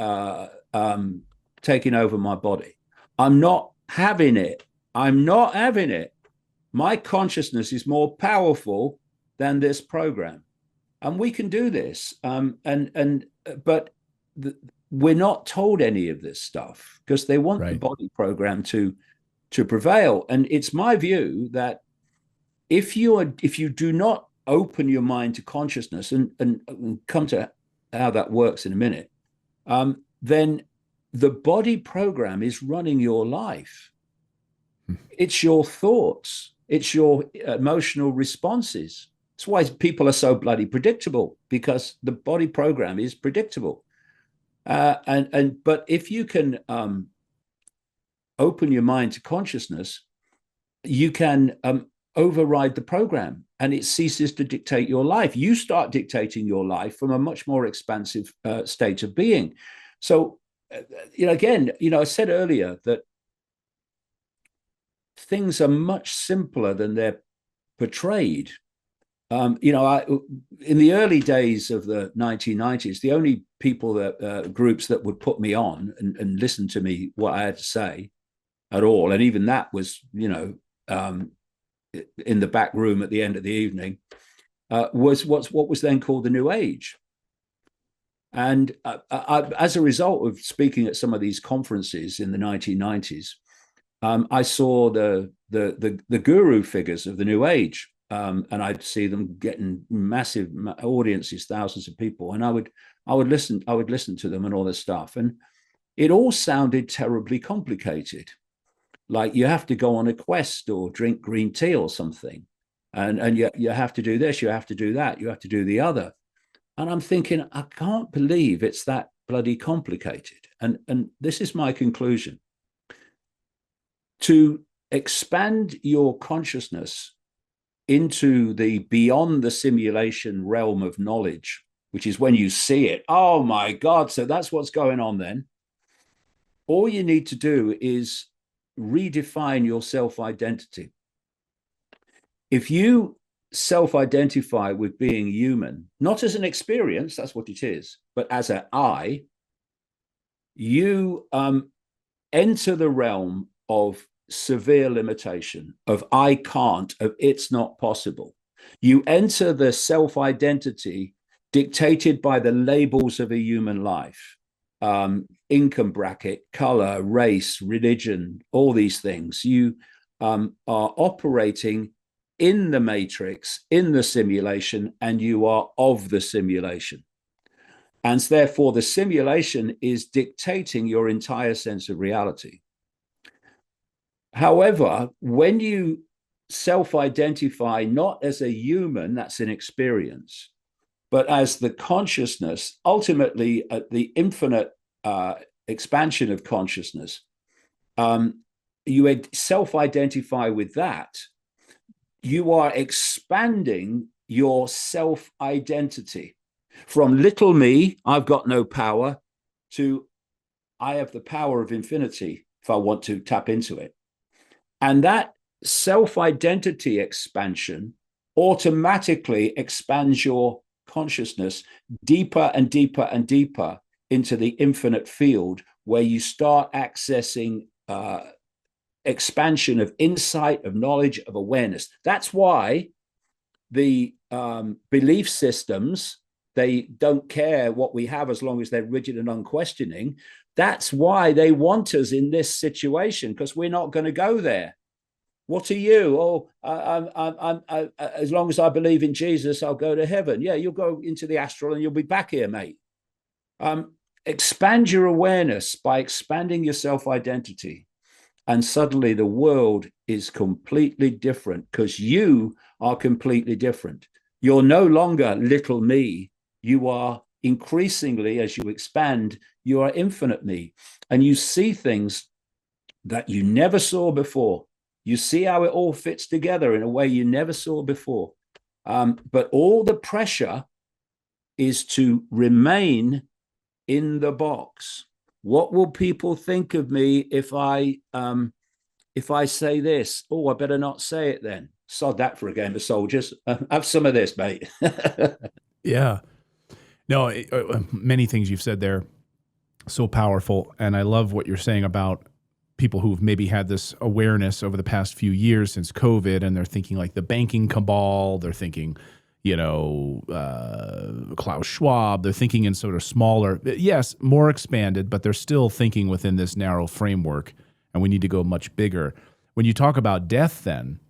taking over my body. I'm not having it. My consciousness is more powerful than this program. And we can do this. But we're not told any of this stuff because they want the body program to prevail. And it's my view that if you do not open your mind to consciousness and come to how that works in a minute, then the body program is running your life. It's your thoughts. It's your emotional responses. That's why people are so bloody predictable, because the body program is predictable. But if you can open your mind to consciousness, you can override the program, and it ceases to dictate your life. You start dictating your life from a much more expansive state of being. So, again, I said earlier that things are much simpler than they're portrayed. In the early days of the 1990s, the only people that groups that would put me on and listen to me what I had to say at all, and even that was, in the back room at the end of the evening, was what was then called the New Age. And as a result of speaking at some of these conferences in the 1990s, I saw the guru figures of the New Age. And I'd see them getting massive audiences, thousands of people, and I would listen to them and all this stuff, and it all sounded terribly complicated. Like you have to go on a quest or drink green tea or something, and you have to do this, you have to do that, you have to do the other, and I'm thinking, I can't believe it's that bloody complicated. And this is my conclusion: to expand your consciousness into the beyond the simulation realm of knowledge, which is when you see it. Oh my God, so that's what's going on then. All you need to do is redefine your self-identity. If you self-identify with being human, not as an experience, that's what it is, but as an I, you enter the realm of severe limitation, of I can't, of it's not possible. You enter the self-identity dictated by the labels of a human life, income bracket, color, race, religion, all these things. You are operating in the matrix, in the simulation, and you are of the simulation. And therefore, the simulation is dictating your entire sense of reality. However, when you self-identify not as a human, that's an experience, but as the consciousness, ultimately at the infinite expansion of consciousness, you self-identify with that, you are expanding your self-identity from little me, I've got no power, to I have the power of infinity if I want to tap into it. And that self-identity expansion automatically expands your consciousness deeper and deeper and deeper into the infinite field, where you start accessing expansion of insight, of knowledge, of awareness. That's why the belief systems, they don't care what we have as long as they're rigid and unquestioning. That's why they want us in this situation, because we're not going to go there. What are you? Oh, I'm as long as I believe in Jesus, I'll go to heaven. Yeah, you'll go into the astral and you'll be back here, mate. Expand your awareness by expanding your self-identity. And suddenly the world is completely different, because you are completely different. You're no longer little me. You are increasingly, as you expand, you are infinite me. And you see things that you never saw before. You see how it all fits together in a way you never saw before. But all the pressure is to remain in the box. What will people think of me if I say this? Oh, I better not say it then. Sod that for a game of soldiers. Have some of this, mate. Yeah. No, many things you've said there, so powerful. And I love what you're saying about people who've maybe had this awareness over the past few years since COVID, and they're thinking like the banking cabal, they're thinking, Klaus Schwab, they're thinking in sort of smaller, yes, more expanded, but they're still thinking within this narrow framework, and we need to go much bigger. When you talk about death, then,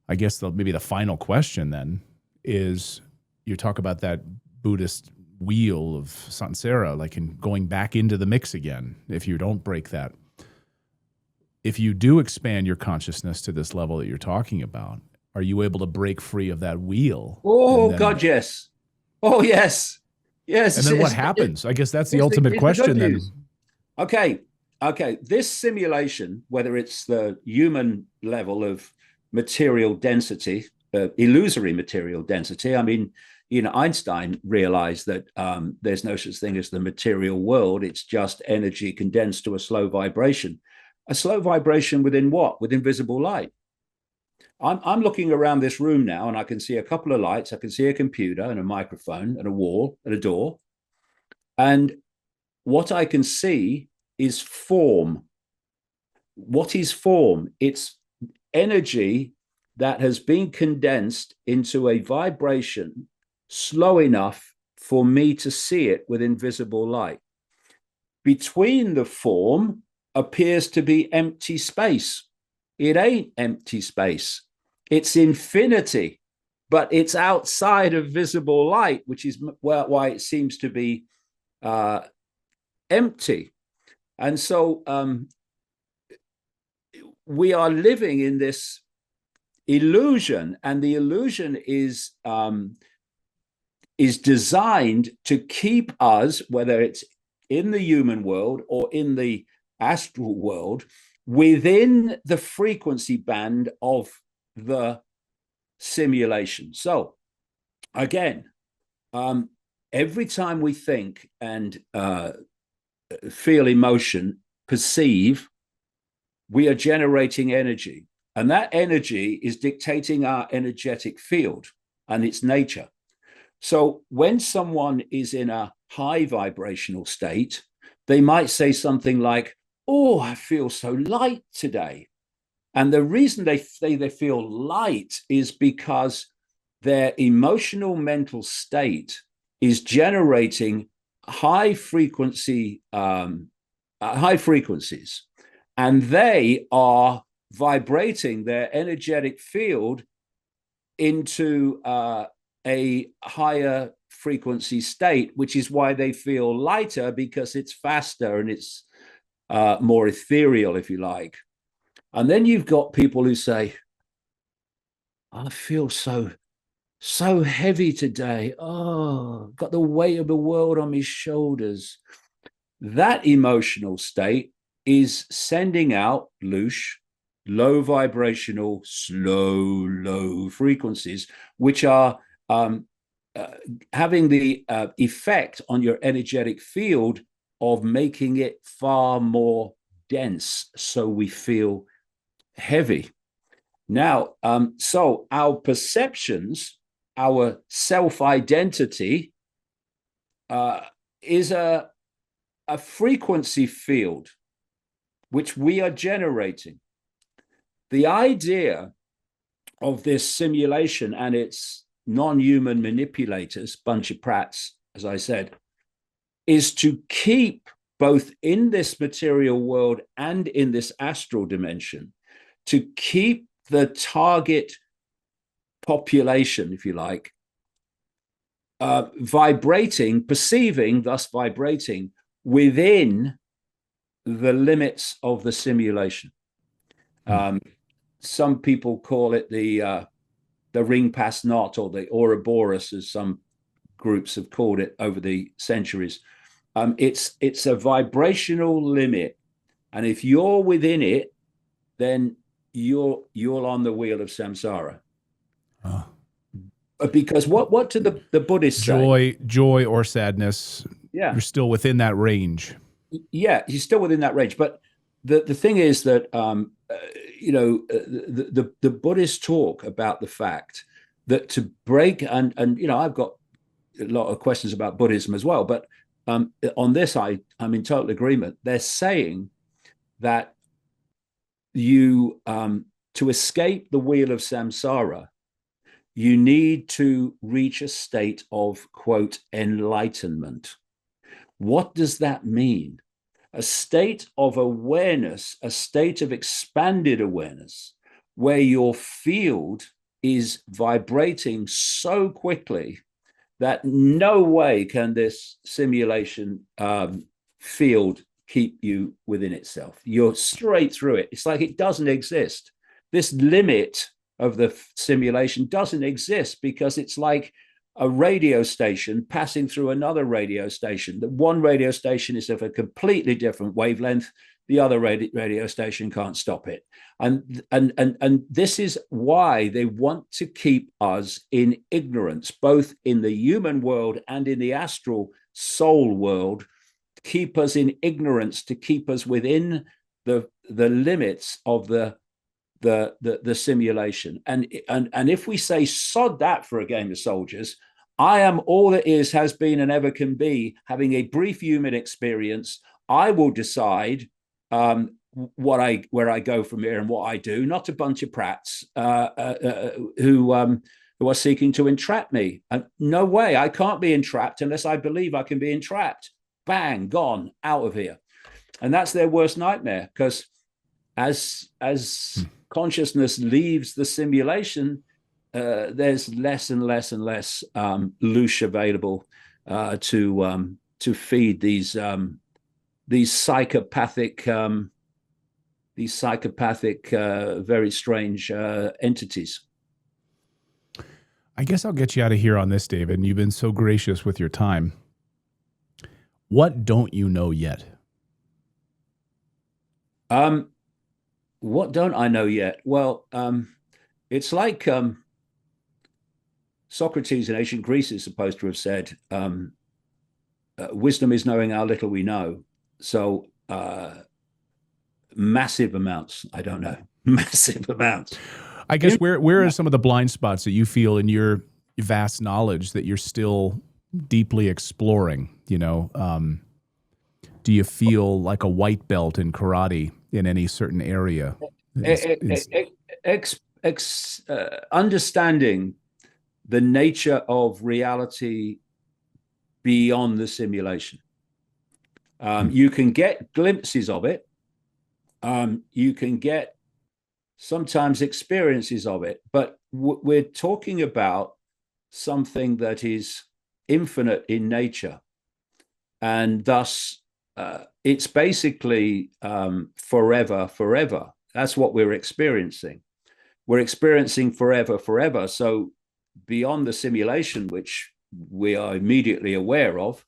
I guess maybe the final question then is, you talk about that Buddhist wheel of samsara, like in going back into the mix again, if you don't break that. If you do expand your consciousness to this level that you're talking about, are you able to break free of that wheel? Oh, God, yes. Oh, yes. Yes. And then what happens? I guess that's the ultimate question then. Okay. This simulation, whether it's the human level of material density, illusory material density. I mean, Einstein realized that there's no such thing as the material world. It's just energy condensed to a slow vibration. A slow vibration within what? Within visible light. I'm looking around this room now, and I can see a couple of lights. I can see a computer and a microphone and a wall and a door. And what I can see is form. What is form? It's energy that has been condensed into a vibration slow enough for me to see it with invisible light. Between the form appears to be empty space. It ain't empty space. It's infinity, but it's outside of visible light, which is why it seems to be empty. And so we are living in this illusion, and the illusion is designed to keep us, whether it's in the human world or in the astral world, within the frequency band of the simulation. So again, every time we think and feel emotion, perceive, we are generating energy. And that energy is dictating our energetic field and its nature. So when someone is in a high vibrational state, they might say something like, "Oh, I feel so light today." And the reason they say they feel light is because their emotional mental state is generating high frequencies, and they are vibrating their energetic field into a higher frequency state, which is why they feel lighter, because it's faster and it's more ethereal, if you like. And then you've got people who say, "I feel so heavy today. Oh, got the weight of the world on my shoulders." That emotional state is sending out low vibrational, low frequencies, which are having the effect on your energetic field of making it far more dense, so we feel heavy. Now, so our perceptions, our self-identity is a frequency field which we are generating. The idea of this simulation and its non-human manipulators, bunch of prats, as I said, is to keep both in this material world and in this astral dimension, to keep the target population, if you like, vibrating, perceiving, thus vibrating within the limits of the simulation. Some people call it the ring past knot, or the Ouroboros, as some groups have called it over the centuries. It's a vibrational limit, and if you're within it, then you're on the wheel of samsara. Because what did the Buddhists say? Joy or sadness. Yeah, you're still within that range. Yeah, he's still within that range. But the thing is that the Buddhists talk about the fact that to break, and I've got a lot of questions about Buddhism as well, but on this I'm in total agreement. They're saying that you to escape the wheel of samsara, you need to reach a state of, quote, enlightenment. What does that mean? A state of awareness, a state of expanded awareness, where your field is vibrating so quickly that no way can this simulation field keep you within itself. You're straight through it. It's like it doesn't exist. This limit of the simulation doesn't exist, because it's like a radio station passing through another radio station. The one radio station is of a completely different wavelength. The other radio station can't stop it. And this is why they want to keep us in ignorance, both in the human world and in the astral soul world. Keep us in ignorance, to keep us within the limits of the the simulation. And if we say sod that for a game of soldiers, I am all that is, has been, and ever can be, having a brief human experience. I will decide where I go from here and what I do, not a bunch of prats who are seeking to entrap me. No way, I can't be entrapped unless I believe I can be entrapped. Bang, gone, out of here. And that's their worst nightmare, because as consciousness leaves the simulation, there's less and less and less loosh available to feed these psychopathic, very strange entities. I guess I'll get you out of here on this, David. And you've been so gracious with your time. What don't you know yet? What don't I know yet? Well, it's like Socrates in ancient Greece is supposed to have said, wisdom is knowing how little we know. So massive amounts, I don't know, massive amounts. I guess where are some of the blind spots that you feel in your vast knowledge that you're still deeply exploring? You know, do you feel like a white belt in karate in any certain area? Understanding the nature of reality beyond the simulation. You can get glimpses of it. You can get sometimes experiences of it, but we're talking about something that is infinite in nature. And thus, it's basically forever. That's what we're experiencing. We're experiencing forever. So beyond the simulation, which we are immediately aware of,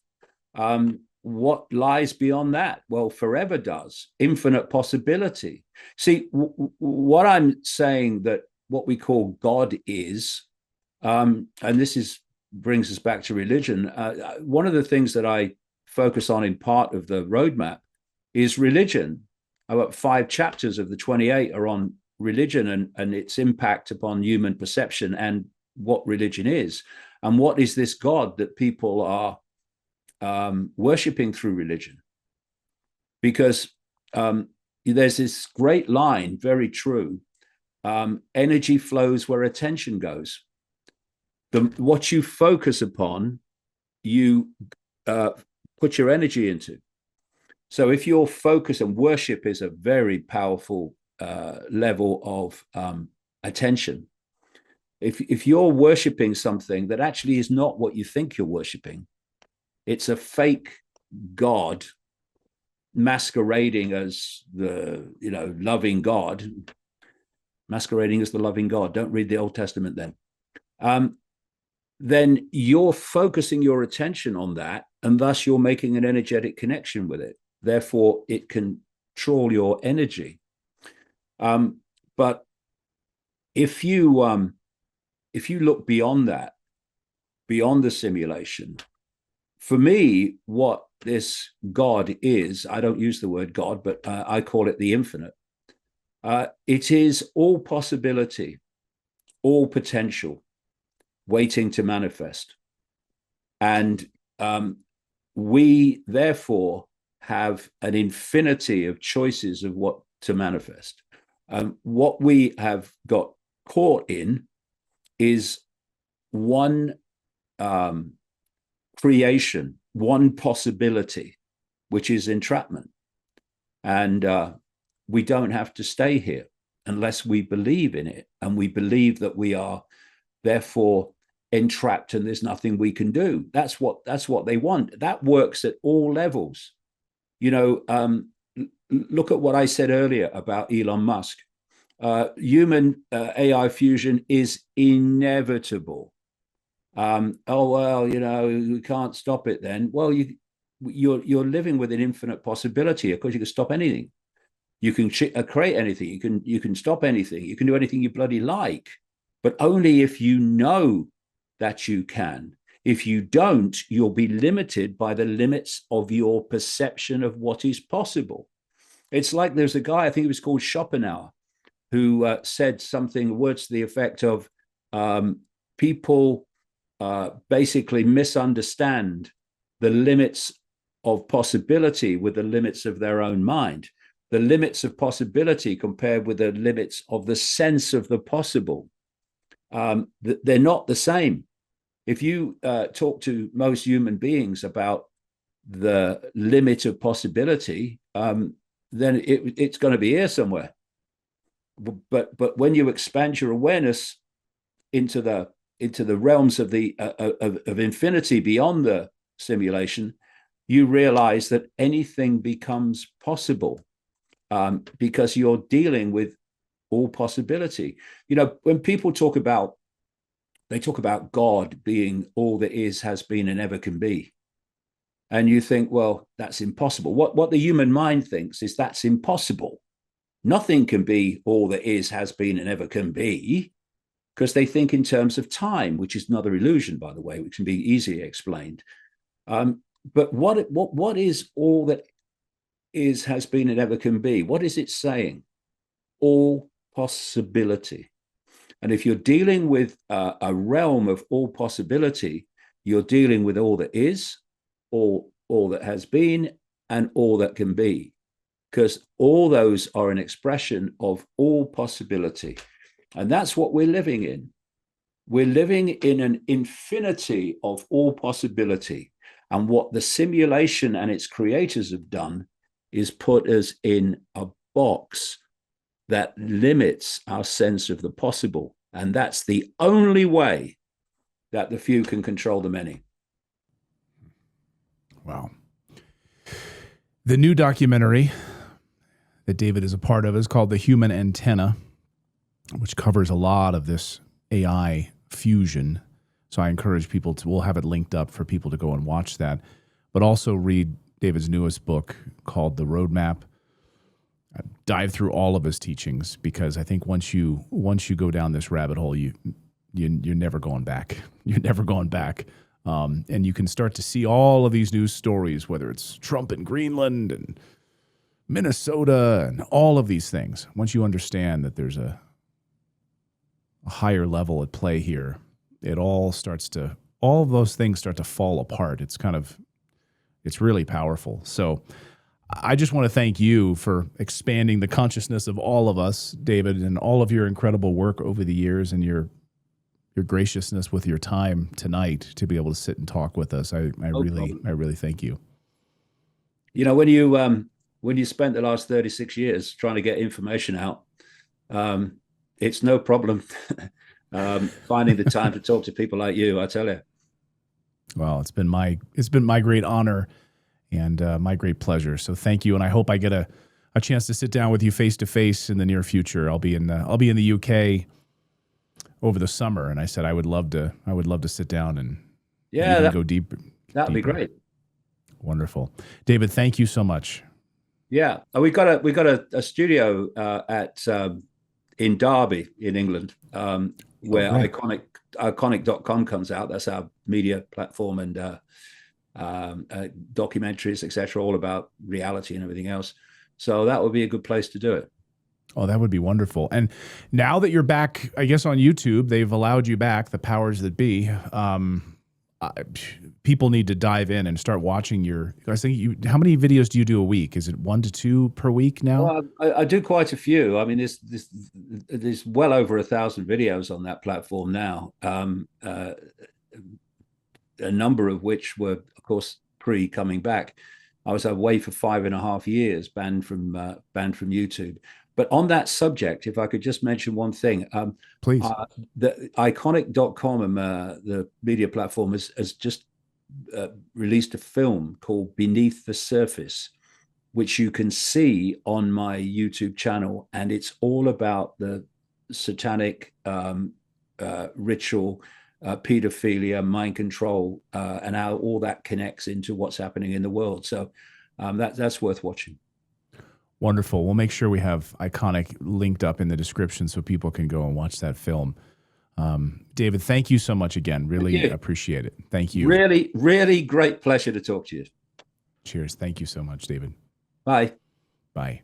what lies beyond that? Well, forever does. Infinite possibility. See, what I'm saying, that what we call God is, and this brings us back to religion. One of the things that I focus on in part of the roadmap is religion. About 5 chapters of the 28 are on religion and its impact upon human perception and what religion is, and what is this God that people are worshipping through religion. Because there's this great line, very true, energy flows where attention goes. What you focus upon, you put your energy into. So if your focus, and worship is a very powerful level of attention. If you're worshiping something that actually is not what you think you're worshiping, it's a fake God masquerading as the loving God, masquerading as the loving God. Don't read the Old Testament then. Then you're focusing your attention on that, and thus you're making an energetic connection with it. Therefore, it can control your energy. But if you look beyond that, beyond the simulation, for me, what this God is, I don't use the word God, but I call it the infinite. It is all possibility, all potential, waiting to manifest. And we, therefore, have an infinity of choices of what to manifest. What we have got caught in is one creation, one possibility, which is entrapment. And we don't have to stay here unless we believe in it, and we believe that we are therefore entrapped and there's nothing we can do. That's what they want. That works at all levels. Look at what I said earlier about Elon Musk. Human AI fusion is inevitable. We can't stop it then. Well, you're living with an infinite possibility. Of course, you can stop anything. You can create anything. You can stop anything. You can do anything you bloody like, but only if you know that you can. If you don't, you'll be limited by the limits of your perception of what is possible. It's like there's a guy, I think it was called Schopenhauer, who said something, words to the effect of, people basically misunderstand the limits of possibility with the limits of their own mind. The limits of possibility compared with the limits of the sense of the possible. They're not the same. If you talk to most human beings about the limit of possibility, then it's going to be here somewhere. But when you expand your awareness into the realms of of infinity beyond the simulation, you realize that anything becomes possible, because you're dealing with all possibility. When people talk about God being all that is, has been, and ever can be, and you think, well, that's impossible. What the human mind thinks is that's impossible. Nothing can be all that is, has been, and ever can be, because they think in terms of time, which is another illusion, by the way, which can be easily explained. But what is all that is, has been, and ever can be? What is it saying? All possibility. And if you're dealing with a realm of all possibility, you're dealing with all that is, all that has been, and all that can be, because all those are an expression of all possibility. And that's what we're living in. We're living in an infinity of all possibility. And what the simulation and its creators have done is put us in a box that limits our sense of the possible. And that's the only way that the few can control the many. Wow. The new documentary that David is a part of is called The Human Antenna, which covers a lot of this AI fusion. So I encourage people to, we'll have it linked up for people to go and watch that, but also read David's newest book called The Roadmap. Dive through all of his teachings, because I think once you go down this rabbit hole, you're never going back. You're never going back. And you can start to see all of these news stories, whether it's Trump in Greenland and Minnesota and all of these things. Once you understand that there's a higher level at play here, all of those things start to fall apart. It's really powerful. So I just want to thank you for expanding the consciousness of all of us, David, and all of your incredible work over the years, and your graciousness with your time tonight to be able to sit and talk with us. I really thank you. When you spent the last 36 years trying to get information out, it's no problem finding the time to talk to people like you, I tell you. Well, it's been my great honor and my great pleasure. So thank you, and I hope I get a chance to sit down with you face to face in the near future. I'll be in the UK over the summer, and I said I would love to sit down and go deeper. That'd be great. Wonderful, David. Thank you so much. Yeah, we got a studio in Derby in England, where iconic.com comes out. That's our media platform, and documentaries, etc., all about reality and everything else. So that would be a good place to do it. Oh, that would be wonderful. And now that you're back, I guess on YouTube, they've allowed you back, the powers that be. People need to dive in and start watching I think how many videos do you do a week? Is it 1 to 2 per week now? Well, I do quite a few. I mean, there's well over 1,000 videos on that platform now. A number of which were, of course, coming back. I was away for 5.5 years, banned from YouTube. But on that subject, if I could just mention one thing, please. The iconic.com, the media platform, has just released a film called Beneath the Surface, which you can see on my YouTube channel, and it's all about the satanic ritual, pedophilia, mind control, and how all that connects into what's happening in the world. So that's worth watching. Wonderful. We'll make sure we have Iconic linked up in the description so people can go and watch that film. David, thank you so much again. Really appreciate it. Thank you. Really, really great pleasure to talk to you. Cheers. Thank you so much, David. Bye. Bye.